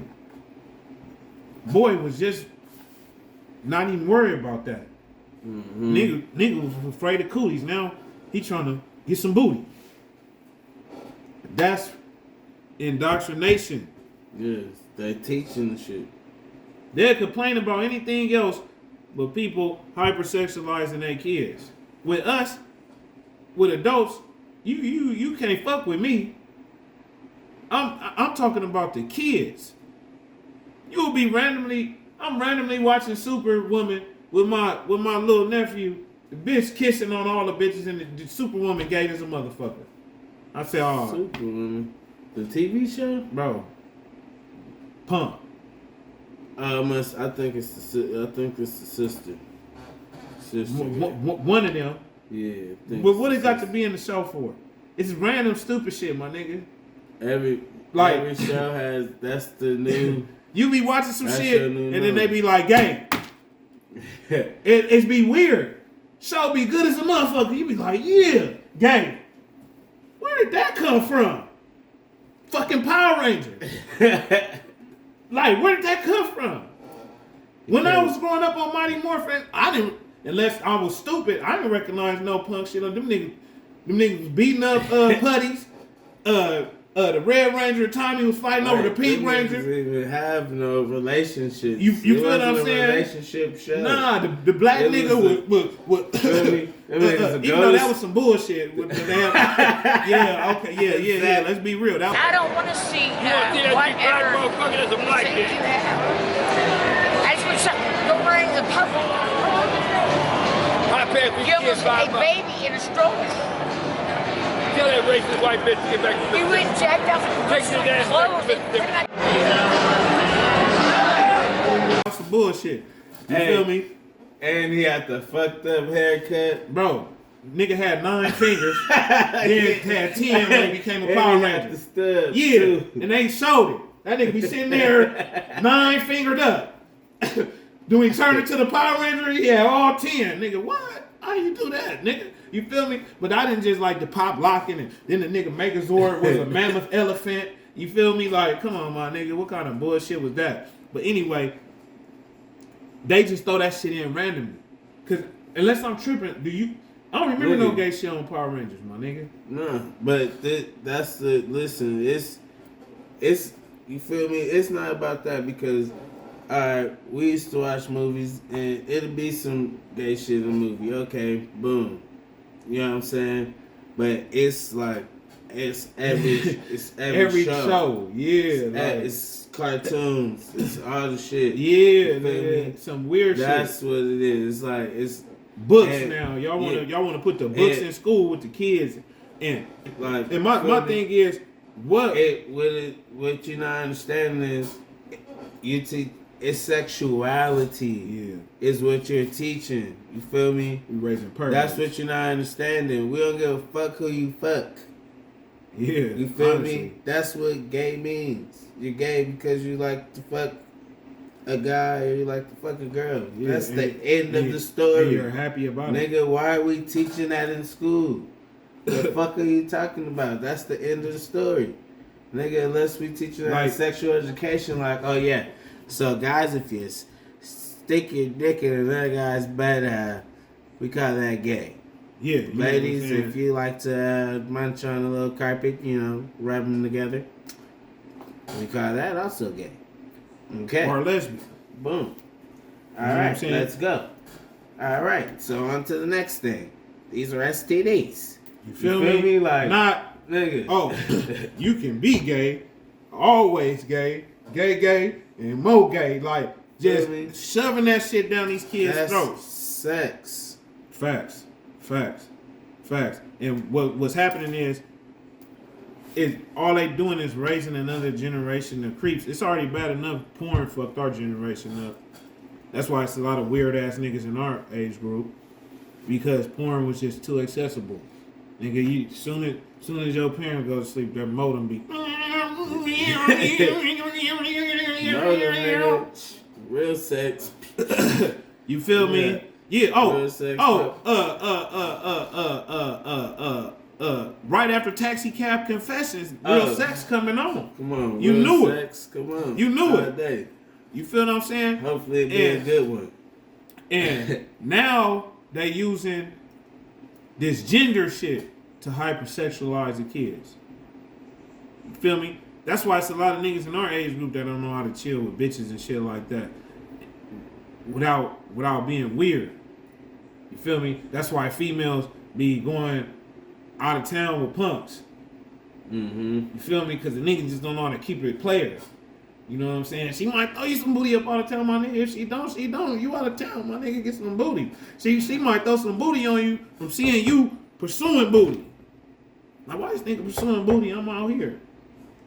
[SPEAKER 3] Boy was just not even worried about that. Mm-hmm. Nigga was afraid of cooties. Now he trying to get some booty. That's indoctrination.
[SPEAKER 2] Yes, they teaching the shit.
[SPEAKER 3] They'll complain about anything else but people hypersexualizing their kids. With us, with adults, you can't fuck with me. I'm talking about the kids. You'll be I'm randomly watching Superwoman with my little nephew, the bitch kissing on all the bitches in the Superwoman gay as a motherfucker. I say, oh,
[SPEAKER 2] Superwoman, the TV show,
[SPEAKER 3] bro, pump.
[SPEAKER 2] I think it's the sister.
[SPEAKER 3] One of them.
[SPEAKER 2] Yeah.
[SPEAKER 3] But what it got to be in the show for? It's random stupid shit, my nigga.
[SPEAKER 2] Every show has, that's the new.
[SPEAKER 3] You be watching some shit and then they be like, gay. It's be weird. Show be good as a motherfucker. You be like, yeah, gay. Where did that come from? Fucking Power Ranger. Like, where did that come from? When I was growing up on Mighty Morphin, unless I was stupid, I didn't recognize no punk shit on them niggas. Them niggas was beating up putties, the Red Ranger, Tommy was fighting over the Pink Ranger.
[SPEAKER 2] Didn't even have no relationship.
[SPEAKER 3] You feel what I'm saying?
[SPEAKER 2] Relationship show.
[SPEAKER 3] Nah, the black nigga would even though that was some bullshit. With the damn, yeah, okay, yeah. Let's be real. That
[SPEAKER 12] I don't want to see whatever
[SPEAKER 25] That's a black
[SPEAKER 12] things
[SPEAKER 25] kid.
[SPEAKER 12] you have. I just want to go wearing the purple. You almost a baby in a stroller.
[SPEAKER 25] Tell that racist white bitch to get back to the
[SPEAKER 12] You went jacked up and put some clothes.
[SPEAKER 3] That's some bullshit. You
[SPEAKER 2] Hey.
[SPEAKER 3] feel me?
[SPEAKER 2] And he had the fucked up haircut.
[SPEAKER 3] Bro, nigga had 9 fingers, then had 10 when he became a
[SPEAKER 2] And
[SPEAKER 3] Power
[SPEAKER 2] he had
[SPEAKER 3] Ranger.
[SPEAKER 2] the stubs,
[SPEAKER 3] Yeah,
[SPEAKER 2] too.
[SPEAKER 3] and they showed it. That nigga be sitting there 9 fingered up. Do he turn into the Power Ranger? He had all 10. Nigga, what? How you do that, nigga? You feel me? But I didn't just like the pop locking and then the nigga Megazord was a mammoth elephant. You feel me? Like, come on, my nigga. What kind of bullshit was that? But anyway, they just throw that shit in randomly. Cause unless I'm tripping, I don't remember no gay shit on Power Rangers, my nigga.
[SPEAKER 2] No, but that's the listen. It's you feel me? It's not about that because we used to watch movies and it'll be some gay shit in the movie. Okay, boom. You know what I'm saying? But it's like it's every show.
[SPEAKER 3] Yeah,
[SPEAKER 2] it's cartoons. It's all the shit.
[SPEAKER 3] Yeah,
[SPEAKER 2] You feel
[SPEAKER 3] man.
[SPEAKER 2] me?
[SPEAKER 3] Some weird
[SPEAKER 2] That's
[SPEAKER 3] shit.
[SPEAKER 2] what it is. It's like it's
[SPEAKER 3] Books
[SPEAKER 2] and-
[SPEAKER 3] now. Y'all
[SPEAKER 2] yeah.
[SPEAKER 3] wanna put the books
[SPEAKER 2] And-
[SPEAKER 3] in school with the kids. And
[SPEAKER 2] Like,
[SPEAKER 3] and my thing is what
[SPEAKER 2] what you're not understanding is you teach it's sexuality. Is what you're teaching. You feel me?
[SPEAKER 3] We raising purpose.
[SPEAKER 2] That's what you're not understanding. We don't give a fuck who you fuck.
[SPEAKER 3] Yeah.
[SPEAKER 2] You feel
[SPEAKER 3] honestly.
[SPEAKER 2] me? That's what gay means. You're gay because you like to fuck a guy or you like to fuck a girl.
[SPEAKER 3] Yeah,
[SPEAKER 2] That's
[SPEAKER 3] and-
[SPEAKER 2] the end of
[SPEAKER 3] and-
[SPEAKER 2] the story.
[SPEAKER 3] and you're happy about it.
[SPEAKER 2] Nigga, why are we teaching that in school? The fuck are you talking about? That's the end of the story. Nigga, unless we teaching that in
[SPEAKER 3] Like-
[SPEAKER 2] sexual education, like, oh yeah. So guys, if you stick your dick in another guy's butt, we call that gay.
[SPEAKER 3] Yeah.
[SPEAKER 2] Ladies,
[SPEAKER 3] you know what I'm saying?
[SPEAKER 2] if you like to munch on a little carpet, rub them together, we call that also gay. Okay.
[SPEAKER 3] Or lesbian.
[SPEAKER 2] Boom.
[SPEAKER 3] You know what I'm
[SPEAKER 2] Alright,
[SPEAKER 3] saying?
[SPEAKER 2] let's go. Alright, so on to the next thing. These are STDs.
[SPEAKER 3] You feel me?
[SPEAKER 2] Like,
[SPEAKER 3] not
[SPEAKER 2] nigga.
[SPEAKER 3] Oh, you can be gay, always gay, and more gay. Like just
[SPEAKER 2] Feel me?
[SPEAKER 3] shoving that shit down these kids'
[SPEAKER 2] That's
[SPEAKER 3] throats.
[SPEAKER 2] sex.
[SPEAKER 3] Facts. And what's happening is all they doing is raising another generation of creeps. It's already bad enough porn fucked our generation up. That's why it's a lot of weird ass niggas in our age group. Because porn was just too accessible. Nigga, you soon as your parent goes to sleep, their modem be
[SPEAKER 2] Real sex.
[SPEAKER 3] You feel me? Yeah.
[SPEAKER 2] Real sex.
[SPEAKER 3] Right after Taxi Cab Confessions, Real Sex coming on.
[SPEAKER 2] Come on.
[SPEAKER 3] You
[SPEAKER 2] real
[SPEAKER 3] knew
[SPEAKER 2] sex. Come on.
[SPEAKER 3] You knew
[SPEAKER 2] All
[SPEAKER 3] it.
[SPEAKER 2] day.
[SPEAKER 3] You feel what I'm saying?
[SPEAKER 2] Hopefully it be a good one.
[SPEAKER 3] And now they using this gender shit to hypersexualize the kids. You feel me? That's why it's a lot of niggas in our age group that don't know how to chill with bitches and shit like that without being weird. You feel me? That's why females be going out of town with punks.
[SPEAKER 2] Mm-hmm.
[SPEAKER 3] You feel me? Because the niggas just don't know how to keep it player. You know what I'm saying? She might throw you some booty up out of town, my nigga. If she don't, she don't. You out of town, my nigga, get some booty. She might throw some booty on you from seeing you pursuing booty. Like, why this nigga pursuing booty? I'm out here.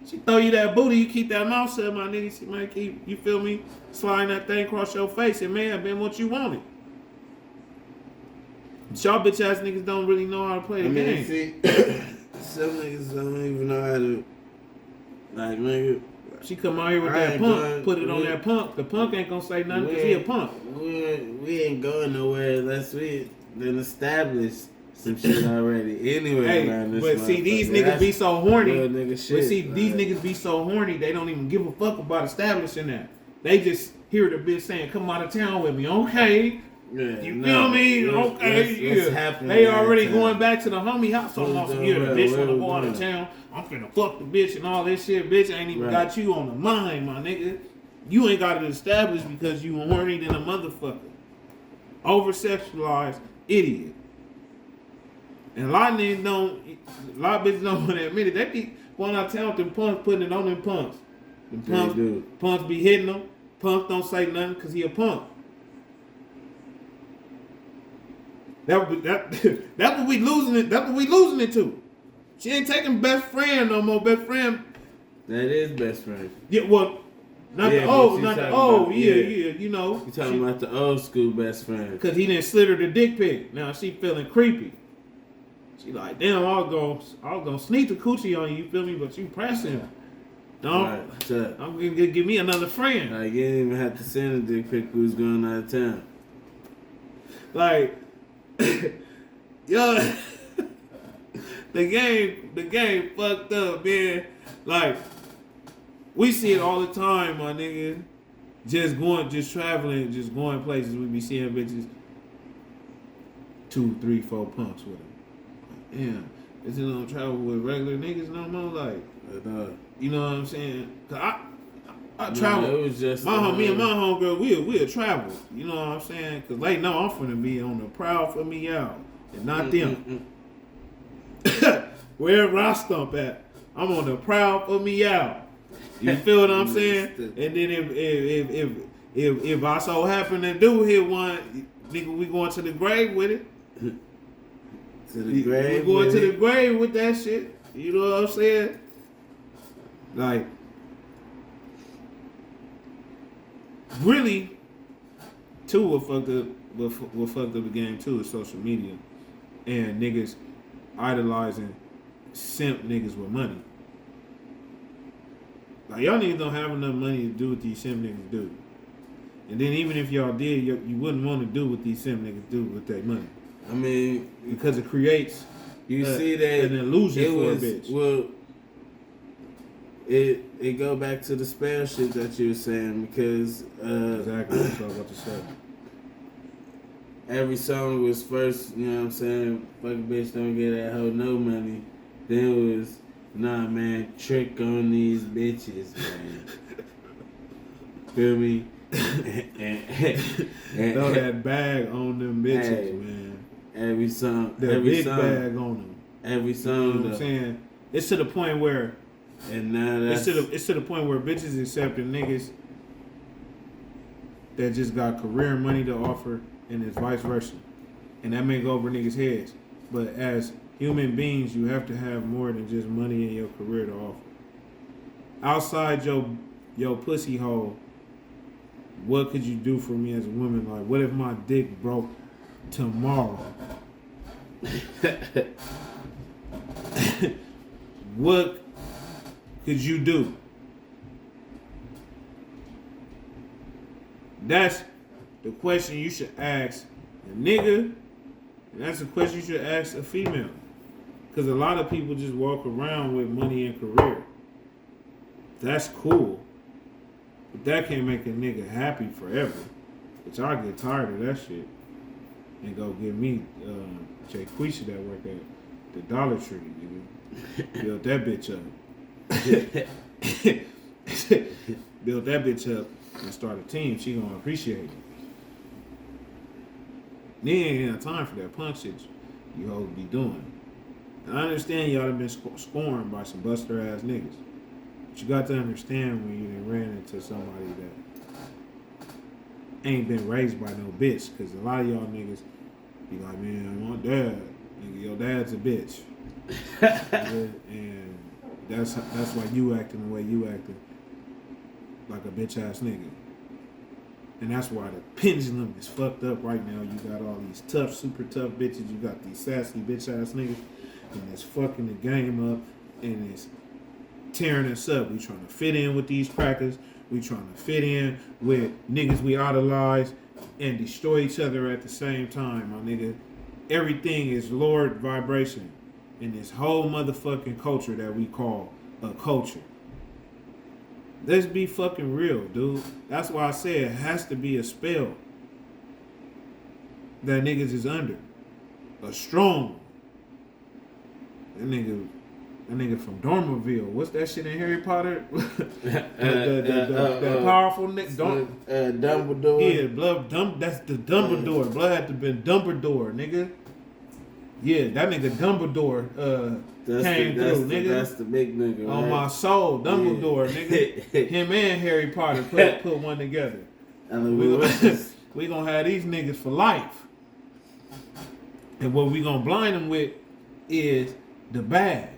[SPEAKER 3] She throw you that booty, you keep that mouth shut, my nigga. She might keep, you feel me, sliding that thing across your face. It may have been what you wanted. But y'all bitch ass niggas don't really know how to play the game.
[SPEAKER 2] See, some niggas don't even know how to, like, nigga.
[SPEAKER 3] She come out here with that punk, put it on that punk. The punk ain't gonna say nothing because he a punk.
[SPEAKER 2] We ain't going nowhere unless we done established some shit already. Anyway,
[SPEAKER 3] Hey,
[SPEAKER 2] around this
[SPEAKER 3] but see, these
[SPEAKER 2] motherfucker.
[SPEAKER 3] niggas be so horny.
[SPEAKER 2] Real nigga shit,
[SPEAKER 3] But see, these niggas be so horny, they don't even give a fuck about establishing that. They just hear the bitch saying, "Come out of town with me." Okay, You feel me? Okay, they already going back to the homie house. So the bitch wanna go out of town. I'm finna fuck the bitch and all this shit. Bitch ain't even got you on the mind, my nigga. You ain't got it established because you horny than a motherfucker. Over-sexualized idiot. And a lot of bitches don't want to admit it. They be going out of town with them punks, putting it on them punks. Them punks be hitting them. Punks don't say nothing because he a punk. That's what we losing it. That's what we losing it to. She ain't taking best friend no more. Best friend.
[SPEAKER 2] That is best friend.
[SPEAKER 3] Yeah, well, not the old. Yeah. You know,
[SPEAKER 2] You talking about the old school best friend?
[SPEAKER 3] Because he didn't slit her the dick pic. Now she feeling creepy. She like, damn, I was gonna sneak the coochie on you. You feel me? But you pressing. Don't.
[SPEAKER 2] Right,
[SPEAKER 3] I'm gonna give me another friend.
[SPEAKER 2] Like you didn't even have to send a dick pic who's going out of town.
[SPEAKER 3] Like, yo, the game fucked up, man. Like, we see it all the time, my nigga. Just traveling, just going places. We be seeing bitches 2, 3, 4 pumps with them. Damn, bitches don't travel with regular niggas no more. Like, you know what I'm saying? Cause I travel.
[SPEAKER 2] It was just
[SPEAKER 3] me and my homegirl, we'll travel. You know what I'm saying? Cause they know I'm finna be on the proud for me out, and not them. Where I stump at, I'm on the proud for me out. You feel what I'm saying? And then if I so happen to do hit one, nigga, we going to the grave with it. We going to the grave with that shit. You know what I'm saying? Like, really, too, what fucked up the game too is social media and niggas idolizing simp niggas with money. Like, y'all niggas don't have enough money to do what these simp niggas do. And then even if y'all did, you wouldn't want to do what these simp niggas do with their money.
[SPEAKER 2] I mean,
[SPEAKER 3] because it creates
[SPEAKER 2] see that
[SPEAKER 3] an illusion for a bitch.
[SPEAKER 2] Well, it go back to the spell shit that you were saying because
[SPEAKER 3] exactly what I was about to say.
[SPEAKER 2] Every song was first, you know what I'm saying, fuck a bitch, don't get that hoe no money. Then it was, nah man, trick on these bitches, man. Feel me?
[SPEAKER 3] and throw that bag on them bitches, man.
[SPEAKER 2] Every song,
[SPEAKER 3] big bag on them.
[SPEAKER 2] Every song,
[SPEAKER 3] you know what I'm saying? It's to the point where,
[SPEAKER 2] and now that's
[SPEAKER 3] it's to the point where bitches accepting niggas that just got career money to offer, and it's vice versa, and that may go over niggas' heads. But as human beings, you have to have more than just money in your career to offer. Outside your pussy hole, what could you do for me as a woman? Like, what if my dick broke tomorrow? What could you do? That's the question you should ask a nigga, and that's the question you should ask a female. Because a lot of people just walk around with money and career. That's cool. But that can't make a nigga happy forever. Which I get tired of that shit. And go get me Jaquisha that work at the Dollar Tree, nigga. Build that bitch up. Build that bitch up and start a team. She gonna appreciate it. Then ain't have time for that punk shit you hoes be doing. And I understand y'all have been scorned by some buster ass niggas. But you got to understand when you done ran into somebody that ain't been raised by no bitch. Because a lot of y'all niggas be like, man, my dad, nigga, your dad's a bitch. And that's why you acting the way you acting, like a bitch ass nigga. And that's why the pendulum is fucked up right now. You got all these tough, super tough bitches. You got these sassy bitch ass niggas. And it's fucking the game up. And it's tearing us up. We trying to fit in with these crackers. We trying to fit in with niggas we idolize and destroy each other at the same time, my nigga. Everything is lowered vibration in this whole motherfucking culture that we call a culture. Let's be fucking real, dude. That's why I said it has to be a spell. that niggas is under. A strong. That nigga from Dormerville. What's that shit in Harry Potter? the powerful nigga.
[SPEAKER 2] Dumbledore.
[SPEAKER 3] Yeah, that's the Dumbledore. Blood had to been Dumbledore, nigga. Yeah, that nigga Dumbledore came through, nigga.
[SPEAKER 2] That's the big nigga.
[SPEAKER 3] On
[SPEAKER 2] right?
[SPEAKER 3] my soul, Dumbledore, nigga. Him and Harry Potter put one together. We gonna have these niggas for life. And what we gonna blind them with is the bag.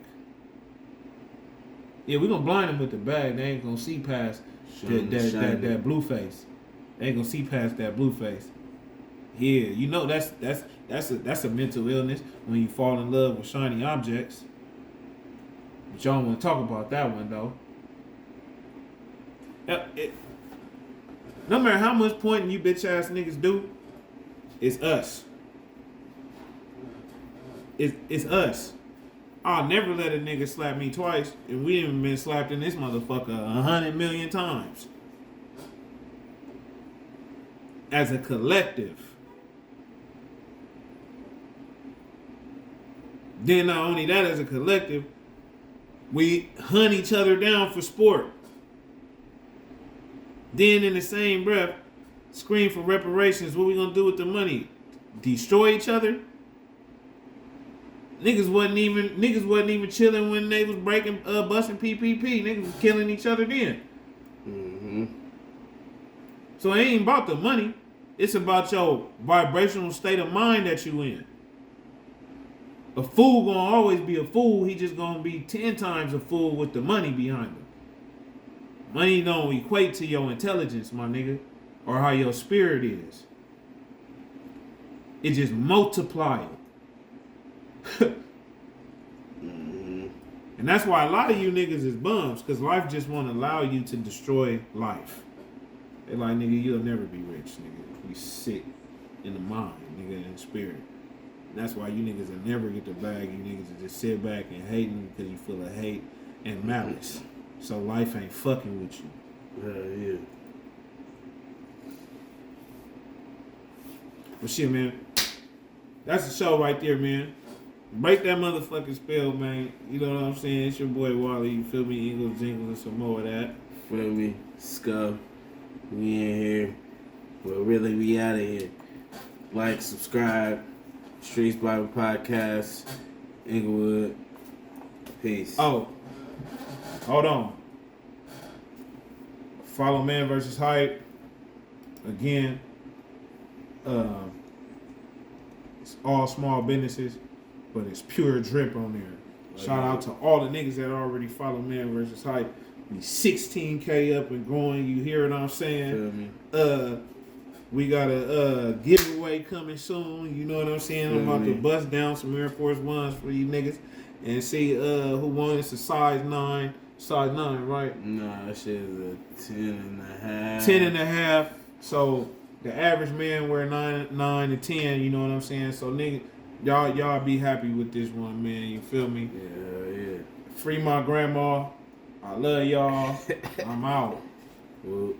[SPEAKER 3] Yeah, we gonna blind them with the bag. They ain't gonna see past that blue face. They ain't gonna see past that blue face. Yeah, you know that's a mental illness when you fall in love with shiny objects. But y'all don't want to talk about that one though. No matter how much pointing you bitch ass niggas do, it's us. It's us. I'll never let a nigga slap me twice, and we even been slapped in this motherfucker 100 million times. As a collective. Then not only that, as a collective, we hunt each other down for sport. Then in the same breath, scream for reparations. What we gonna do with the money? Destroy each other? Niggas wasn't even chilling when they was busting PPP. Niggas was killing each other then.
[SPEAKER 2] Mm-hmm.
[SPEAKER 3] So it ain't about the money. It's about your vibrational state of mind that you in. A fool gonna always be a fool. He just gonna be 10 times a fool with the money behind him. Money don't equate to your intelligence, my nigga, or how your spirit is. It just multiply it. And that's why a lot of you niggas is bums, because life just won't allow you to destroy life. They like, nigga, you'll never be rich, nigga. You sick in the mind, nigga, in the spirit. And that's why you niggas will never get the bag. You niggas will just sit back and hating because you full of hate and malice. So life ain't fucking with you.
[SPEAKER 2] Yeah.
[SPEAKER 3] But shit, man, that's the show right there, man. Break that motherfucking spell, man. You know what I'm saying? It's your boy Wally. You feel me? Eagles, jingles, and some more of that.
[SPEAKER 2] Feel me? Scub. We in here. Well, really, we out of here. Like, subscribe. Streets Bible Podcast. Inglewood. Peace.
[SPEAKER 3] Oh. Hold on. Follow Man versus Hype. Again. It's all small businesses, but it's pure drip on there. Shout out to all the niggas that already follow Man versus Hype. We 16K up and growing. You hear what I'm saying? We got a giveaway coming soon. You know what I'm saying? I'm about to bust down some Air Force Ones for you niggas and see who won. It's a size 9. Size 9, right?
[SPEAKER 2] Nah, that shit is a 10.5.
[SPEAKER 3] 10.5. So the average man wear 9 to 10. You know what I'm saying? So nigga, y'all be happy with this one, man. You feel me?
[SPEAKER 2] Yeah.
[SPEAKER 3] Free my grandma. I love y'all. I'm out.
[SPEAKER 2] Well.